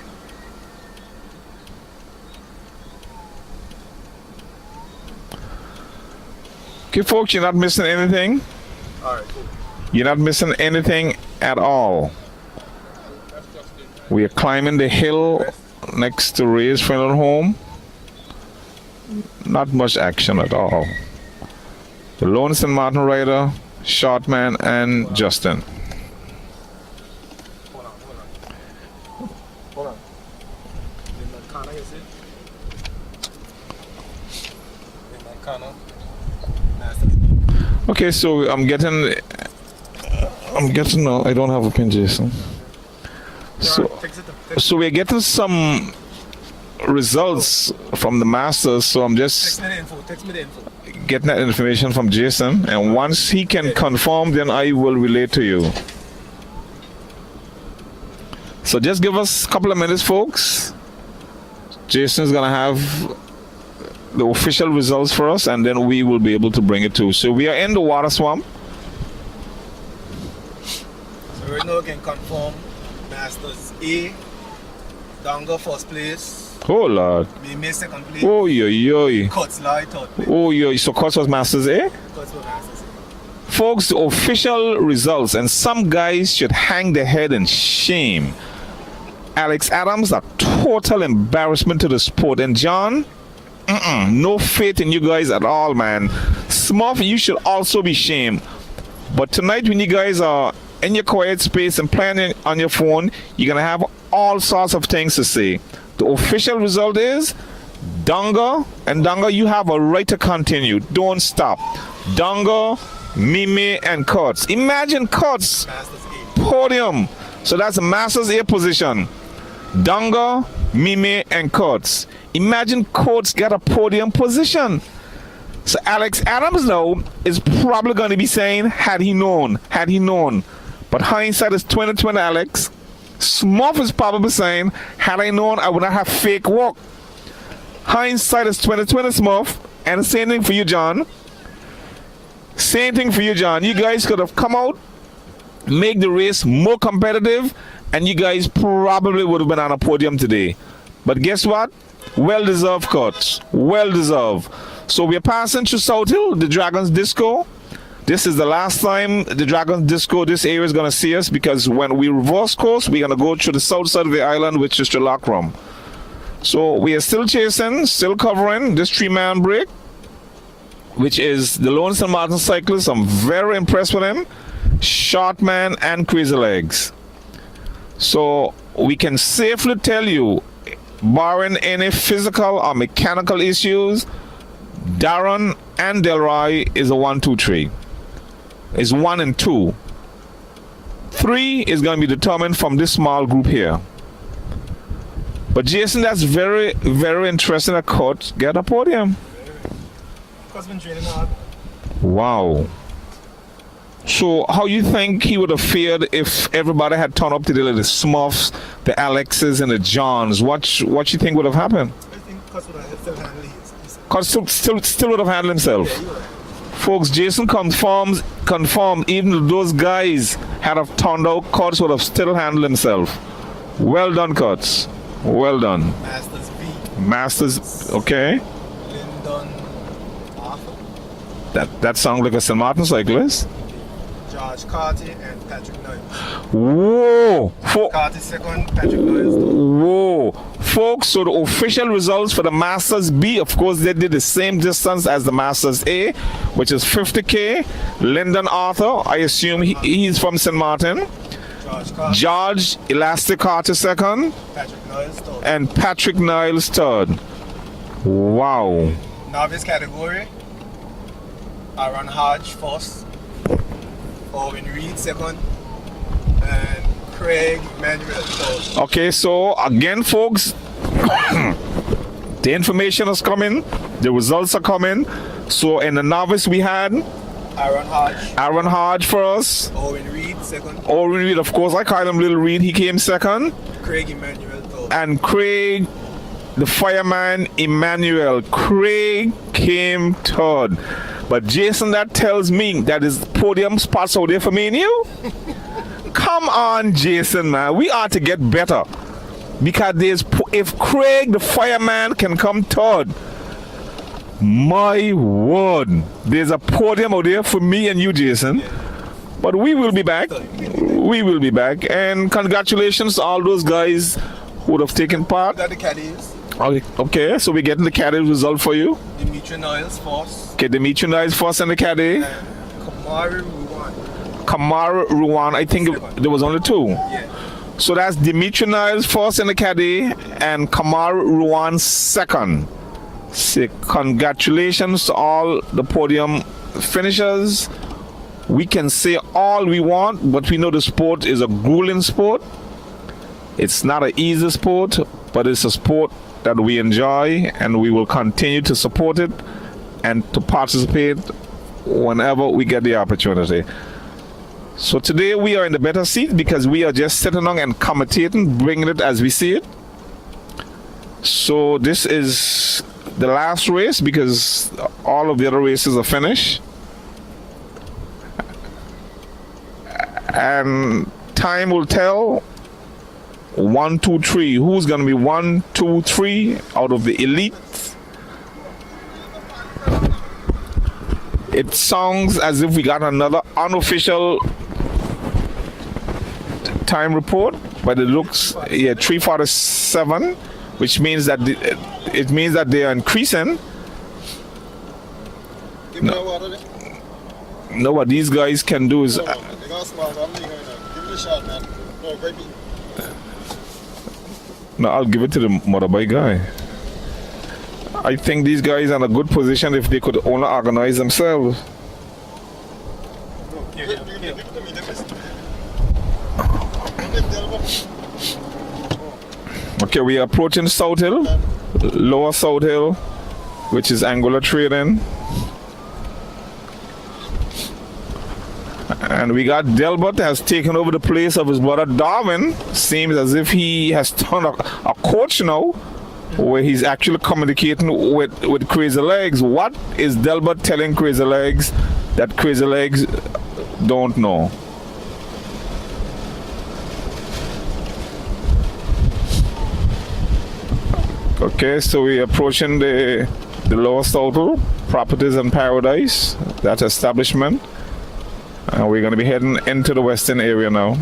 A: Okay, folks, you're not missing anything.
C: Alright, cool.
A: You're not missing anything at all. We are climbing the hill next to Ray's funeral home. Not much action at all. The Lone St. Martin rider, Shortman, and Justin.
C: Hold on. Hold on. In that corner, you see? In that corner. Masters.
A: Okay, so I'm getting. No, I don't have a pin, Jason. So we're getting some results from the Masters. So I'm just
C: Text me the info.
A: getting that information from Jason, and once he can confirm, then I will relay to you. So just give us a couple of minutes, folks. Jason's gonna have the official results for us, and then we will be able to bring it to. So we are in the water swamp.
C: So right now we can confirm Masters A, Donga first place,
A: Oh Lord.
C: Mimi second place,
A: Oh yo.
C: Cuts Lai third place.
A: Oh yo. So Cuts was Masters A.
C: Cuts for Masters A.
A: Folks, the official results, and some guys should hang their head in shame. Alex Adams, a total embarrassment to the sport. And John, no faith in you guys at all, man. Smurf, you should also be shamed. But tonight, when you guys are in your quiet space and playing on your phone, you're going to have all sorts of things to say. The official result is Donga, and Donga, you have a right to continue. Don't stop. Donga, Mimi, and Cuts. Imagine Cuts
C: Masters A.
A: podium. So that's a Masters A position. Donga, Mimi, and Cuts. Imagine Cuts get a podium position. So Alex Adams now is probably going to be saying, had he known. But hindsight is 20/20, Alex. Smurf is probably saying, had I known, I would not have fake walk. Hindsight is 20/20, Smurf. And the same thing for you, John. Same thing for you, John. You guys could have come out, make the race more competitive, and you guys probably would have been on a podium today. But guess what? Well-deserved, Cuts. Well-deserved. So we're passing through South Hill, the Dragon's Disco. This is the last time the Dragon's Disco, this area is going to see us, because when we reverse course, we're going to go through the south side of the island, which is Trelakram. So we are still chasing, still covering this 3-man break, which is the Lone St. Martin cyclist. I'm very impressed with him. Shortman and Crazy Legs. So we can safely tell you, barring any physical or mechanical issues, Darren and Delroy is a 1, 2, 3. Is 1 and 2. 3 is going to be determined from this small group here. But Jason, that's very, very interesting. A Cuts get a podium.
C: Cuts been training hard.
A: Wow. So how you think he would have fared if everybody had turned up today, like the Smurfs, the Alexes, and the Johns? What you think would have happened?
C: I think Cuts would have still handled his.
A: Cuts still would have handled himself.
C: Yeah, he would have.
A: Folks, Jason confirmed even if those guys had have turned out, Cuts would have still handled himself. Well done, Cuts. Well done.
C: Masters B.
A: Masters, okay.
C: Lyndon Arthur.
A: That sounds like a St. Martin cyclist.
C: George Carty and Patrick Niles.
A: Whoa!
C: Carty second, Patrick Niles third.
A: Whoa! Folks, so the official results for the Masters B, of course, they did the same distance as the Masters A, which is 50K. Lyndon Arthur, I assume he's from St. Martin.
C: George Carty.
A: George Elastic Carter second.
C: Patrick Niles third.
A: And Patrick Niles third. Wow.
C: Novice category. Aaron Hodge first. Owen Reed second. And Craig Manuel third.
A: Okay, so again, folks, the The information is coming. The results are coming. So in the novice we had Aaron Hodge for us.
C: Owen Reed, second.
A: Owen Reed, of course. I call him Little Reed. He came second.
C: Craig Emmanuel, third.
A: And Craig, the fireman Emmanuel, Craig came third. But Jason, that tells me that his podium spots out there for me and you. Come on, Jason, man. We ought to get better. Because if Craig, the fireman, can come third, my word, there's a podium out there for me and you, Jason. But we will be back. We will be back. And congratulations to all those guys who would have taken part.
C: Got the caddies.
A: Okay, so we're getting the caddy result for you.
C: Dimitri Niles first.
A: Okay, Dimitri Niles first in the caddy.
C: Kamari Ruwan.
A: Kamara Ruwan, I think there was only two.
C: Yeah.
A: So that's Dimitri Niles first in the caddy and Kamara Ruwan second. Say congratulations to all the podium finishers. We can say all we want, but we know the sport is a grueling sport. It's not an easy sport, but it's a sport that we enjoy, and we will continue to support it and to participate whenever we get the opportunity. So today we are in the better seat because we are just sitting on and commentating, bringing it as we see it. So this is the last race because all of the other races are finished. And time will tell 1, 2, 3. Who's going to be 1, 2, 3 out of the elite? It sounds as if we got another unofficial time report, but it looks 3:47, which means that it means that they are increasing. No, what these guys can do is. No, I'll give it to the motorbike guy. I think these guys are in a good position if they could only organize themselves. Okay, we are approaching South Hill, Lower South Hill, which is Anguilla Trading. And we got Delbert has taken over the place of his brother Darwin. Seems as if he has turned a coach now, where he's actually communicating with Crazy Legs. What is Delbert telling Crazy Legs that Crazy Legs don't know? Okay, so we're approaching the Lower South Hill Properties and Paradise, that establishment. And we're going to be heading into the western area now.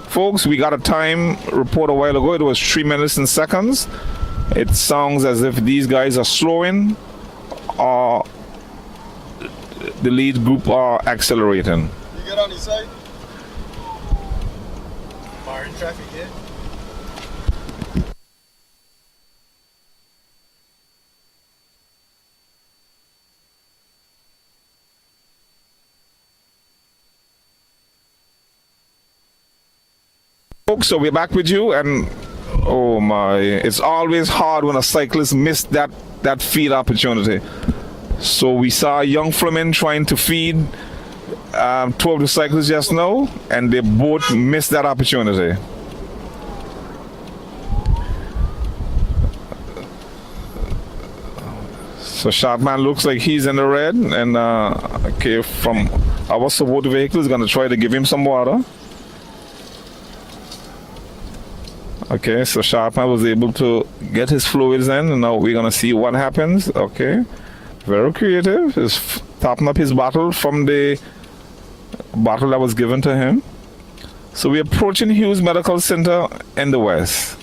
A: Folks, we got a time report a while ago. It was 3 minutes and seconds. It sounds as if these guys are slowing or the lead group are accelerating.
C: You get on the side? Barring traffic here.
A: Folks, so we're back with you, and oh my, it's always hard when a cyclist missed that feed opportunity. So we saw a young Flamin trying to feed 2 of the cyclists just now, and they both missed that opportunity. So Sharpman looks like he's in the red, and okay, from our support vehicle is going to try to give him some water. Okay, so Sharpman was able to get his fluids in, and now we're gonna see what happens. Okay, very creative. He's topping up his bottle from the bottle that was given to him. So we're approaching Hughes Medical Center in the west.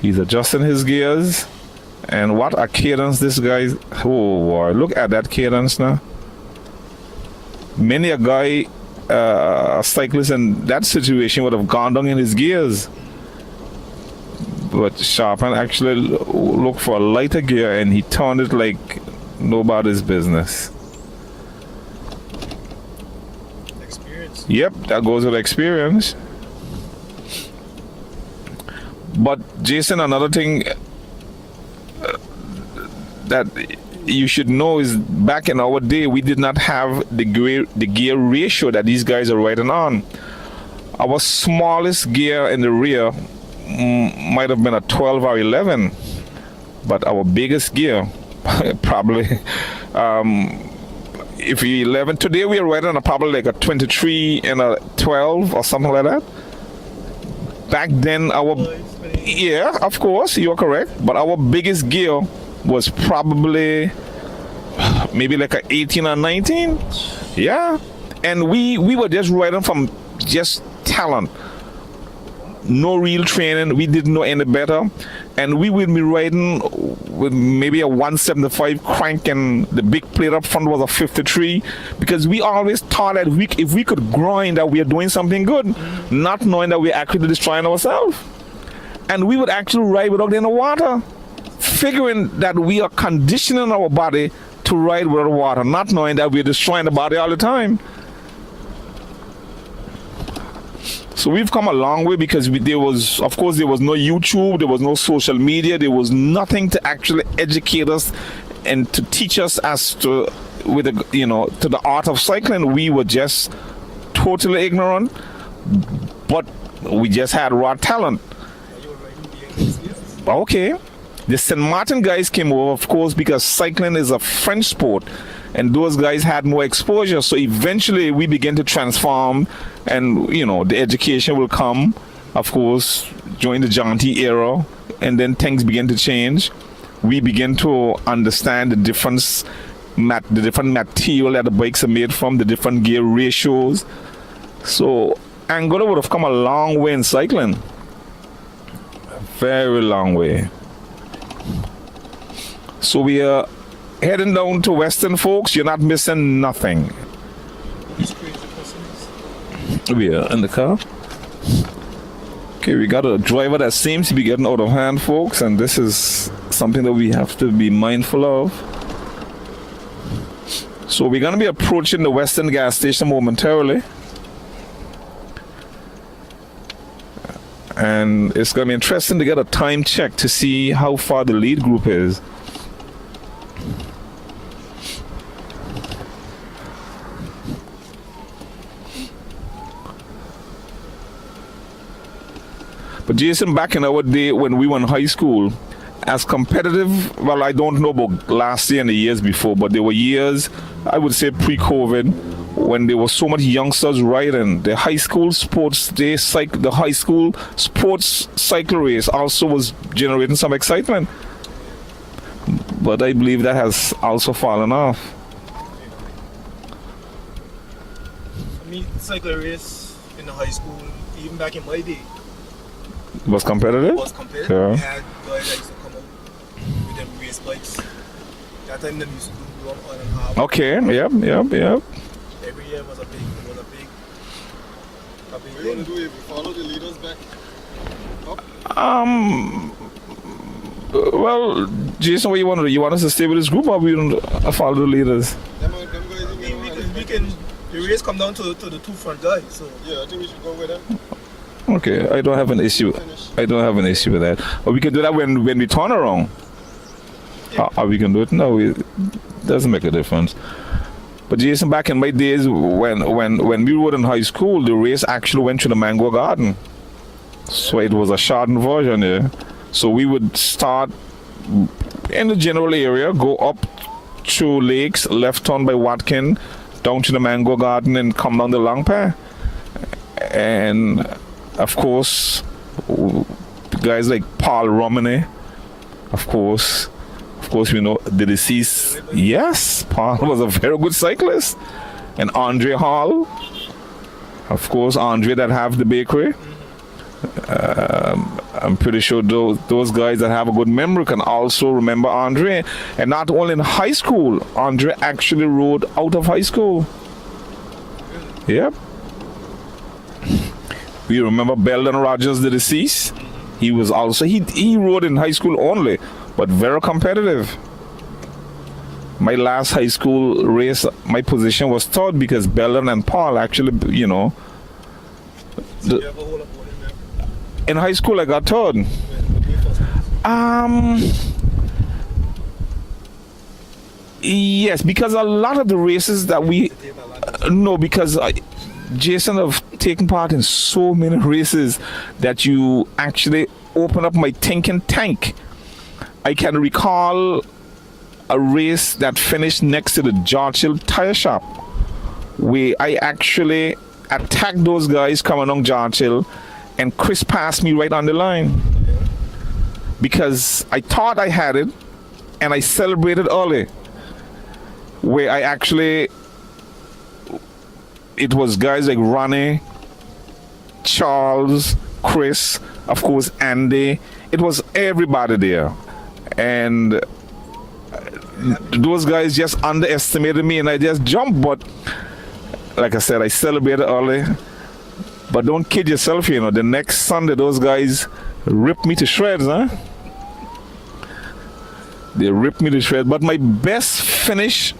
A: He's adjusting his gears, and what a cadence this guy's. Oh boy, look at that cadence now. Many a guy, a cyclist in that situation would have gone down in his gears. But Sharpman actually looked for a lighter gear, and he turned it like nobody's business.
C: Experience.
A: Yep, that goes with experience. But Jason, another thing that you should know is back in our day, we did not have the gear ratio that these guys are riding on. Our smallest gear in the rear might have been a 12 or 11, but our biggest gear probably if you 11 today, we are riding on probably like a 23 and a 12 or something like that. Back then, yeah, of course, you're correct, but our biggest gear was probably maybe like a 18 or 19. Yeah, and we were just riding from just talent, no real training. We didn't know any better, and we would be riding with maybe a 175 crank, and the big plate up front was a 53, because we always thought that if we could grind, that we are doing something good, not knowing that we're actually destroying ourselves. And we would actually ride without any water, figuring that we are conditioning our body to ride without water, not knowing that we're destroying the body all the time. So we've come a long way, because there was no YouTube, there was no social media, there was nothing to actually educate us and to teach us as to to the art of cycling. We were just totally ignorant, but we just had raw talent. Okay. The St. Martin guys came over, of course, because cycling is a French sport, and those guys had more exposure. So eventually we began to transform, and the education will come, of course, during the Jaunty era, and then things began to change. We begin to understand the different material that the bikes are made from, the different gear ratios. So Anguilla would have come a long way in cycling, a very long way. So we are heading down to Western, folks. You're not missing nothing. We are in the car. Okay, we got a driver that seems to be getting out of hand, folks, and this is something that we have to be mindful of. So we're going to be approaching the Western gas station momentarily. And it's going to be interesting to get a time check to see how far the lead group is. But Jason, back in our day when we were in high school, as competitive, well, I don't know about last year and the years before, but there were years, I would say pre-COVID, when there were so many youngsters riding. The high school sports the high school sports cycle race also was generating some excitement. But I believe that has also fallen off.
C: I mean, cycle race in the high school, even back in my day,
A: It was competitive?
C: It was competitive.
A: Yeah.
C: We had guys that used to come out with them race bikes. That time they used to do on and half.
A: Okay, yep.
C: Every year was a big
D: What are you going to do if you follow the leaders back up?
A: Well, Jason, what you want to do? You want us to stay with this group, or we don't follow the leaders?
D: Them guys,
C: we can the race come down to the two front guys. So
D: yeah, I think we should go with them.
A: Okay, I don't have an issue. I don't have an issue with that. Or we can do that when we turn around. Or we can do it now. It doesn't make a difference. But Jason, back in my days when we were in high school, the race actually went to the Mango Garden. So it was a shortened version there. So we would start in the general area, go up through Lakes, left turn by Watkin, down to the Mango Garden, and come down the Long Pair. And of course, guys like Paul Romney, of course we know the deceased. Yes, Paul was a very good cyclist. And Andre Hall, of course, Andre that have the bakery. I'm pretty sure those guys that have a good memory can also remember Andre. And not only in high school, Andre actually rode out of high school. Yep. We remember Belden Rogers, the deceased. He was also, he rode in high school only, but very competitive. My last high school race, my position was third because Belden and Paul actually,
C: you ever hold up one in there?
A: In high school I got third. Yes, because a lot of the races that we no, because Jason have taken part in so many races that you actually open up my thinking tank. I can recall a race that finished next to the George Hill tire shop, where I actually attacked those guys coming on George Hill, and Chris passed me right on the line because I thought I had it, and I celebrated early. Where I actually, it was guys like Ronnie, Charles, Chris, of course Andy. It was everybody there, and those guys just underestimated me, and I just jumped. But like I said, I celebrated early. But don't kid yourself, you know. The next Sunday, those guys ripped me to shreds, huh? They ripped me to shreds. But my best finish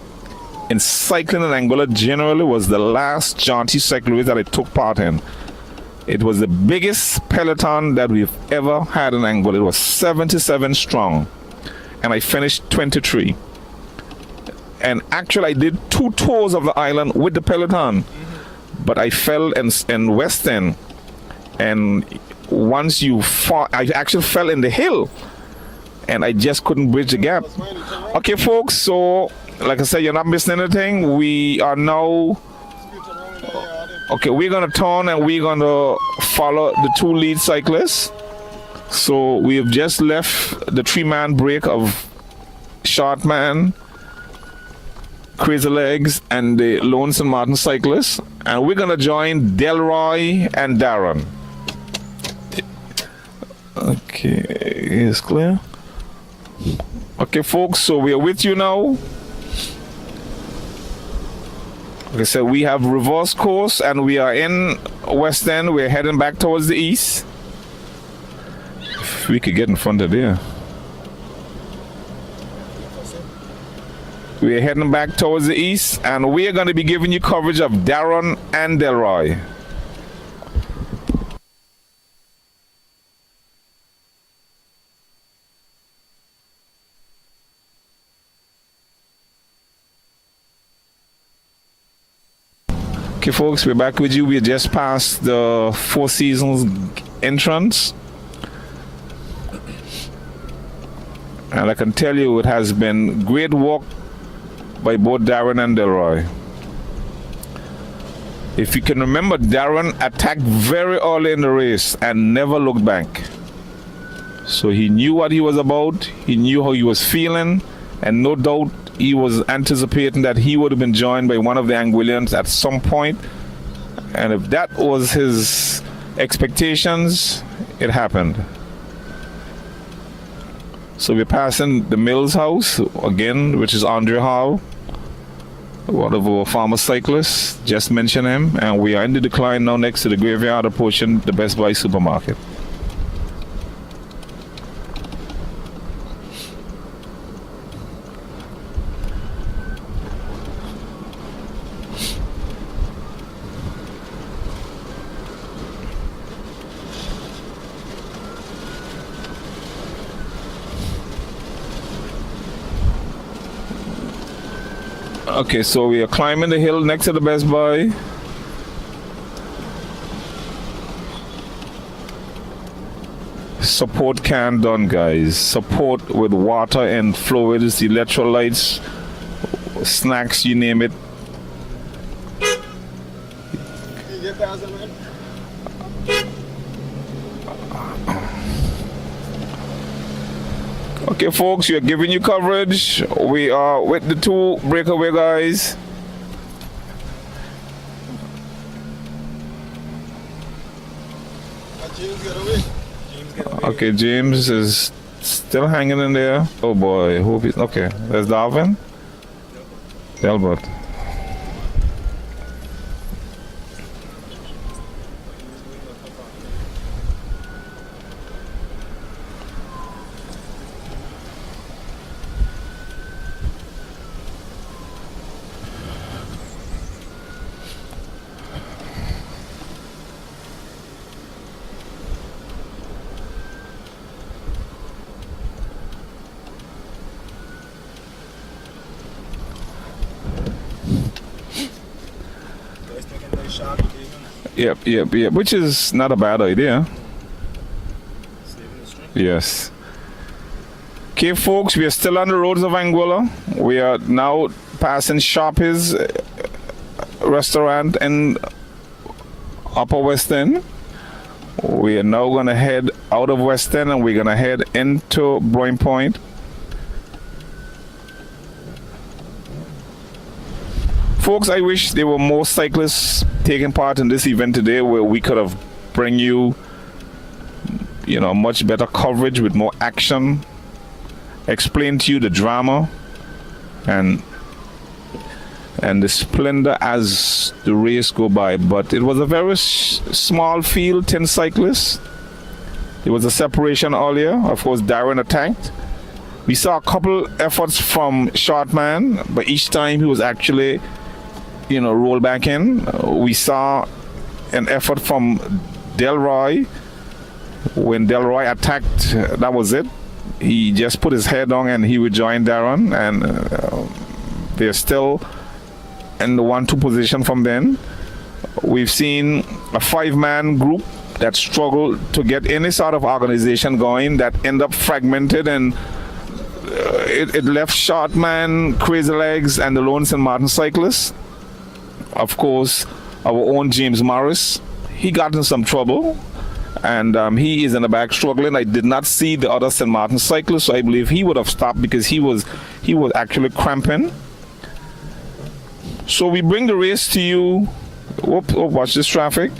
A: in cycling in Anguilla generally was the last jaunty cycle race that I took part in. It was the biggest peloton that we've ever had in Anguilla. It was 77 strong, and I finished 23. And actually, I did 2 tours of the island with the peloton, but I fell in West End, and once you fall, I actually fell in the hill, and I just couldn't bridge the gap. Okay, folks, so like I said, you're not missing anything. We are now, okay, we're going to turn and we're going to follow the 2 lead cyclists. So we have just left the 3-man break of Shortman, Crazy Legs, and the Lone St. Martin cyclists. And we're going to join Delroy and Darren. Okay, it's clear. Okay, folks, so we are with you now. Okay, so we have reverse course and we are in West End. We're heading back towards the east. If we could get in front of there. We're heading back towards the east, and we're going to be giving you coverage of Darren and Delroy. Okay, folks, we're back with you. We just passed the Four Seasons entrance. And I can tell you it has been great work by both Darren and Delroy. If you can remember, Darren attacked very early in the race and never looked back. So he knew what he was about, he knew how he was feeling, and no doubt he was anticipating that he would have been joined by one of the Anguillians at some point. And if that was his expectations, it happened. So we're passing the Mills house again, which is Andre Hall, one of our farmer cyclists, just mentioned him, and we are in the decline now next to the graveyard approaching the Best Buy supermarket. Okay, so we are climbing the hill next to the Best Buy. Support can done, guys. Support with water and fluids, electrolytes, snacks, you name it. Okay, folks, we are giving you coverage. We are with the 2 breakaway guys. Okay, James is still hanging in there. Oh boy, hope he's okay. There's Darwin. Delbert. Yep. Which is not a bad idea. Yes. Okay, folks, we are still on the roads of Anguilla. We are now passing Sharpie's restaurant in Upper West End. We are now going to head out of West End and we're going to head into Broyne Point. Folks, I wish there were more cyclists taking part in this event today where we could have bring you much better coverage with more action, explain to you the drama and the splendor as the race go by. But it was a very small field, 10 cyclists. There was a separation earlier. Of course, Darren attacked. We saw a couple efforts from Shortman, but each time he was actually roll back in. We saw an effort from Delroy. When Delroy attacked, that was it. He just put his head on and he rejoined Darren, and they're still in the 1-2 position from then. We've seen a 5-man group that struggled to get any sort of organization going that end up fragmented, and it left Shortman, Crazy Legs, and the Lone St. Martin cyclists. Of course, our own James Morris, he got in some trouble, and he is in the back struggling. I did not see the other St. Martin cyclist, so I believe he would have stopped because he was actually cramping. So we bring the race to you. Watch this traffic.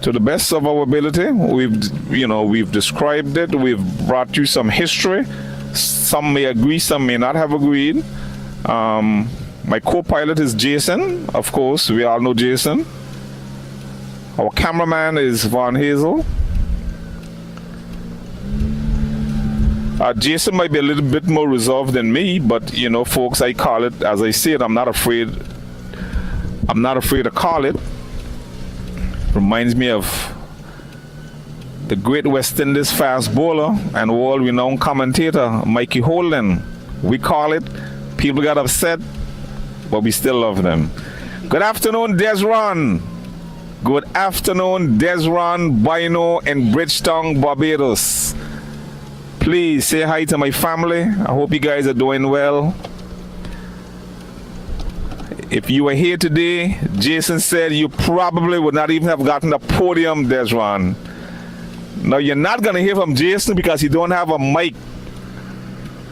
A: To the best of our ability, we've described it. We've brought you some history. Some may agree, some may not have agreed. My co-pilot is Jason. Of course, we all know Jason. Our cameraman is Von Hazel. Jason might be a little bit more reserved than me, but folks, I call it as I said. I'm not afraid to call it. Reminds me of the great West Indies fast bowler and world-renowned commentator Mikey Holden. We call it. People got upset, but we still love them. Good afternoon, Desron. Good afternoon, Desron Bino in Bridgetown, Barbados. Please say hi to my family. I hope you guys are doing well. If you were here today, Jason said you probably would not even have gotten the podium, Desron. Now, you're not going to hear from Jason because he don't have a mic.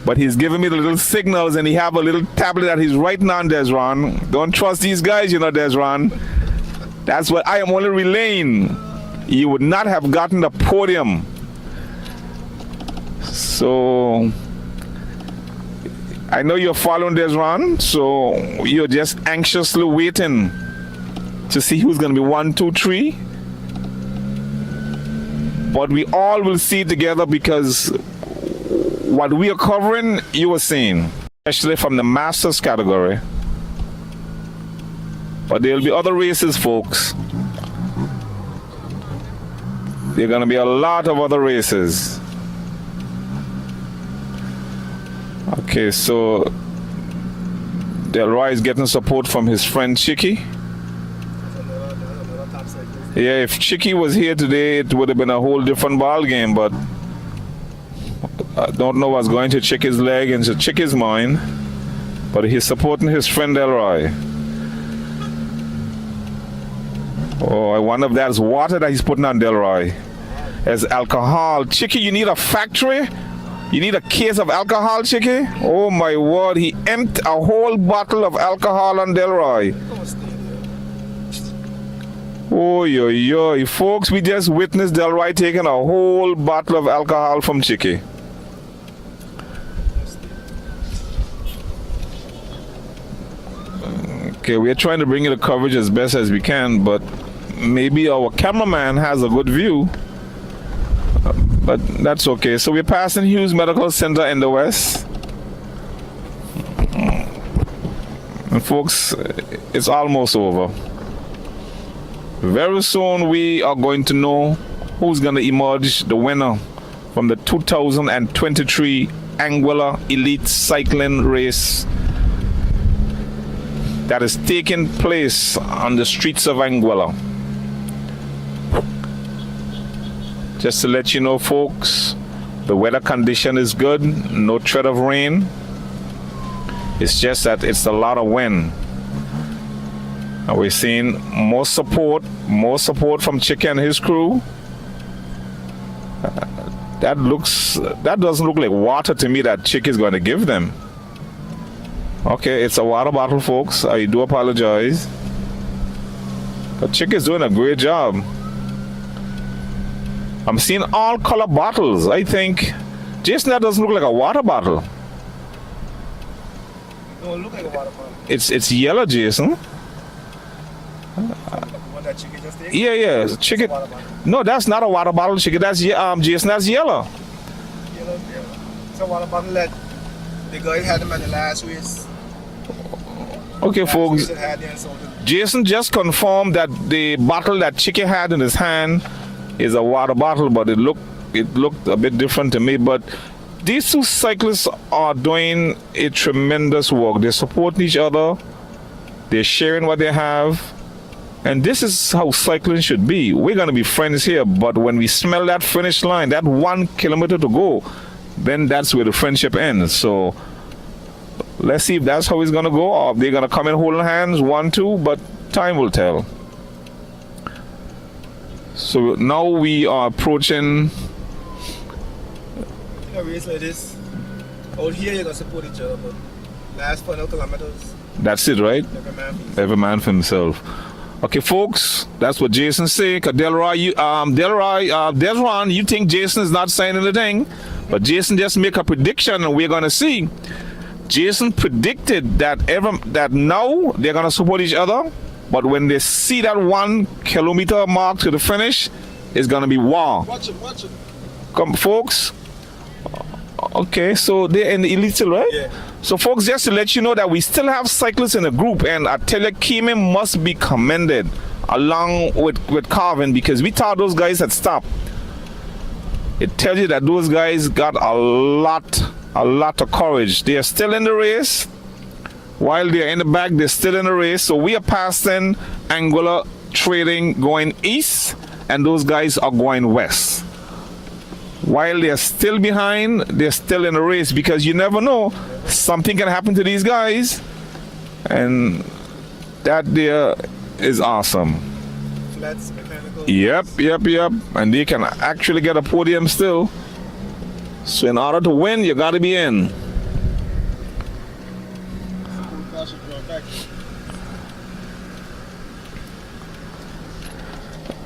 A: But he's giving me the little signals, and he have a little tablet that he's writing on, Desron. Don't trust these guys, Desron. That's what I am only relaying. You would not have gotten the podium. So I know you're following Desron, so you're just anxiously waiting to see who's going to be 1, 2, 3. But we all will see together because what we are covering, you are seeing, especially from the Masters category. But there will be other races, folks. There are going to be a lot of other races. Okay, so Delroy is getting support from his friend Chicky. Yeah, if Chicky was here today, it would have been a whole different ball game, but I don't know what's going to Chicky's leg and to Chicky's mind, but he's supporting his friend Delroy. Oh, I wonder if that's water that he's putting on Delroy as alcohol. Chicky, you need a factory? You need a case of alcohol, Chicky? Oh my word, he emptied a whole bottle of alcohol on Delroy. Oh, yo, folks, we just witnessed Delroy taking a whole bottle of alcohol from Chicky. Okay, we're trying to bring you the coverage as best as we can, but maybe our cameraman has a good view. But that's okay. So we're passing Hughes Medical Center in the west. And folks, it's almost over. Very soon we are going to know who's going to emerge the winner from the 2023 Anguilla Elite Cycling Race that is taking place on the streets of Anguilla. Just to let you know, folks, the weather condition is good, no threat of rain. It's just that it's a lot of wind. And we're seeing more support from Chicky and his crew. That doesn't look like water to me that Chick is going to give them. Okay, it's a water bottle, folks. I do apologize. But Chick is doing a great job. I'm seeing all color bottles. I think, Jason, that doesn't look like a water bottle.
C: It don't look like a water bottle.
A: It's yellow, Jason.
C: The one that Chicky just did?
A: Yeah, Chicken.
C: water bottle.
A: No, that's not a water bottle, Chicken. That's Jason. That's yellow.
C: Yellow. It's a water bottle that the guy had them at the last race.
A: Okay, folks.
C: It had there, so
A: Jason just confirmed that the bottle that Chicky had in his hand is a water bottle, but it looked a bit different to me. But these two cyclists are doing a tremendous work. They're supporting each other. They're sharing what they have. And this is how cycling should be. We're going to be friends here, but when we smell that finish line, that 1 kilometer to go, then that's where the friendship ends. So let's see if that's how it's going to go, or if they're going to come in holding hands, 1-2, but time will tell. So now we are approaching.
C: a race like this, out here you're going to support each other, but last 4 kilometers,
A: That's it, right? Every man for himself. Okay, folks, that's what Jason said. Cause Delron, you think Jason is not saying anything, but Jason just make a prediction, and we're going to see. Jason predicted that now they're going to support each other, but when they see that 1 kilometer mark to the finish, it's going to be war.
C: Watch it.
A: Come, folks. Okay, so they're in the elite still, right?
C: Yeah.
A: So, folks, just to let you know that we still have cyclists in the group, and I tell you, Keeman must be commended along with Carvin, because we thought those guys had stopped. It tells you that those guys got a lot of courage. They are still in the race. While they're in the back, they're still in the race. So we are passing Anguilla Trading going east, and those guys are going west. While they're still behind, they're still in the race, because you never know, something can happen to these guys, and that there is awesome.
C: Flats, mechanical.
A: Yep, and they can actually get a podium still. So in order to win, you got to be in.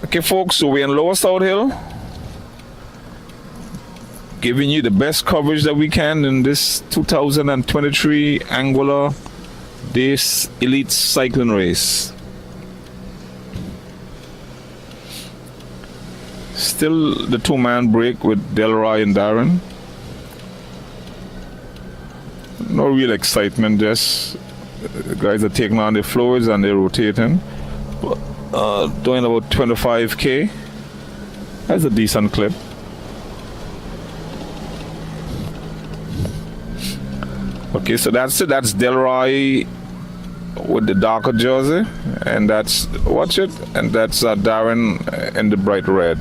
A: Okay, folks, so we're in Lower South Hill, giving you the best coverage that we can in this 2023 Anguilla Days Elite Cycling Race. Still the two-man break with Delroy and Darren. No real excitement, just the guys are taking on their fluids and they're rotating. Doing about 25k. That's a decent clip. Okay, so that's it. That's Delroy with the darker jersey, and that's watch it, and that's Darren in the bright red.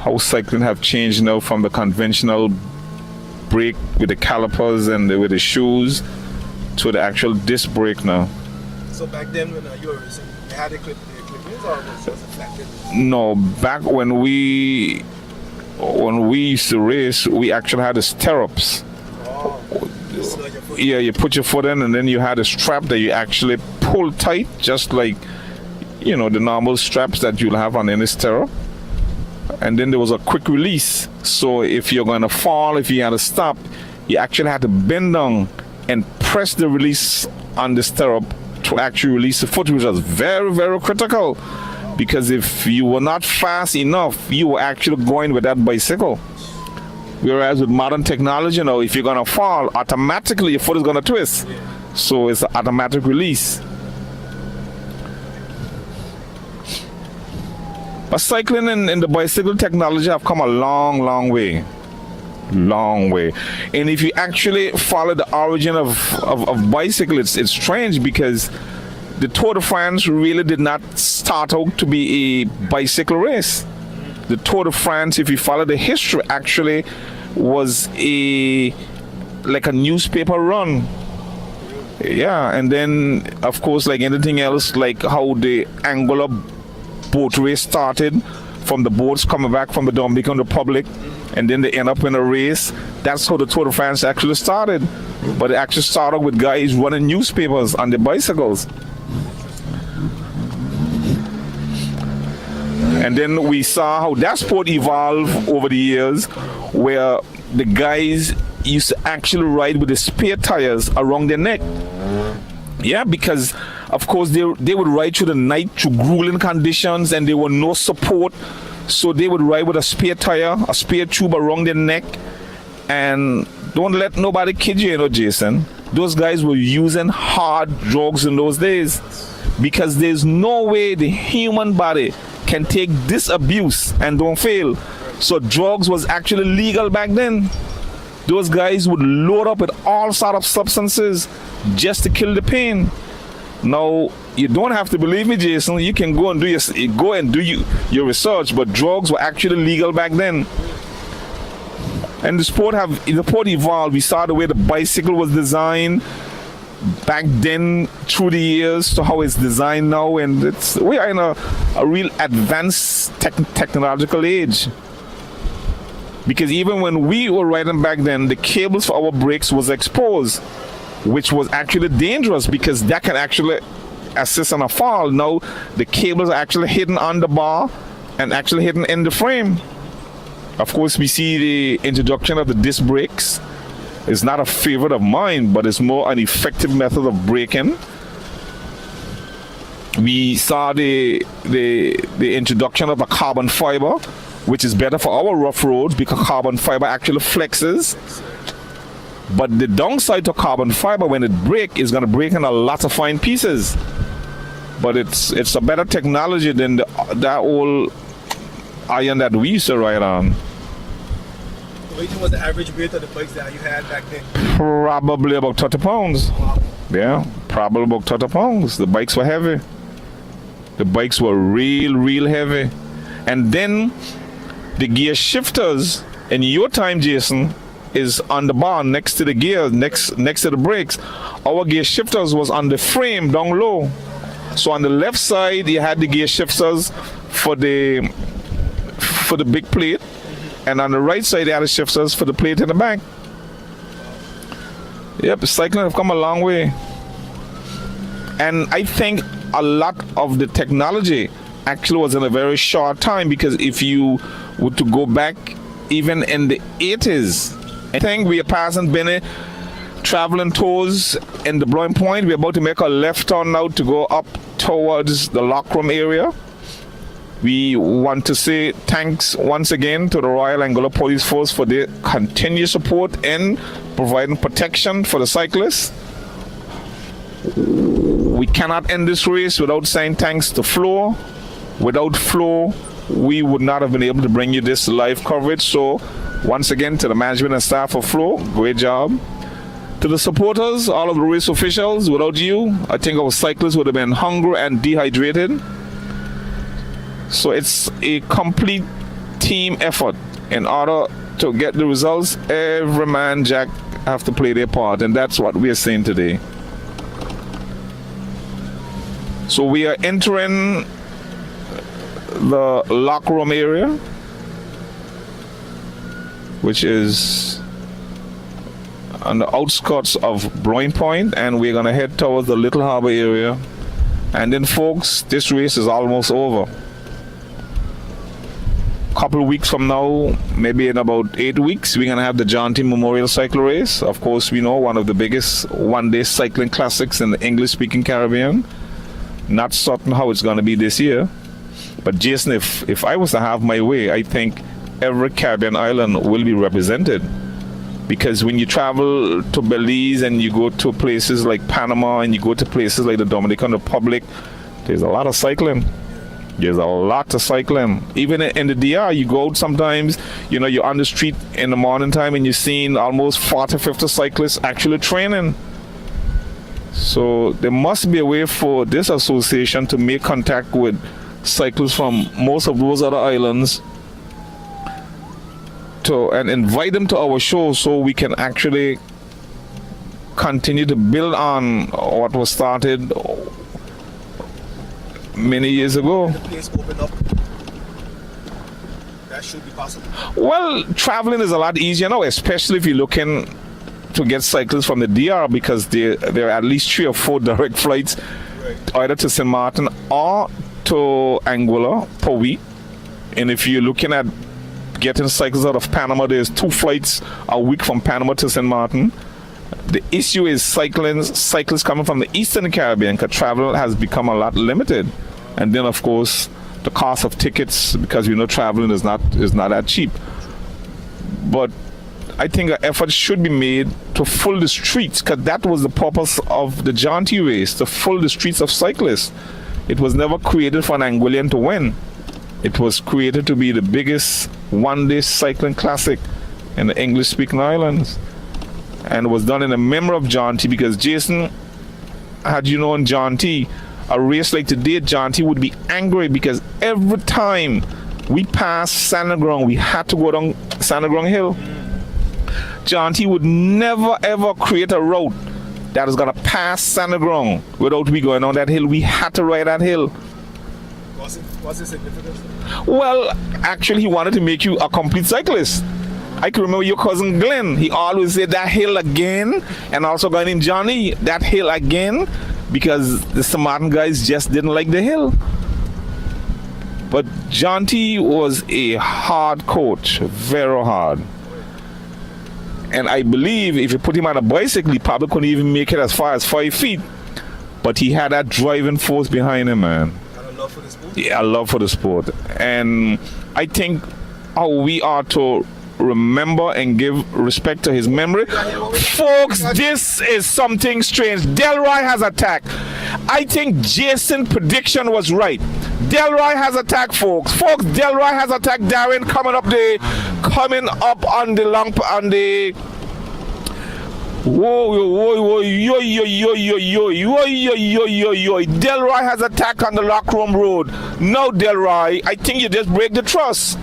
A: How cycling have changed now from the conventional brake with the calipers and with the shoes to the actual disc brake now.
C: So back then when you were racing, you had the clippings, or was it just a flat clip?
A: No, back when we used to race, we actually had the stirrups.
C: Oh, just like your foot.
A: Yeah, you put your foot in, and then you had a strap that you actually pull tight, just like, you know, the normal straps that you'll have on any stirrup. And then there was a quick release. So if you're going to fall, if you had to stop, you actually had to bend down and press the release on the stirrup to actually release the foot, which was very, very critical. Because if you were not fast enough, you were actually going with that bicycle. Whereas with modern technology, you know, if you're going to fall, automatically your foot is going to twist. So it's an automatic release. But cycling and the bicycle technology have come a long, long way. long way. And if you actually follow the origin of bicycle, it's strange because the Tour de France really did not start out to be a bicycle race. The Tour de France, if you follow the history, actually was like a newspaper run. Yeah, and then of course, like anything else, like how the Anguilla boat race started from the boats coming back from the Dominican Republic, and then they end up in a race. That's how the Tour de France actually started. But it actually started with guys running newspapers on their bicycles. And then we saw how that sport evolved over the years, where the guys used to actually ride with the spare tires around their neck. Yeah, because of course they would ride through the night through grueling conditions, and there were no support, so they would ride with a spare tire, a spare tube around their neck. And don't let nobody kid you, Jason. Those guys were using hard drugs in those days, because there's no way the human body can take this abuse and don't fail. So drugs was actually legal back then. Those guys would load up with all sort of substances just to kill the pain. Now, you don't have to believe me, Jason. You can go and do your research, but drugs were actually legal back then. And the sport evolved. We saw the way the bicycle was designed back then through the years to how it's designed now, and we are in a real advanced technological age. Because even when we were riding back then, the cables for our brakes was exposed, which was actually dangerous because that can actually assist on a fall. Now the cables are actually hidden on the bar and actually hidden in the frame. Of course, we see the introduction of the disc brakes. It's not a favorite of mine, but it's more an effective method of braking. We saw the introduction of a carbon fiber, which is better for our rough roads because carbon fiber actually flexes. But the downside to carbon fiber, when it breaks, is going to break in a lot of fine pieces. But it's a better technology than that old iron that we used to ride on.
C: What was the average weight of the bikes that you had back then?
A: Probably about 30 pounds.
C: Wow.
A: Yeah, probably about 30 pounds. The bikes were heavy. The bikes were real heavy. And then the gear shifters in your time, Jason, is on the bar next to the gear, next to the brakes. Our gear shifters was on the frame down low. So on the left side, you had the gear shifters for the big plate, and on the right side, you had the shifters for the plate in the back. Yep, cycling have come a long way. And I think a lot of the technology actually was in a very short time, because if you were to go back even in the 80s, I think we are passing Benny traveling tours in the Blowing Point. We're about to make a left turn now to go up towards the lockroom area. We want to say thanks once again to the Royal Anguilla Police Force for their continued support in providing protection for the cyclists. We cannot end this race without saying thanks to Flo. Without Flo, we would not have been able to bring you this live coverage. So once again, to the management and staff of Flo, great job. To the supporters, all of the race officials, without you, I think our cyclists would have been hungry and dehydrated. So it's a complete team effort. In order to get the results, every man, Jack, have to play their part, and that's what we are saying today. So we are entering the locker room area, which is on the outskirts of Blowing Point, and we're going to head towards the Little Harbor area. And then, folks, this race is almost over. Couple of weeks from now, maybe in about 8 weeks, we're going to have the John T. Memorial Cycle Race. Of course, we know one of the biggest one-day cycling classics in the English-speaking Caribbean. Not certain how it's going to be this year. But Jason, if I was to have my way, I think every Caribbean island will be represented. Because when you travel to Belize and you go to places like Panama and you go to places like the Dominican Republic, there's a lot of cycling. There's a lot of cycling. Even in the DR, you go out sometimes, you know, you're on the street in the morning time and you're seeing almost 40, 50 cyclists actually training. So there must be a way for this association to make contact with cyclists from most of those other islands and invite them to our show so we can actually continue to build on what was started many years ago.
C: The place open up. That should be possible.
A: Well, traveling is a lot easier now, especially if you're looking to get cyclists from the DR, because there are at least 3 or 4 direct flights either to St. Martin or to Anguilla per week. And if you're looking at getting cyclists out of Panama, there's 2 flights a week from Panama to St. Martin. The issue is cyclists coming from the Eastern Caribbean, because travel has become a lot limited. And then, of course, the cost of tickets, because we know traveling is not that cheap. But I think an effort should be made to fill the streets, because that was the purpose of the Jaunty race, to fill the streets of cyclists. It was never created for an Anguillian to win. It was created to be the biggest one-day cycling classic in the English-speaking islands. And it was done in the memory of Jaunty, because Jason, had you known Jaunty, a race like today, Jaunty would be angry because every time we passed Sanagrong, we had to go down Sanagrong Hill. Jaunty would never ever create a route that is going to pass Sanagrong without we going on that hill. We had to ride that hill.
C: What's the significance?
A: Well, actually, he wanted to make you a complete cyclist. I can remember your cousin Glenn. He always said that hill again, and also going in Johnny, that hill again, because the St. Martin guys just didn't like the hill. But Jaunty was a hard coach, very hard. And I believe if you put him on a bicycle, he probably couldn't even make it as far as 5 feet. But he had that driving force behind him, man.
C: And a love for the sport?
A: Yeah, a love for the sport. And I think how we are to remember and give respect to his memory. Folks, this is something strange. Delroy has attacked. I think Jason's prediction was right. Delroy has attacked, folks. Delroy has attacked Darren coming up on the long on the. Whoa, Delroy has attacked on the Lockroom Road. No, Delroy, I think you just break the trust.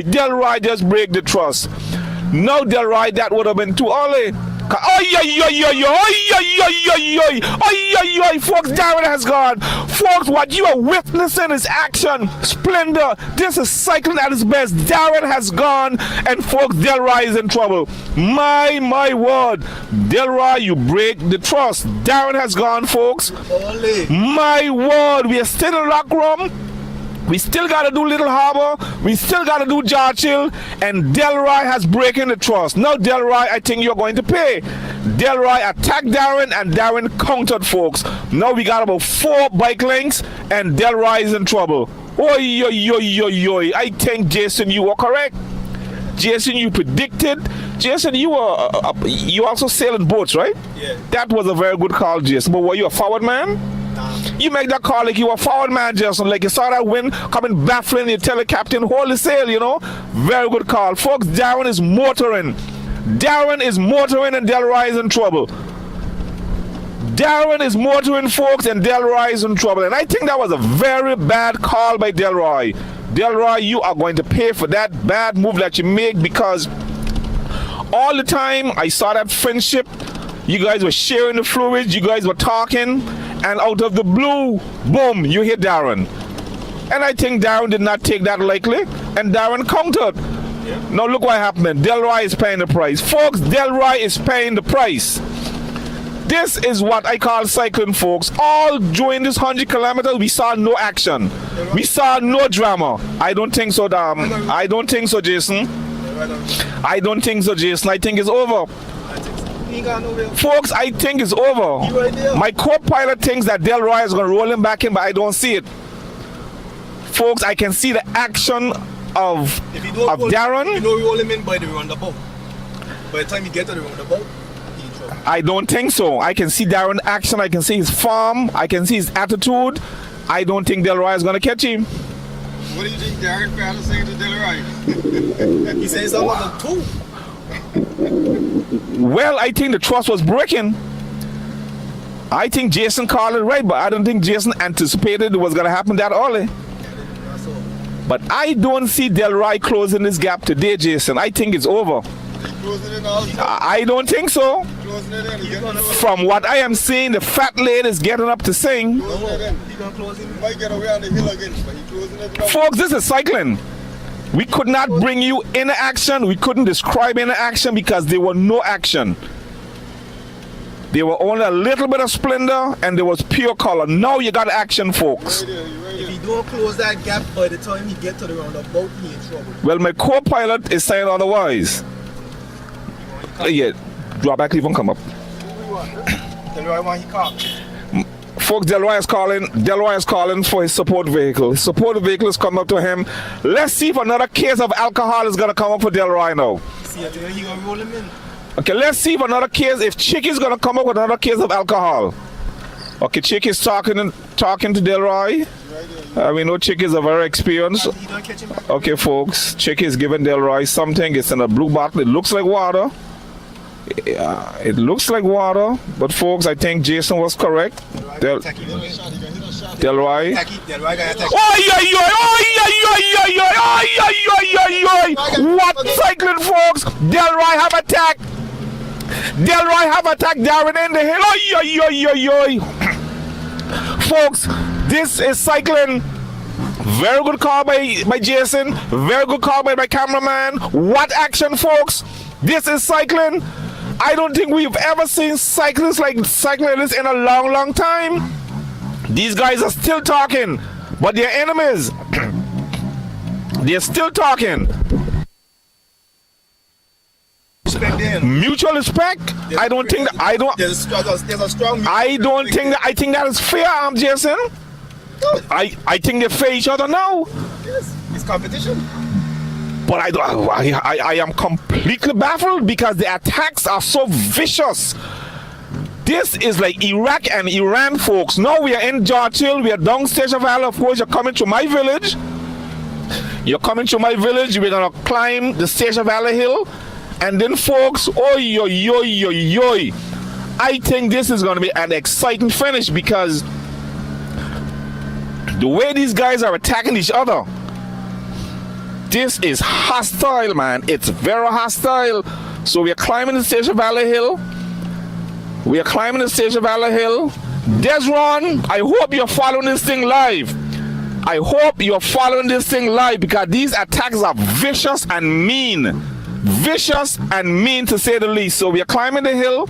A: Delroy just break the trust. No, Delroy, that would have been too early. Folks, Darren has gone. Folks, what you are witnessing is action, splendor. This is cycling at its best. Darren has gone, and folks, Delroy is in trouble. My word, Delroy, you break the trust. Darren has gone, folks. My word, we are still in lock room. We still got to do Little Harbor. We still got to do Churchill. And Delroy has broken the trust. Now, Delroy, I think you're going to pay. Delroy attacked Darren, and Darren countered, folks. Now we got about 4 bike links, and Delroy is in trouble. I think, Jason, you were correct. Jason, you predicted. Jason, you also sailing boats, right?
C: Yeah.
A: That was a very good call, Jason. But were you a forward man? You make that call like you were forward man, Jason. Like you saw that wind coming baffling, you tell the captain, hold the sail, you know. Very good call. Folks, Darren is motoring. Darren is motoring, and Delroy is in trouble. Darren is motoring, folks, and Delroy is in trouble. And I think that was a very bad call by Delroy. Delroy, you are going to pay for that bad move that you make, because all the time I saw that friendship. You guys were sharing the fluids, you guys were talking, and out of the blue, boom, you hit Darren. And I think Darren did not take that lightly, and Darren countered. Yeah. Now look what happened. Delroy is paying the price. Folks, Delroy is paying the price. This is what I call cycling, folks. All during this 100 kilometers, we saw no action. We saw no drama. I don't think so, I don't think so, Jason. I don't think so, Jason. I think it's over. Folks, I think it's over. My co-pilot thinks that Delroy is going to roll him back in, but I don't see it. Folks, I can see the action of Darren.
C: You know you roll him in by the roundabout. By the time you get to the roundabout, he's in trouble.
A: I don't think so. I can see Darren action. I can see his form. I can see his attitude. I don't think Delroy is going to catch him.
E: What do you think Darren Fowler saying to Delroy?
C: He says something about two.
A: Well, I think the trust was breaking. I think Jason called it right, but I don't think Jason anticipated it was going to happen that early. But I don't see Delroy closing this gap today, Jason. I think it's over.
E: Closing it all.
A: I don't think so.
E: Closing it in. He's getting it
A: From what I am seeing, the fat lady is getting up to sing.
E: Closing it in.
C: He gonna close it.
E: He might get away on the hill again, but he's closing it in.
A: Folks, this is cycling. We could not bring you into action. We couldn't describe any action because there was no action. There were only a little bit of splendor and there was pure color. Now you got action, folks.
C: If he don't close that gap by the time he get to the roundabout, he in trouble.
A: Well, my co-pilot is saying otherwise. Yeah, drop back, leave and come up.
C: Delroy want he cop.
A: Folks, Delroy is calling for his support vehicle. His support vehicle is coming up to him. Let's see if another case of alcohol is going to come up for Delroy now.
C: See, I think he gonna roll him in.
A: Okay, let's see if another case, if Chick is going to come up with another case of alcohol. Okay, Chick is talking to Delroy. We know Chick is a very experienced.
C: He gonna catch him back.
A: Okay, folks, Chick is giving Delroy something. It's in a blue bottle. It looks like water. Yeah, it looks like water. But, folks, I think Jason was correct. Delroy.
C: Delroy gonna attack.
A: What cycling, folks? Delroy have attacked. Delroy have attacked Darren in the hill. Folks, this is cycling. Very good call by Jason. Very good call by my cameraman. What action, folks? This is cycling. I don't think we've ever seen cyclists like cycling this in a long, long time. These guys are still talking, but they're enemies. They're still talking.
C: Respect them.
A: Mutual respect. I don't think that. I don't.
C: There's a strong.
A: I don't think that. I think that is fair, Jason. I think they fair each other now.
C: Yes, it's competition.
A: But I am completely baffled because the attacks are so vicious. This is like Iraq and Iran, folks. Now we are in Churchill. We are down Station Valley. Of course, you're coming to my village. You're coming to my village. We're going to climb the Station Valley Hill. And then, folks, I think this is going to be an exciting finish because the way these guys are attacking each other, this is hostile, man. It's very hostile. So we are climbing the Station Valley Hill. We are climbing the Station Valley Hill. Desron, I hope you're following this thing live. I hope you're following this thing live because these attacks are vicious and mean. Vicious and mean to say the least. So we are climbing the hill.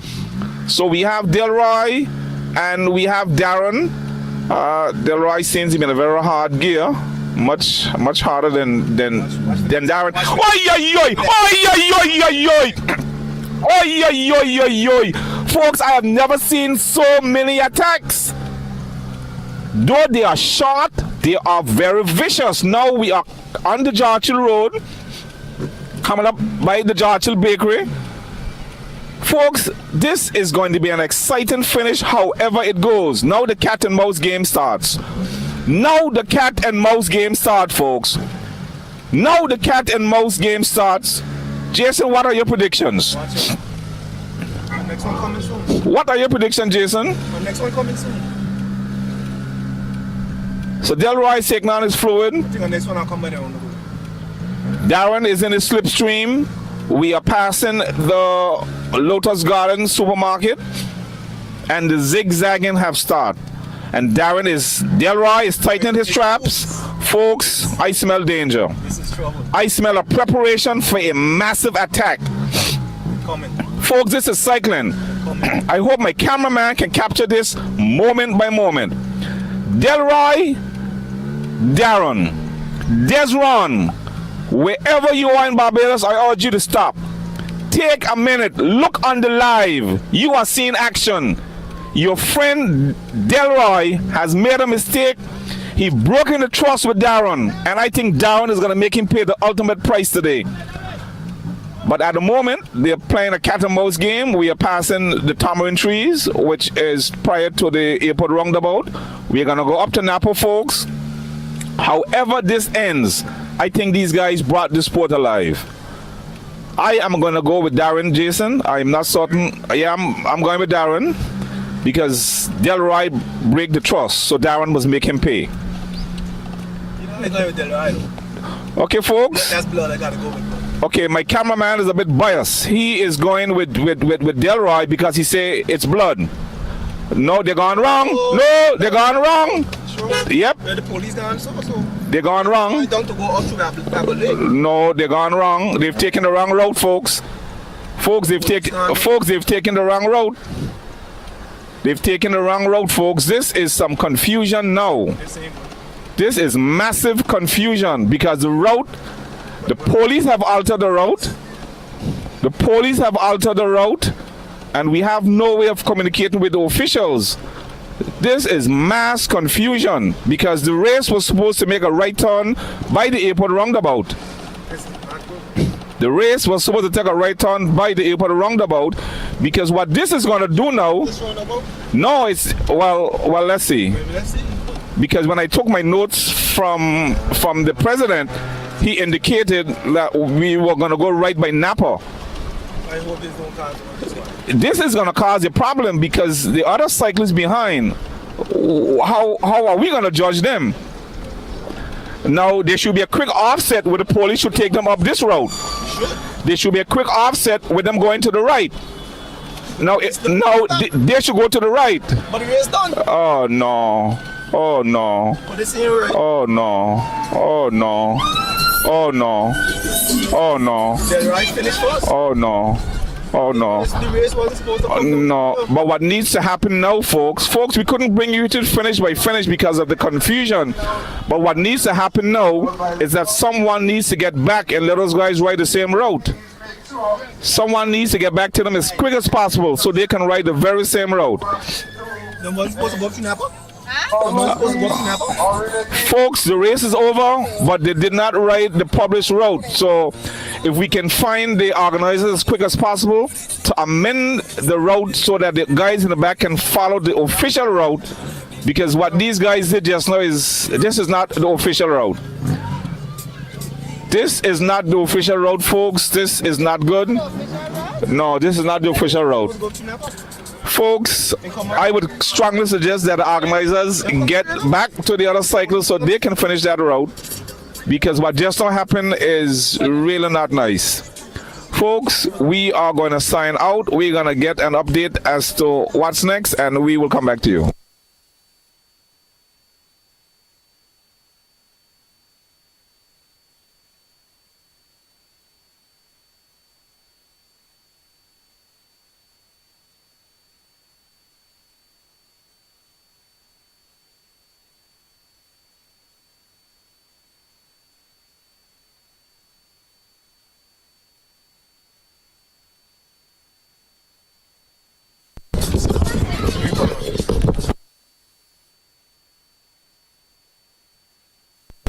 A: So we have Delroy and we have Darren. Delroy seems to be in a very hard gear. Much harder than Darren. Folks, I have never seen so many attacks. Though they are short, they are very vicious. Now we are on the Churchill Road, coming up by the Churchill Bakery. Folks, this is going to be an exciting finish however it goes. Now the cat and mouse game starts. Now the cat and mouse game starts, folks. Now the cat and mouse game starts. Jason, what are your predictions?
C: Next one coming soon.
A: What are your predictions, Jason?
C: Next one coming soon.
A: So Delroy is taking on his fluid.
C: I think the next one will come by there on the road.
A: Darren is in his slipstream. We are passing the Lotus Garden supermarket. And the zigzagging have started. And Delroy is tightening his traps. Folks, I smell danger.
C: This is trouble.
A: I smell a preparation for a massive attack.
C: Coming.
A: Folks, this is cycling. I hope my cameraman can capture this moment by moment. Delroy, Darren, Desron, wherever you are in Barbados, I urge you to stop. Take a minute, look on the live. You are seeing action. Your friend Delroy has made a mistake. He broke in the trust with Darren, and I think Darren is going to make him pay the ultimate price today. But at the moment, they're playing a cat and mouse game. We are passing the tamarind trees, which is prior to the airport roundabout. We're going to go up to Napa, folks. However this ends, I think these guys brought the sport alive. I am going to go with Darren, Jason. I'm not certain. Yeah, I'm going with Darren because Delroy break the trust, so Darren must make him pay.
C: You know, I'm going with Delroy.
A: Okay, folks.
C: That's blood I gotta go with.
A: Okay, my cameraman is a bit biased. He is going with Delroy because he say it's blood. No, they're gone wrong. No, they're gone wrong.
C: Sure.
A: Yep.
C: Where the police gone so.
A: They're gone wrong.
C: I don't to go up to Babel Lake.
A: No, they're gone wrong. They've taken the wrong road, folks. Folks, they've taken the wrong road. They've taken the wrong road, folks. This is some confusion now. This is massive confusion because the police have altered the route. The police have altered the route, and we have no way of communicating with the officials. This is mass confusion because the race was supposed to make a right turn by the airport roundabout. The race was supposed to take a right turn by the airport roundabout because what this is going to do now. No, it's well. Let's see. Because when I took my notes from the president, he indicated that we were going to go right by Napa.
C: I hope this don't cause this one.
A: This is going to cause a problem because the other cyclists behind, how are we going to judge them? Now, there should be a quick offset where the police should take them up this road. There should be a quick offset with them going to the right. Now, they should go to the right.
C: But the race done.
A: Oh, no. Oh no. Oh no. Oh no. Oh no. Oh no.
C: The right finish first?
A: Oh no. Oh no.
C: The race wasn't supposed to come.
A: No. But what needs to happen now, folks, we couldn't bring you to the finish by finish because of the confusion. But what needs to happen now is that someone needs to get back and let those guys ride the same route. Someone needs to get back to them as quick as possible so they can ride the very same route.
C: Then was supposed to go to Napa?
A: Folks, the race is over, but they did not ride the published route. So if we can find the organizers as quick as possible to amend the route so that the guys in the back can follow the official route, because what these guys did just now is, this is not the official route. This is not the official route, folks. This is not good. No, this is not the official route. Folks, I would strongly suggest that the organizers get back to the other cyclists so they can finish that route, because what just don't happen is really not nice. Folks, we are going to sign out. We're going to get an update as to what's next, and we will come back to you.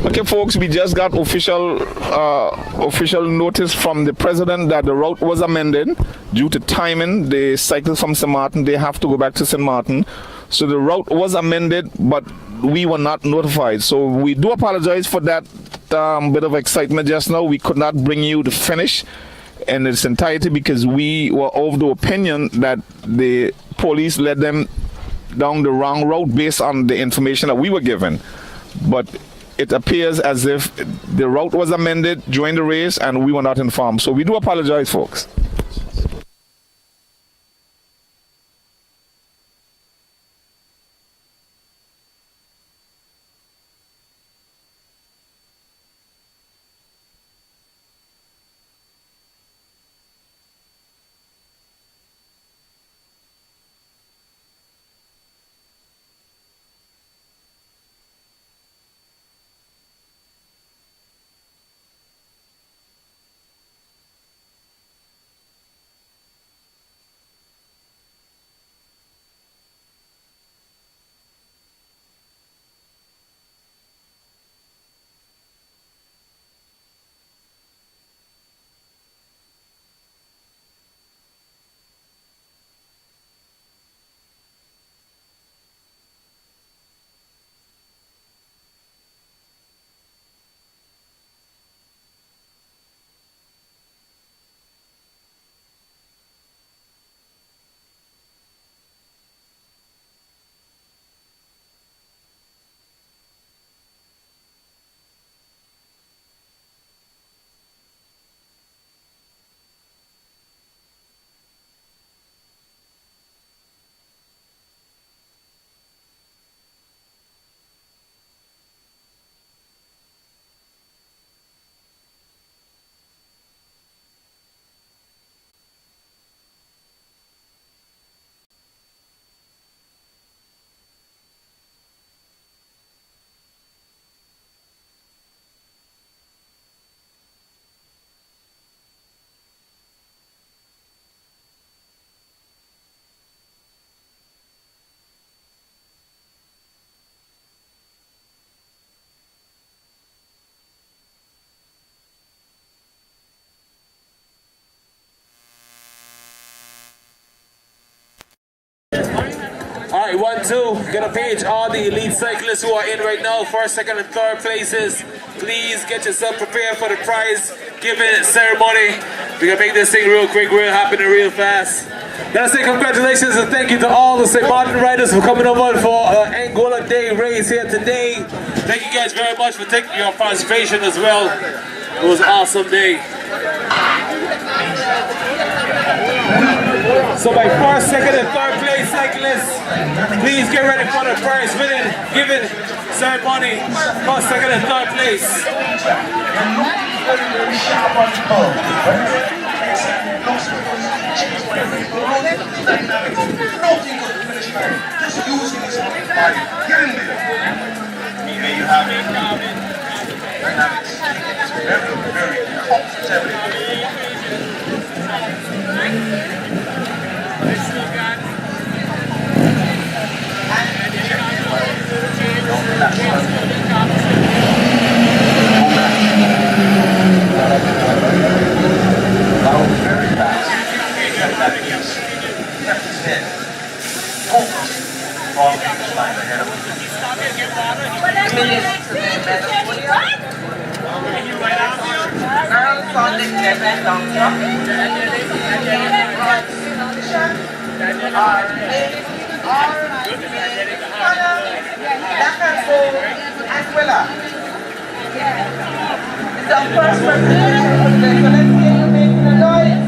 A: Okay, folks, we just got official notice from the president that the route was amended due to timing. The cyclists from St. Martin, they have to go back to St. Martin. So the route was amended, but we were not notified. So we do apologize for that bit of excitement just now. We could not bring you the finish in its entirety because we were of the opinion that the police led them down the wrong road based on the information that we were given. But it appears as if the route was amended during the race and we were not informed. So we do apologize, folks.
B: 1-2. Gonna page all the elite cyclists who are in right now, first, second, and third places. Please get yourself prepared for the prize giving ceremony. We're gonna make this thing real quick, real happen, and real fast. Gotta say congratulations and thank you to all the St. Martin riders for coming over for Anguilla Day race here today. Thank you guys very much for taking your participation as well. It was an awesome day. So my first, second, and third place cyclists, please get ready for the prize giving ceremony. First, second, and third place.
F: Anguilla. It's the first representation today, so let's hear you making a noise.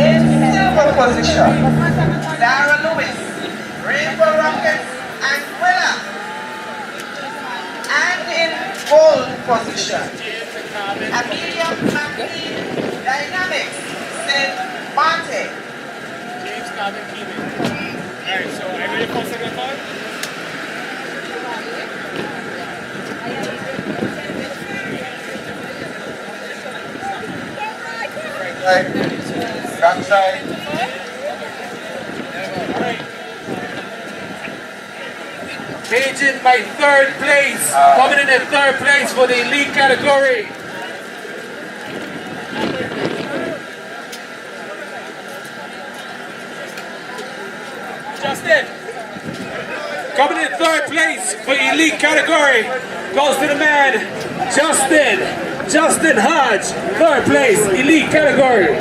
F: In silver position, Dara Lewis, Rainbow Rockets, Anguilla. And in gold position, Amelia McLean, Dynamics, St. Martin.
B: Alright, so are you ready for second call?
E: Back side.
B: Paging by third place, coming in at third place for the elite category. Justin, coming in third place for elite category goes to the man, Justin Hodge, third place, elite category.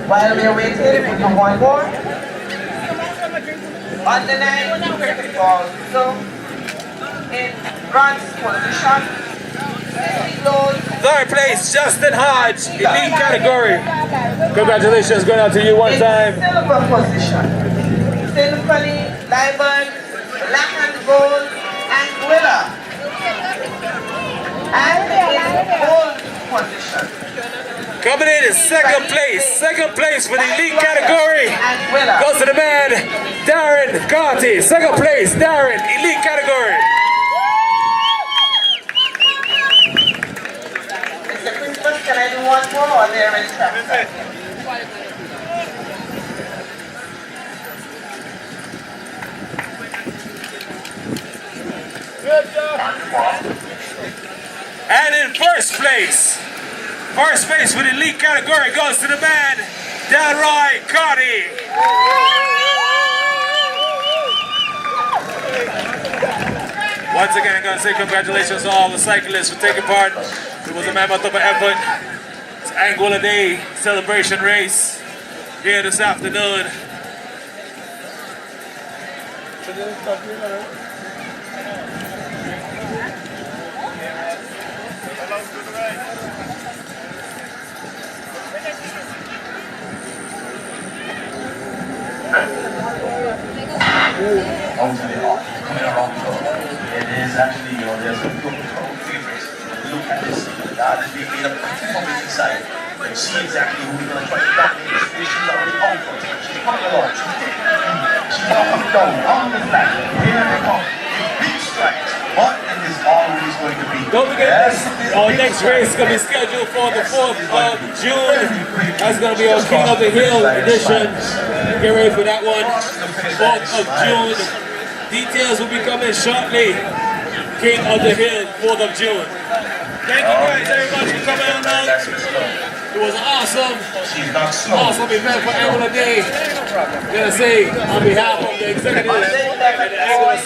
F: While we are waiting, we do one more. On the 9, critical. So, in bronze position,
B: third place, Justin Hodge, elite category. Congratulations going out to you one time.
F: Silver position, Symphony, Diamond, Black and Gold, Anguilla. And in gold position,
B: coming in second place for the elite category goes to the man, Darren Carty. Second place, Darren, elite category.
F: Mr. Christmas, can I do one more or they're in track?
B: And in first place for the elite category goes to the man, Darren Carty. Once again, I'm going to say congratulations to all the cyclists for taking part. It was a mammoth of an effort. It's Anguilla Day celebration race here this afternoon.
G: Coming around the world. It is actually, there's a few favorites. Look at this. There's being made up from the inside. And see exactly who we're going to try to dominate this stage. She's already out for it. She's coming along. She's now coming down on the flat. Here they come. Big strides. But it is always going to be.
B: Don't forget, our next race is going to be scheduled for the 4th of June. That's going to be our King of the Hill edition. Get ready for that one. 4th of June. Details will be coming shortly. King of the Hill, 4th of June. Thank you guys very much for coming on out. It was an awesome,
G: She's not slow.
B: awesome event for Anguilla Day. I'm gonna say on behalf of the executives and the Anguilla